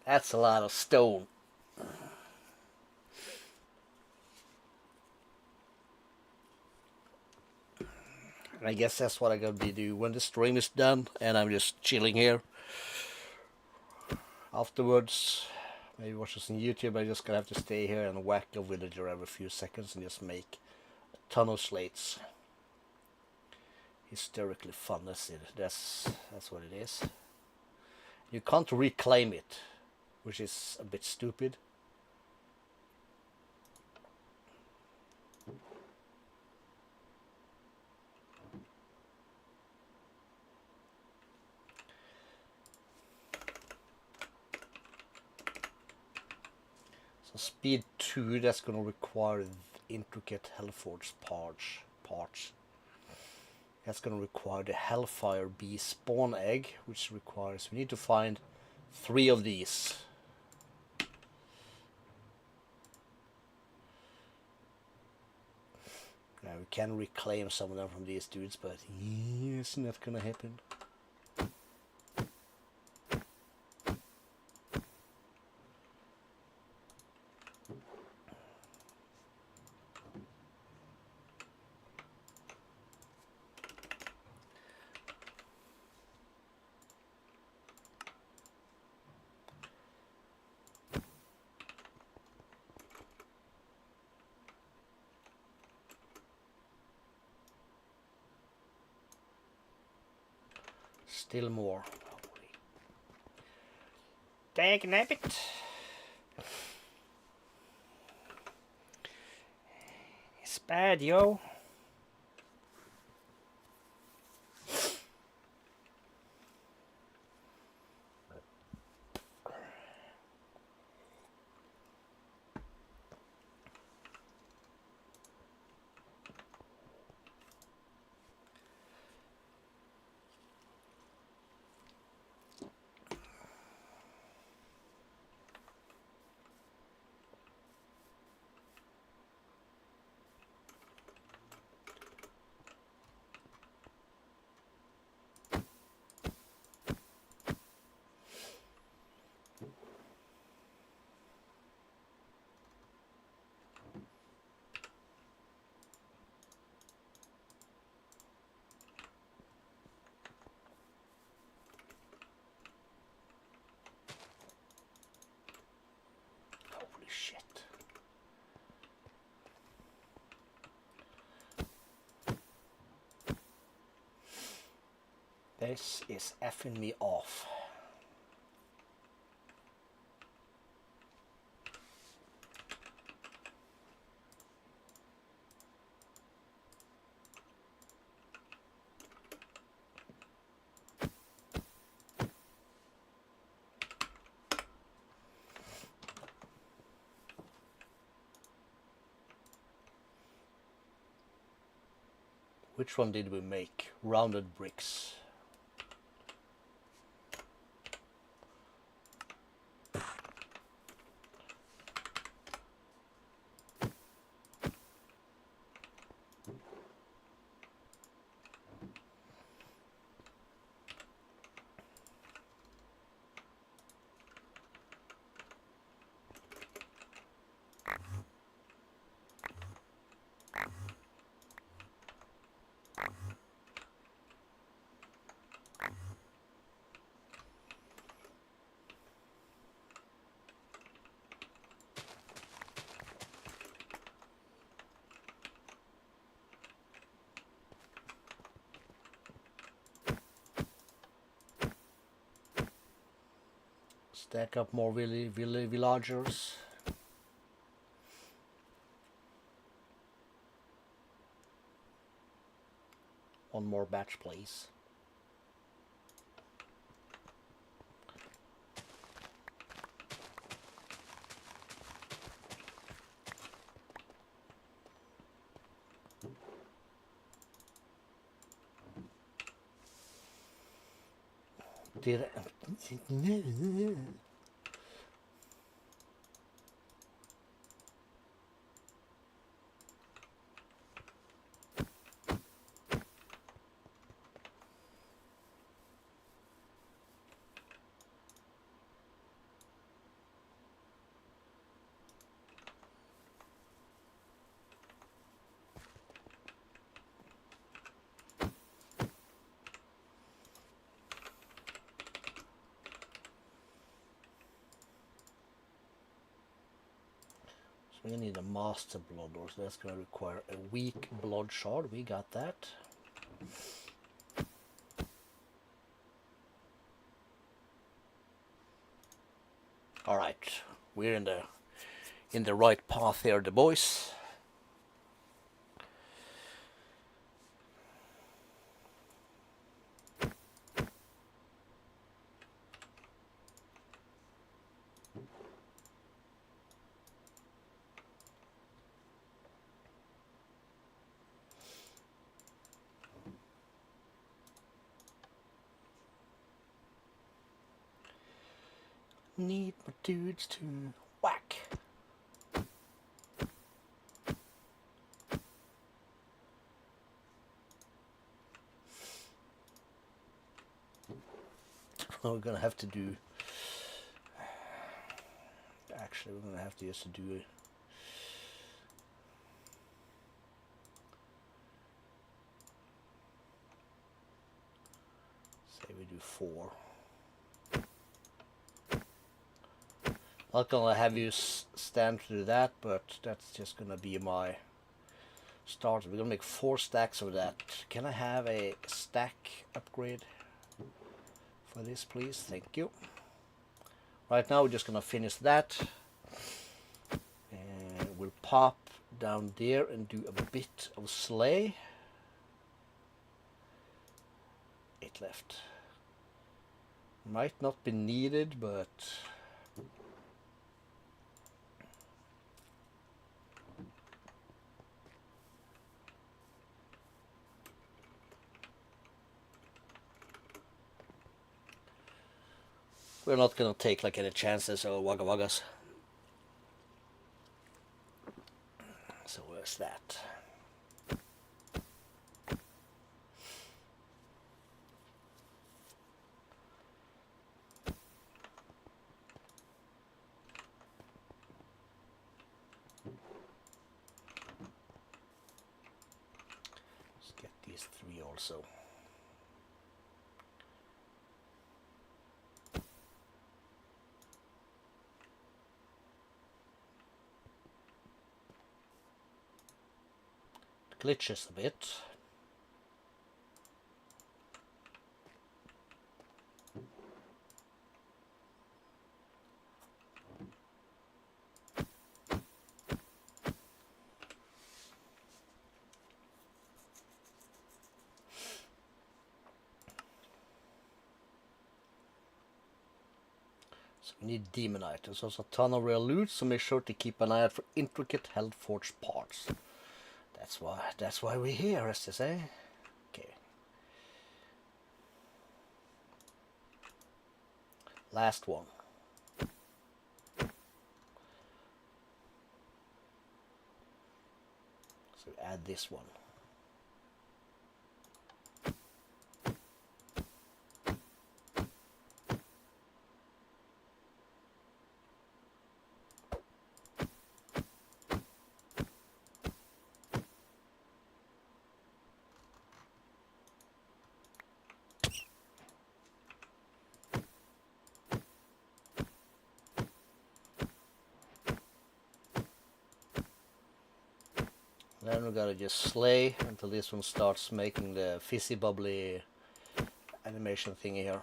That's a lot of stone. And I guess that's what I'm gonna be doing when the stream is done and I'm just chilling here. Afterwards, maybe watch this on YouTube. I just gonna have to stay here and whack a villager every few seconds and just make a ton of slates. Hysterically fun. That's it. That's what it is. You can't reclaim it, which is a bit stupid. So speed 2, that's going to require intricate Hellforge parts. That's going to require the Hellfire Bee spawn egg, which requires, we need to find 3 of these. Now we can reclaim some of them from these dudes, but it's not going to happen. Still more. Dang nabbit. It's bad, yo. Shit. This is effing me off. Which one did we make? Rounded bricks. Stack up more villagers. One more batch, please. Did I? We need a master blood lord, so that's going to require a weak blood shard. We got that. All right, we're in the right path here, the boys. Need my dudes to whack. We're gonna have to do. Actually, we're gonna have to just do it. Say we do 4. Not gonna have you stand to do that, but that's just gonna be my start. We're gonna make 4 stacks of that. Can I have a stack upgrade for this, please? Thank you. Right now, we're just gonna finish that, and we'll pop down there and do a bit of slay. 8 left. Might not be needed, but we're not gonna take like any chances or wagga waggas. So where's that? Let's get these 3 also. Glitches a bit. So we need demon items. Also a ton of rare loot, so make sure to keep an eye out for intricate Hellforged parts. That's why we're here, as they say. Okay. Last one. So add this one. Then we gotta just slay until this one starts making the fizzy bubbly animation thingy here.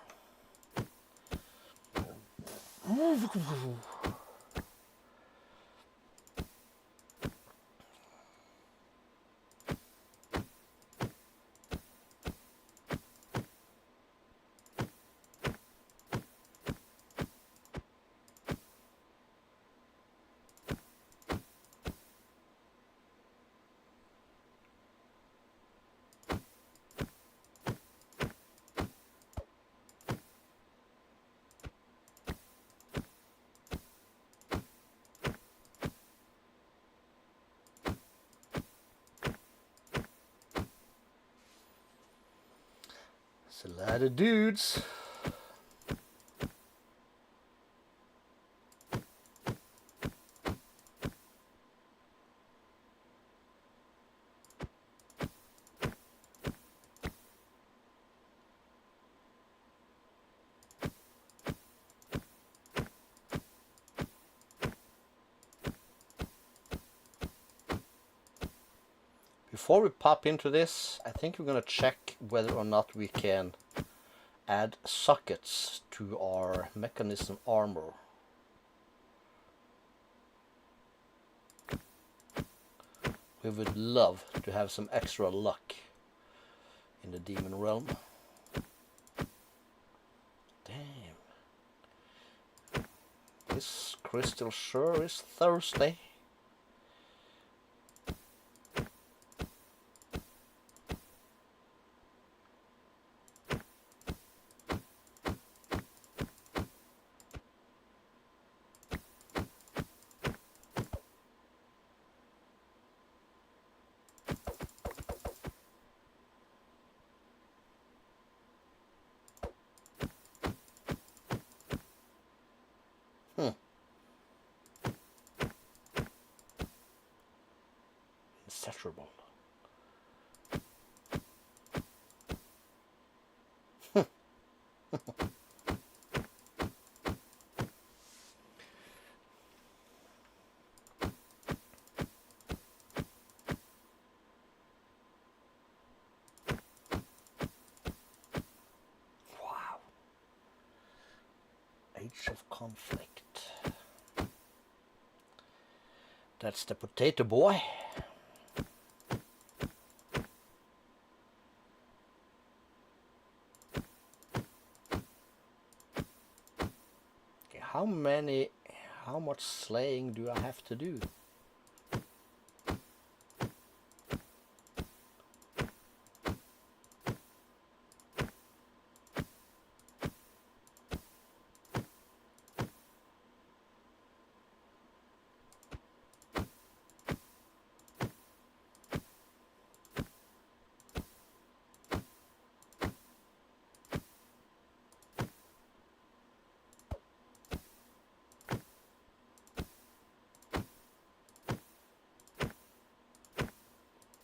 It's a lot of dudes. Before we pop into this, I think we're going to check whether or not we can add sockets to our mechanism armor. We would love to have some extra luck in the demon realm. Damn. This crystal sure is thirsty. Insatiable. Wow. Age of conflict. That's the potato boy. Okay, how much slaying do I have to do?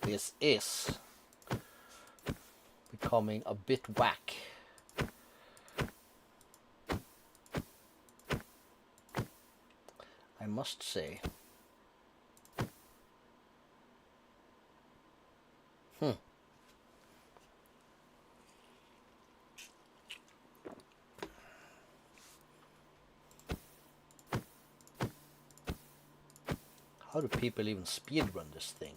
This is becoming a bit whack. I must say. How do people even speedrun this thing?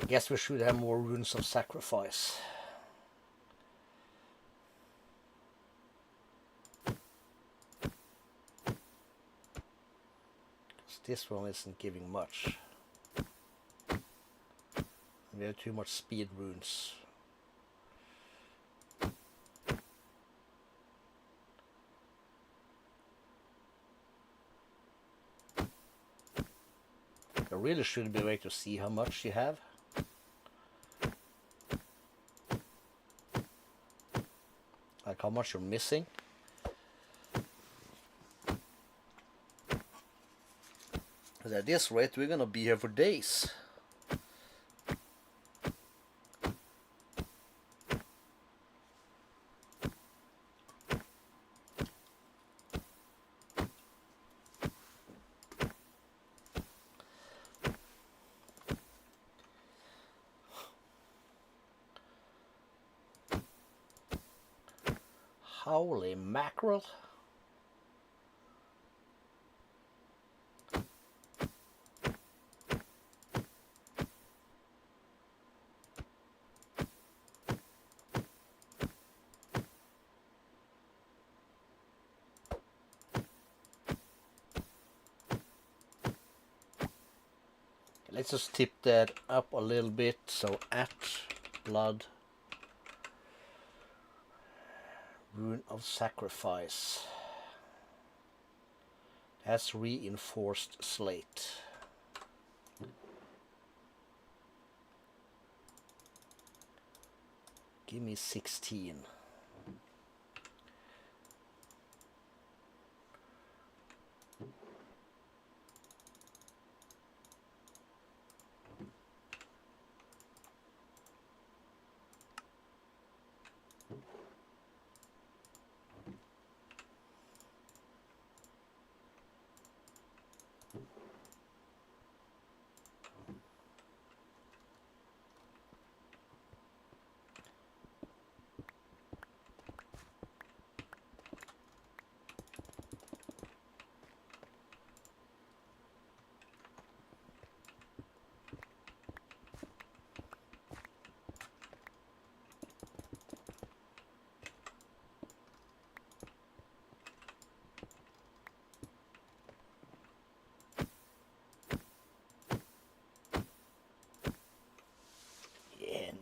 I guess we should have more runes of sacrifice. This one isn't giving much. We have too much speed runes. There really should be a way to see how much you have. Like how much you're missing. Because at this rate we're gonna be here for days. Holy mackerel. Let's just tip that up a little bit. So at blood, rune of sacrifice. That's reinforced slate. Give me 16.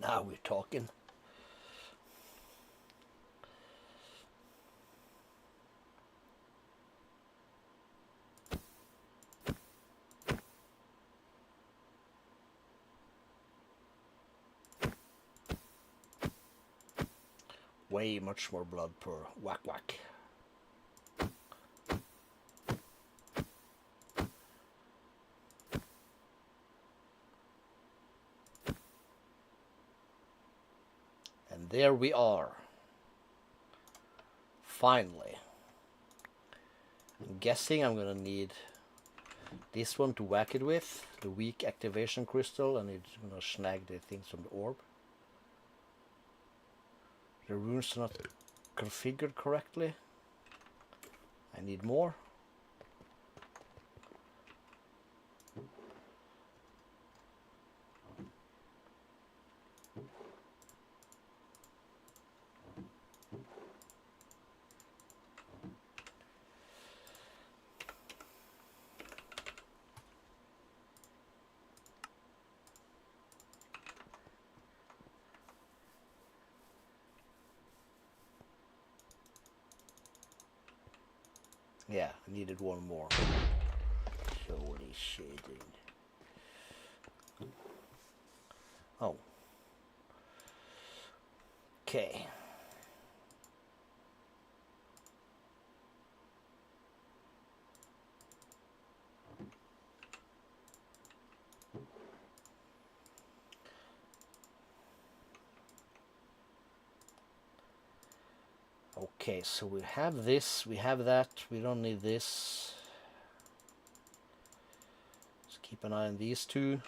Now we're talking. Way much more blood per whack whack. And there we are. Finally. I'm guessing I'm gonna need this one to whack it with, the weak activation crystal, and it's gonna snag the things from the orb. The runes are not configured correctly. I need more. Yeah, I needed one more. Holy shitting. Oh. Okay. Okay, so we have this, we have that, we don't need this. Let's keep an eye on these two.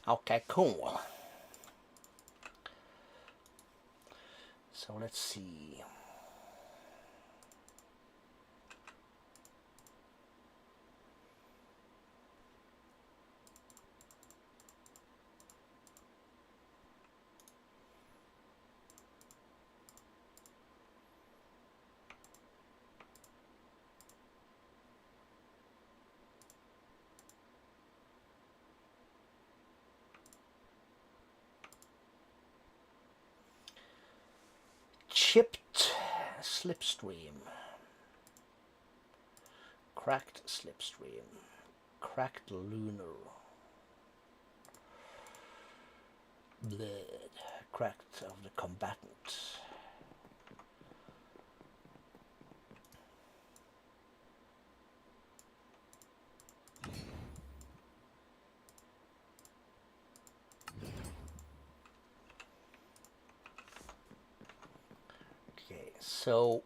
Okay, cool. So let's see. Chipped slipstream. Cracked slipstream. Cracked lunar. Blood. Cracked of the combatant. Okay, so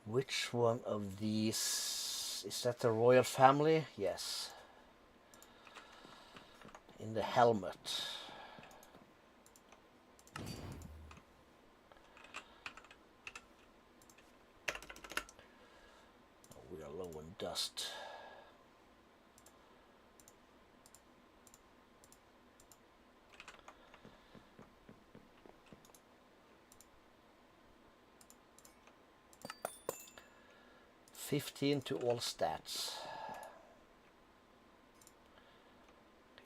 which one of these is that the royal family? Yes. In the helmet. We are low in dust. $15 to all stats.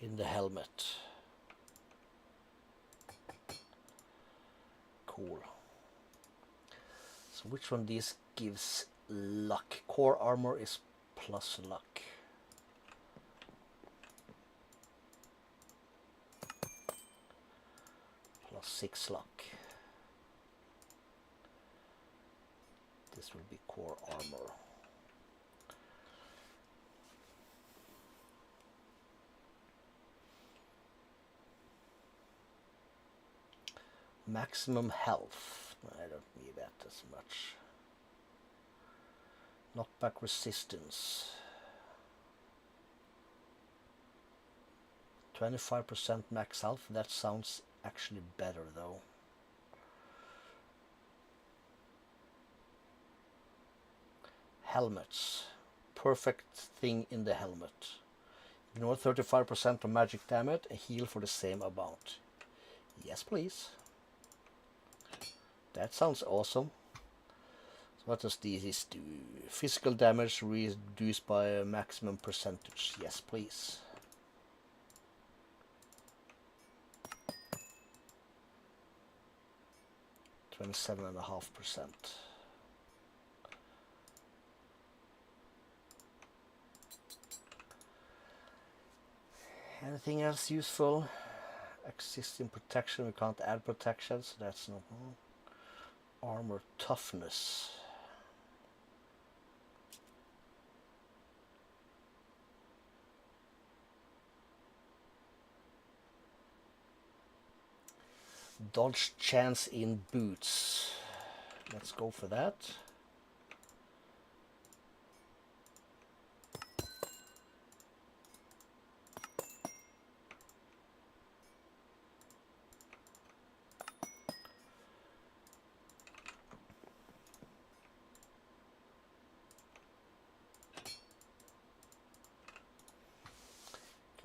In the helmet. Cool. So which one of these gives luck? Core armor is plus luck. Plus 6 luck. This will be core armor. Maximum health. I don't need that as much. Knockback resistance. 25% max health. That sounds actually better though. Helmets. Perfect thing in the helmet. Ignore 35% of magic damage and heal for the same amount. Yes, please. That sounds awesome. So what does this do? Physical damage reduced by a maximum percentage. Yes, please. %27.5%. Anything else useful? Existing protection. We can't add protection, so that's no. Armor toughness. Dodge chance in boots. Let's go for that.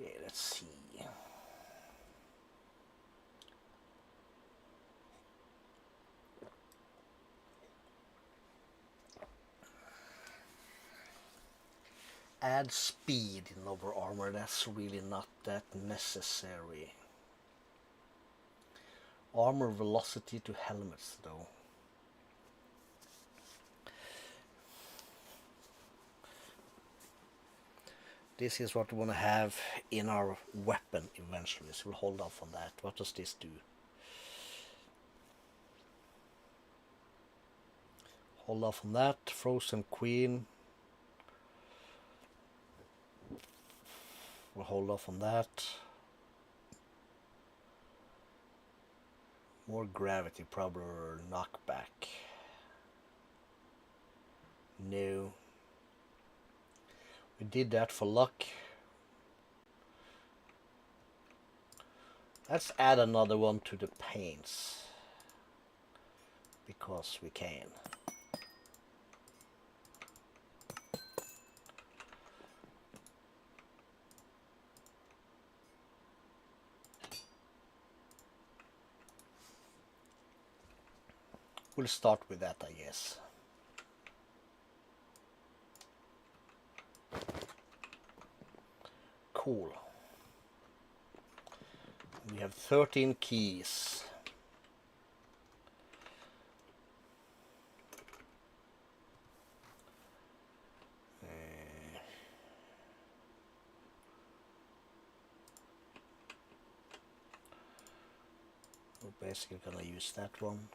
Okay, let's see. Add speed in lower armor. That's really not that necessary. Armor velocity to helmets though. This is what we want to have in our weapon eventually, so we'll hold off on that. What does this do? Hold off on that. Frozen Queen. We'll hold off on that. More gravity, probably, or knockback. No. We did that for luck. Let's add another one to the paints. Because we can. We'll start with that, I guess. Cool. We have 13 keys. We're basically gonna use that one.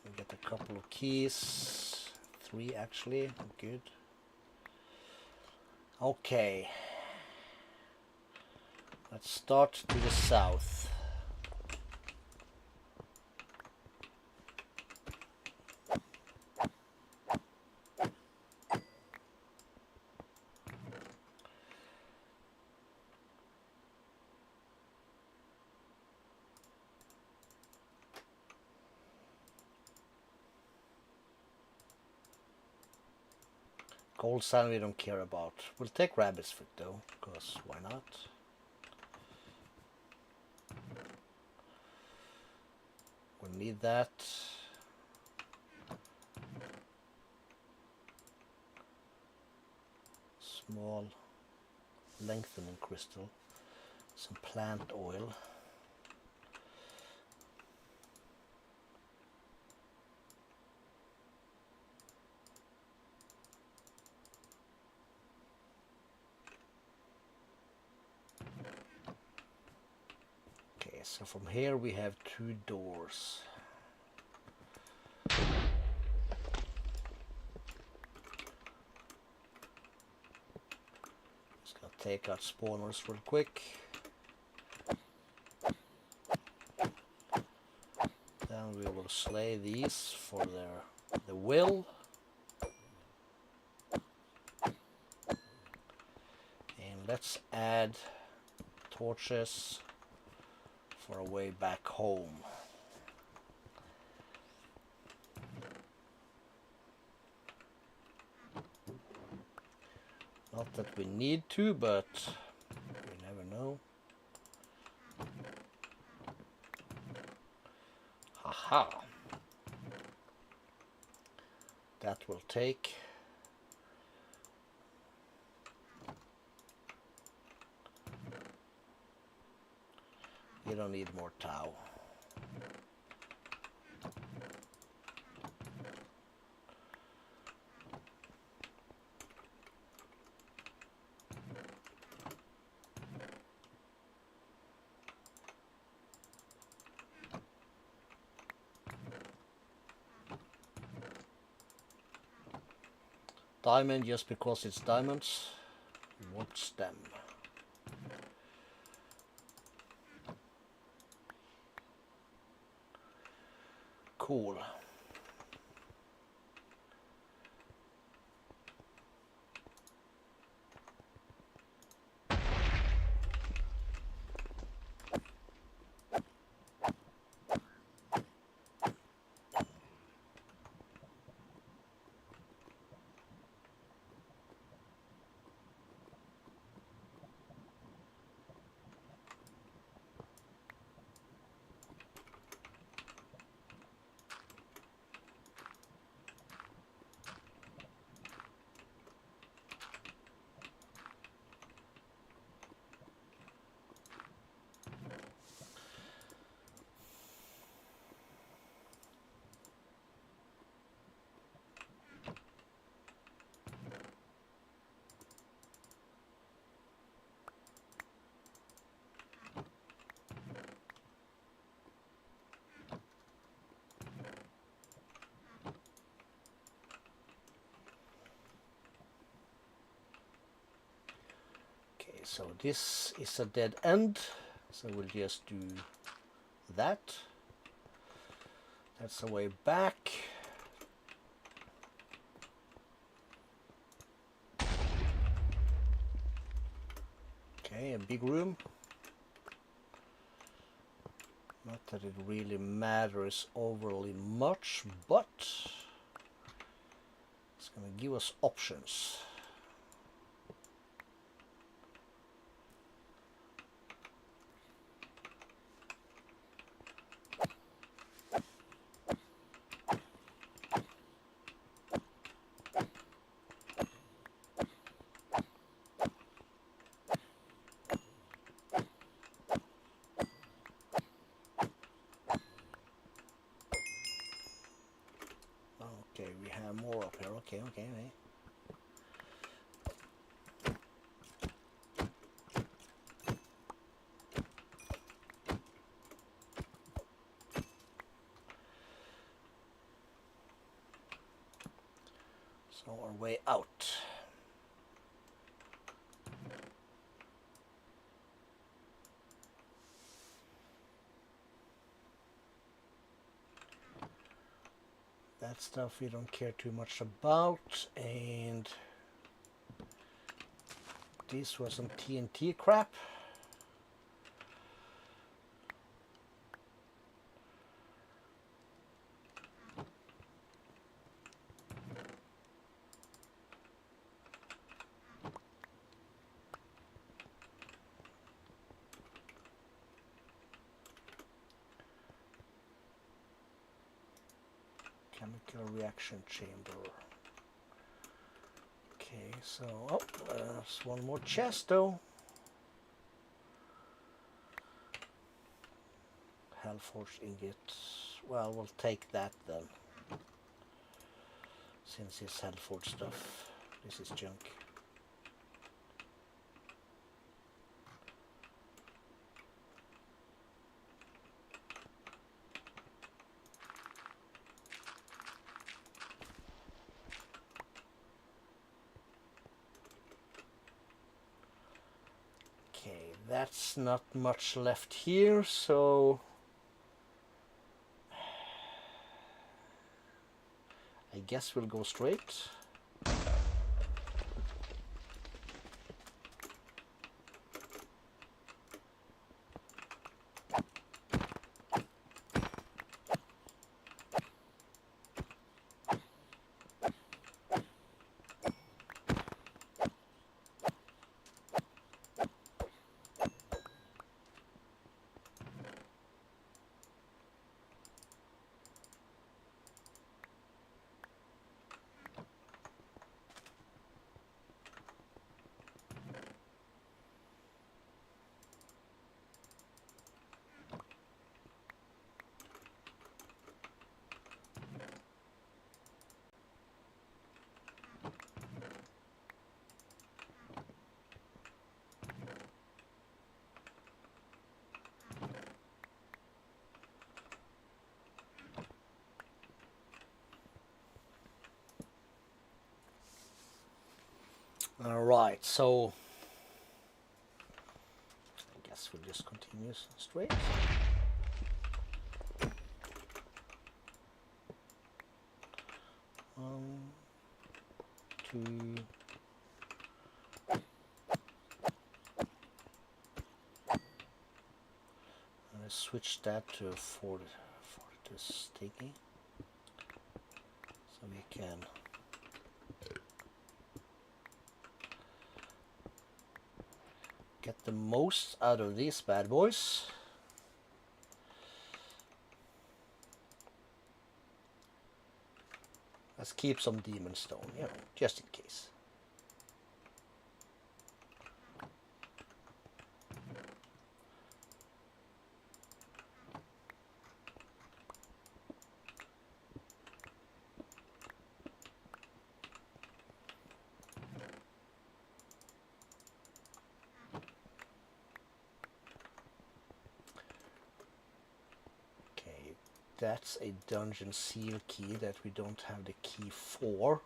We get a couple of keys. 3 actually. Good. Okay. Let's start to the south. Gold sand we don't care about. We'll take rabbit's foot though, because why not? We'll need that. Small lengthening crystal. Some plant oil. Okay, so from here we have 2 doors. Just gonna take out spawners real quick. Then we will slay these for the will. And let's add torches for a way back home. Not that we need to, but we never know. Haha. That will take. You don't need more tau. Diamond just because it's diamonds. Watch them. Cool. so this is a dead end, so we'll just do that. That's the way back. Okay, a big room. Not that it really matters overly much, but it's going to give us options. Okay, we have more up here. Okay. So our way out. That stuff we don't care too much about, and this was some TNT crap. Chemical reaction chamber. Okay, so there's one more chest though. Hellforged ingot. Well, we'll take that then. Since it's Hellforged stuff. This is junk. Okay, that's not much left here, so I guess we'll go straight. Alright, so I guess we'll just continue straight. One, two, and I switch that to for this sticky, so we can get the most out of these bad boys. Let's keep some demon stone, you know, just in case. That's a dungeon seal key that we don't have the key for.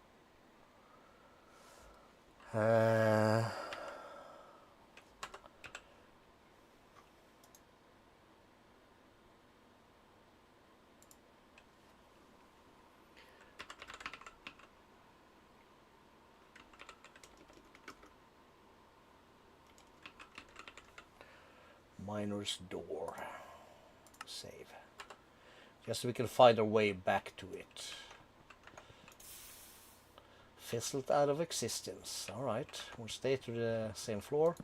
Miner's door. Save. Just so we can find our way back to it. Fizzled out of existence. Alright, we'll stay to the same floor.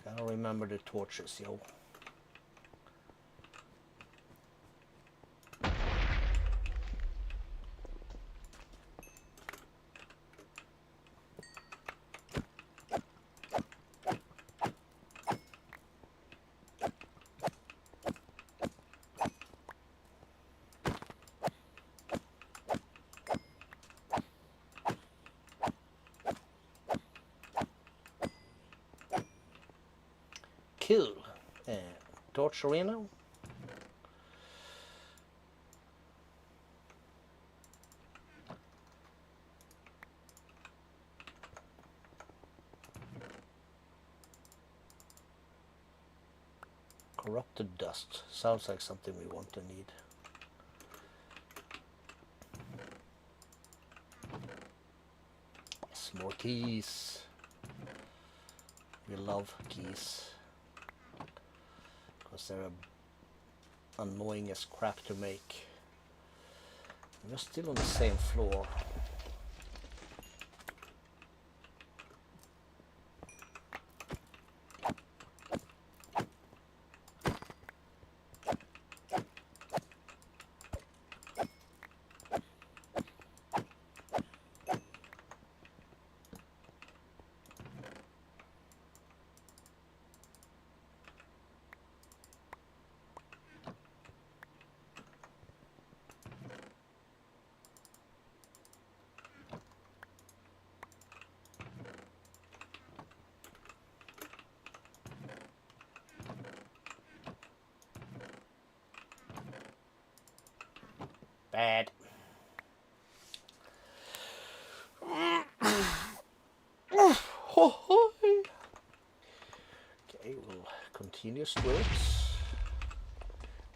Gotta remember the torches, yo. Cool. Torch arena. Corrupted dust. Sounds like something we want to need. Yes, more keys. We love keys. Because they're annoying as crap to make. We're still on the same floor. Bad. Okay, we'll continue straight.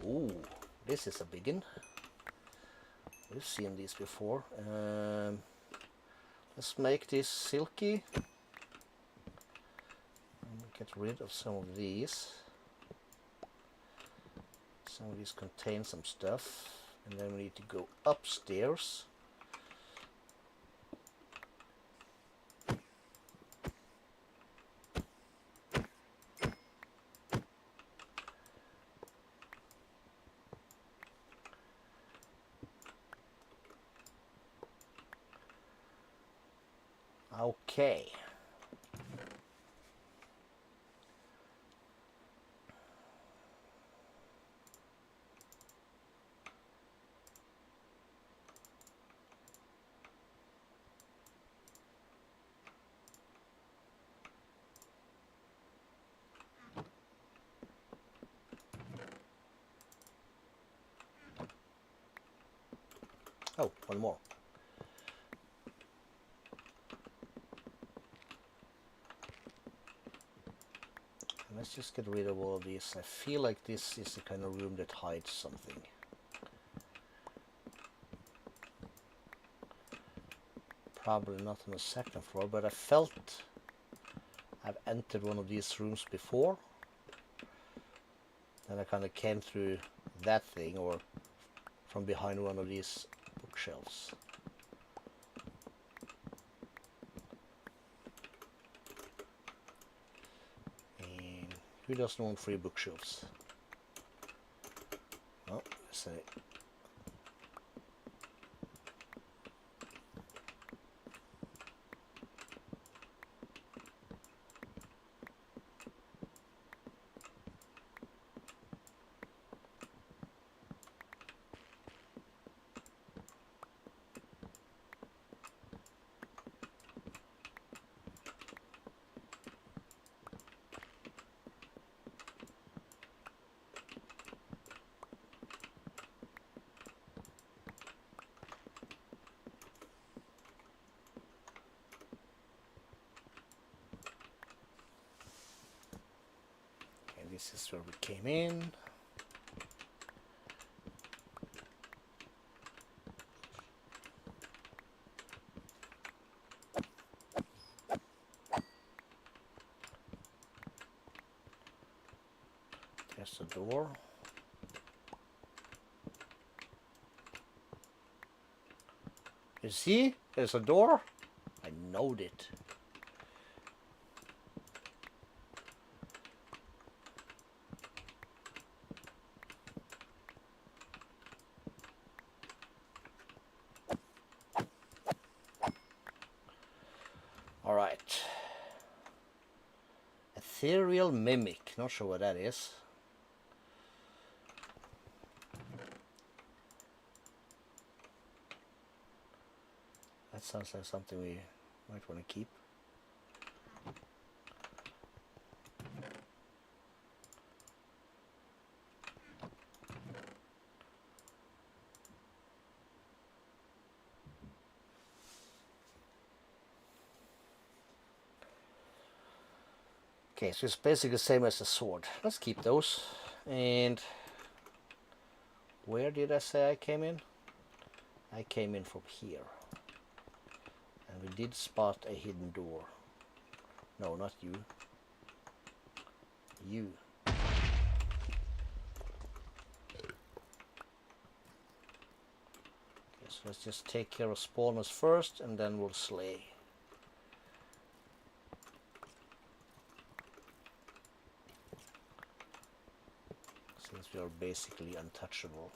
Ooh, this is a biggin. We've seen these before. Let's make this silky. Get rid of some of these. Some of these contain some stuff. And then we need to go upstairs. Okay. Oh, one more. Let's just get rid of all of these. I feel like this is the kind of room that hides something. Probably not on the second floor, but I felt I've entered one of these rooms before. Then I kind of came through that thing or from behind one of these bookshelves. And who doesn't want free bookshelves? Oh, let's say. This is where we came in. There's the door. You see? There's a door. I knowed it. All right. Ethereal mimic. Not sure what that is. That sounds like something we might want to keep. Okay, so it's basically the same as the sword. Let's keep those. And where did I say I came in? I came in from here. And we did spot a hidden door. No, not you. You. Okay, so let's just take care of spawners first and then we'll slay. Since we are basically untouchable.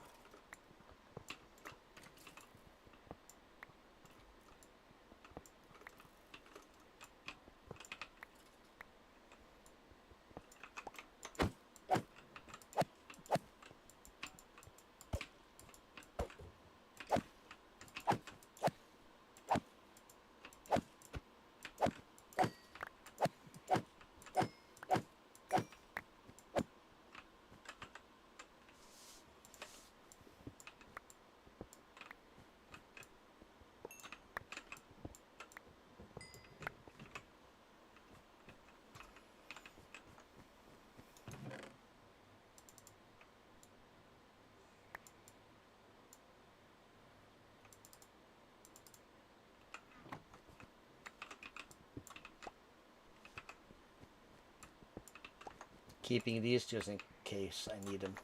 Keeping these just in case I need them.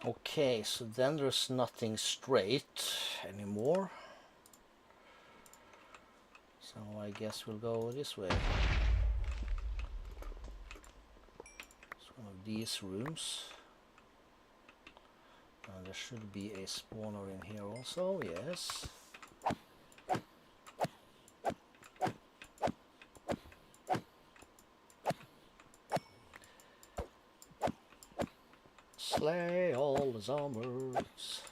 Okay, so then there's nothing straight anymore. So I guess we'll go this way. It's one of these rooms. There should be a spawner in here also, yes. Slay all the zombies.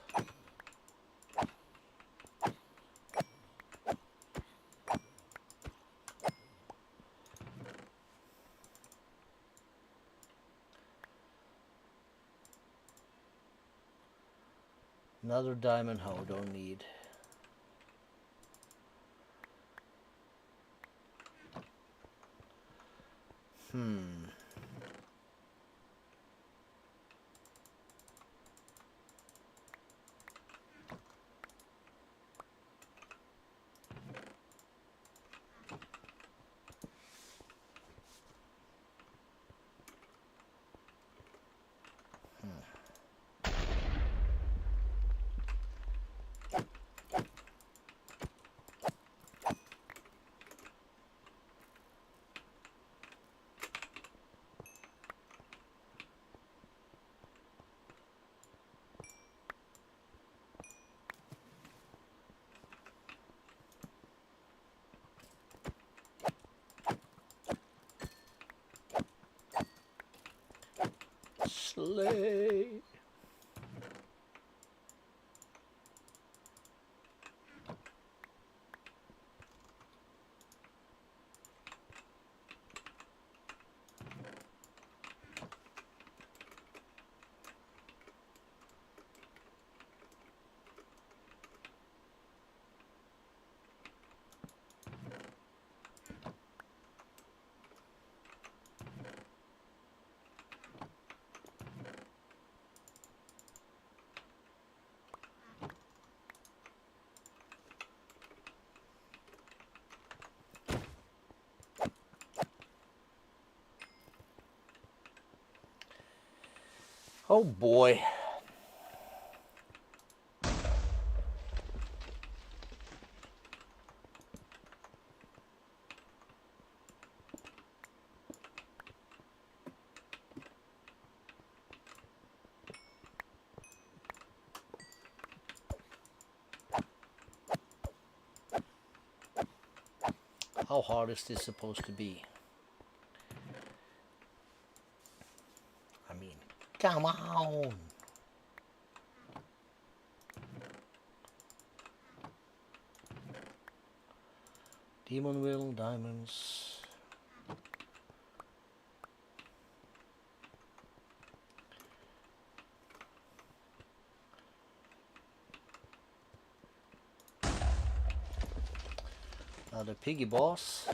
Another diamond hoe, don't need. Slay. Oh boy. How hard is this supposed to be? I mean, come on! Demon will, diamonds. Now the piggy boss.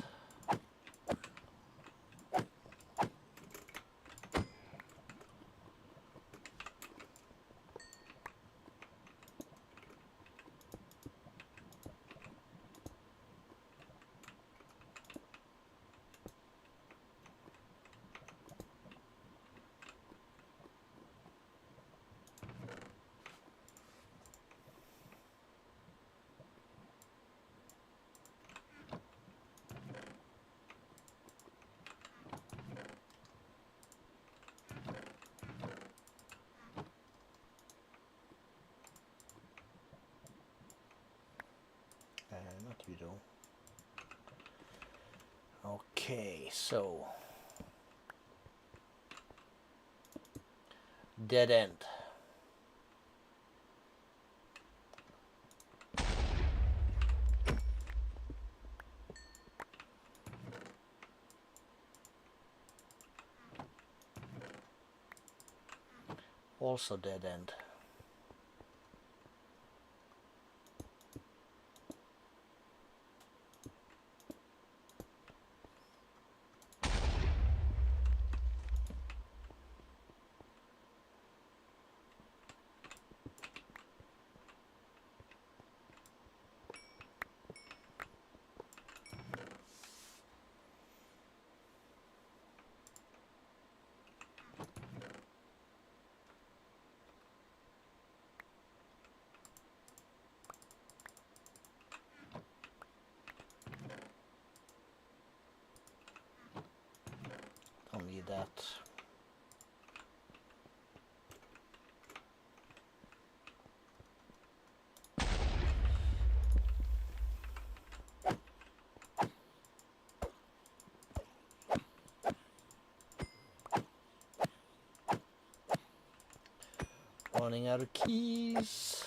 Not you though. Okay, so dead end. Also dead end. Don't need that. Running out of keys.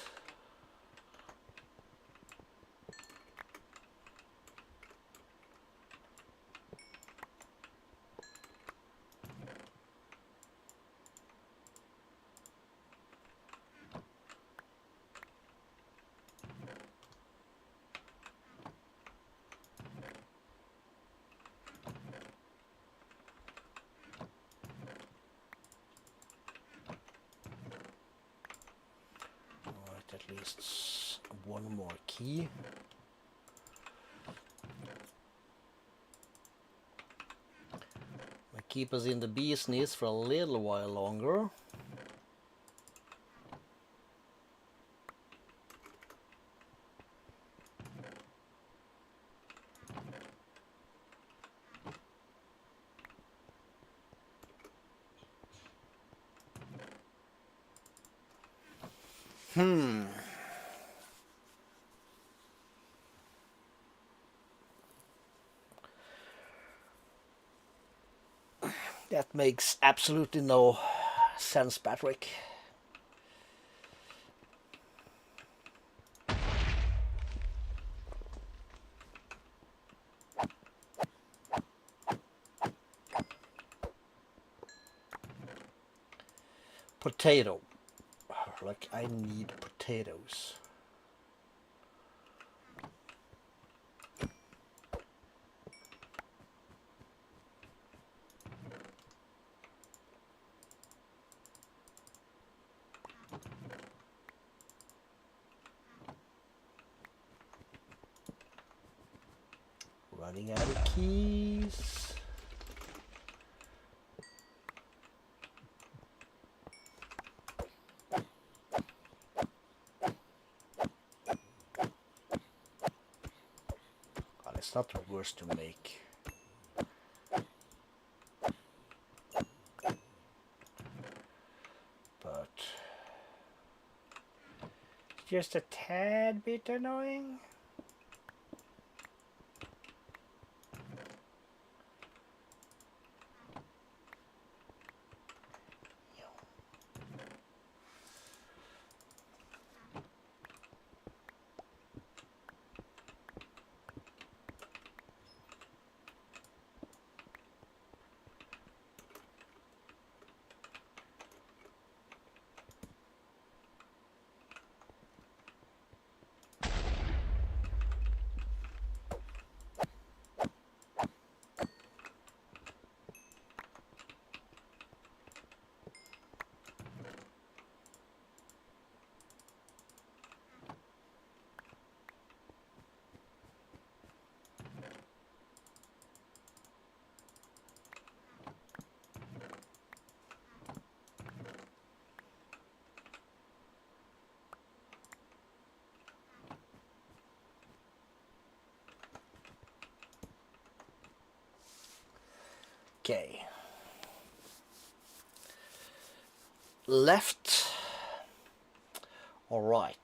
Alright, at least one more key. Might keep us in the bee's knees for a little while longer. That makes absolutely no sense, Patrick. Potato. Like, I need potatoes. Running out of keys. Well, it's not the worst to make. But just a tad bit annoying. Okay. Left or right?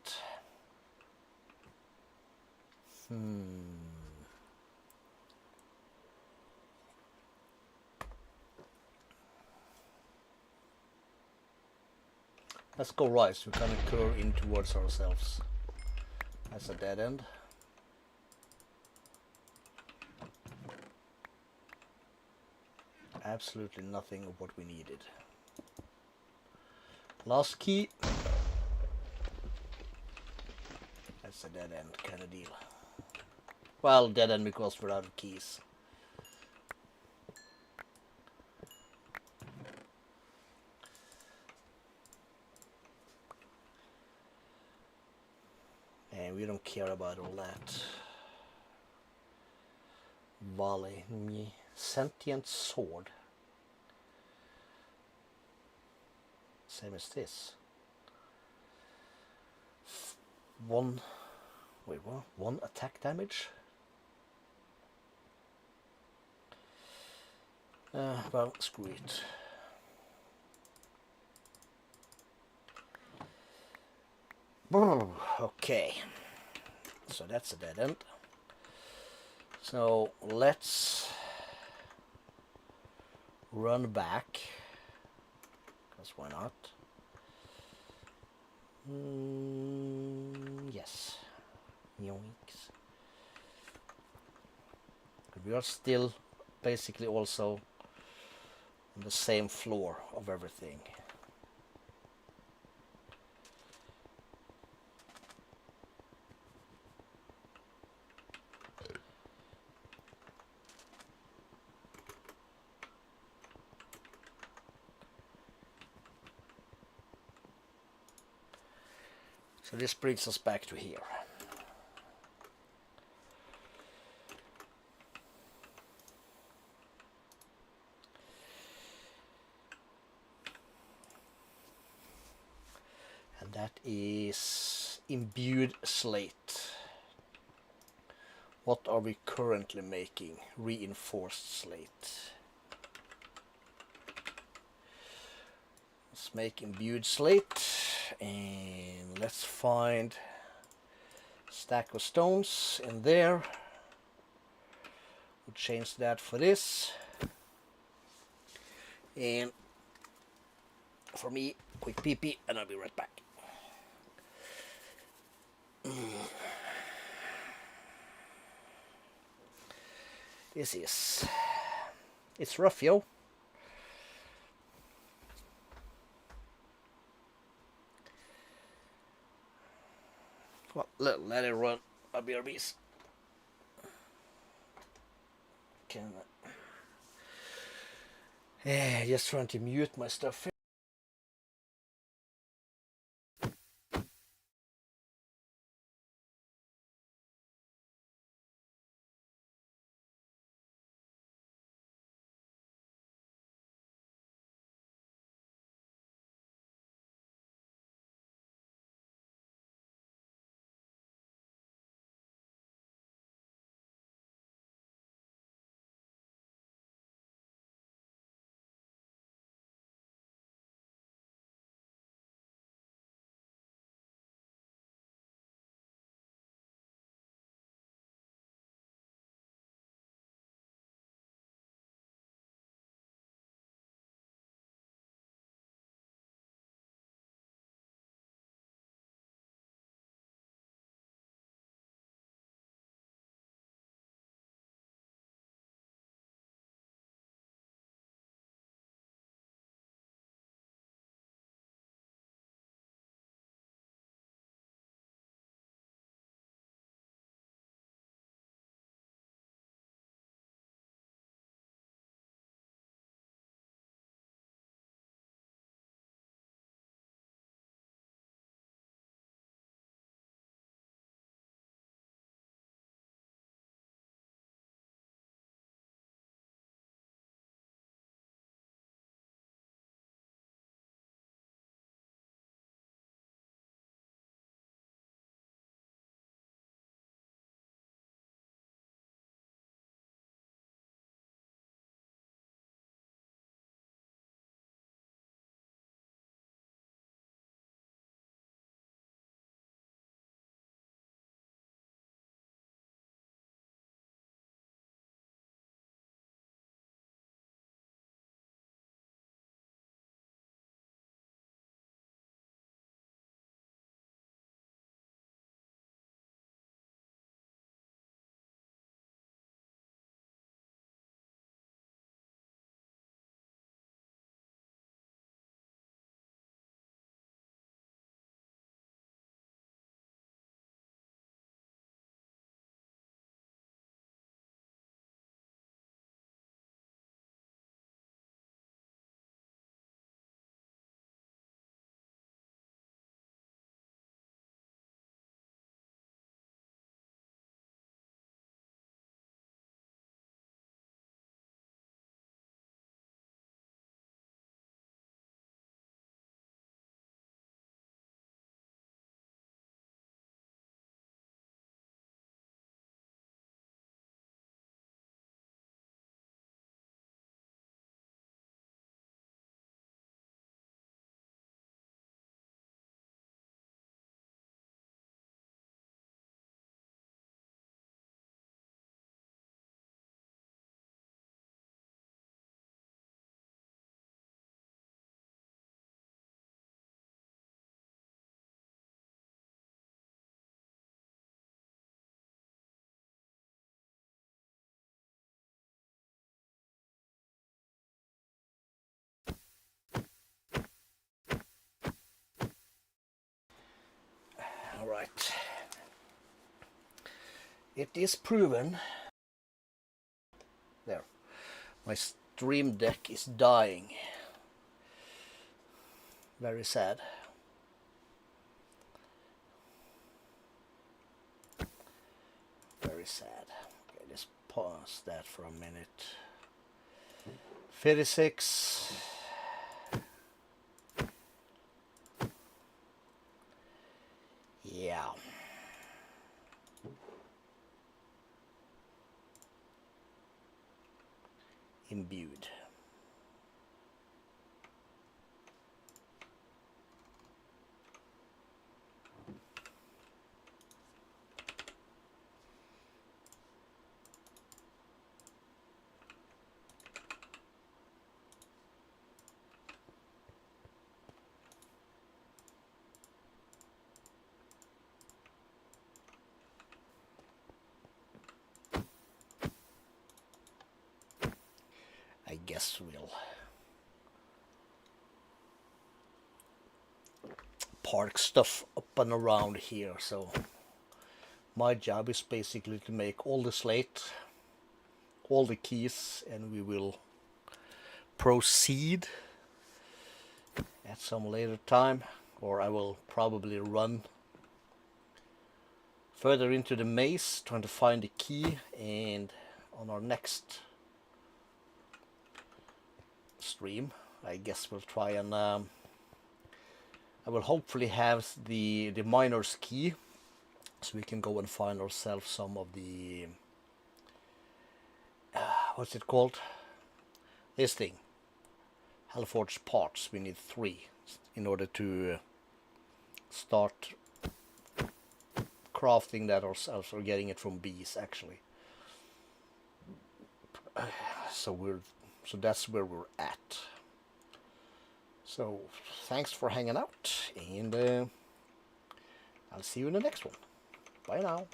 Let's go right, so we kind of curve in towards ourselves. That's a dead end. Absolutely nothing of what we needed. Last key. That's a dead end kind of deal. Well, dead end because we're out of keys. And we don't care about all that. Volley. Sentient sword. Same as this. One attack damage? Well, screw it. Okay. So that's a dead end. So let's run back. Because why not? Yes. Yoinks. We are still basically also on the same floor of everything. So this brings us back to here. And that is imbued slate. What are we currently making? Reinforced slate. Let's make imbued slate, and let's find stack of stones in there. We'll change that for this. And for me, quick pee pee, and I'll be right back. It's rough, yo. Well, let it run. BRBs. Just trying to mute my stuff. Alright. It is proven. There. My stream deck is dying. Very sad. Very sad. Okay, let's pause that for a minute. 56. Yeah. Imbued. I guess we'll park stuff up and around here. So my job is basically to make all the slate, all the keys, and we will proceed at some later time, or I will probably run further into the maze trying to find the key, and on our next stream I guess we'll try and I will hopefully have the miner's key, so we can go and find ourselves some of the what's it called, this thing, Hellforge parts. We need 3 in order to start crafting that ourselves, or getting it from bees actually. So that's where we're at. So thanks for hanging out, and I'll see you in the next one. Bye now.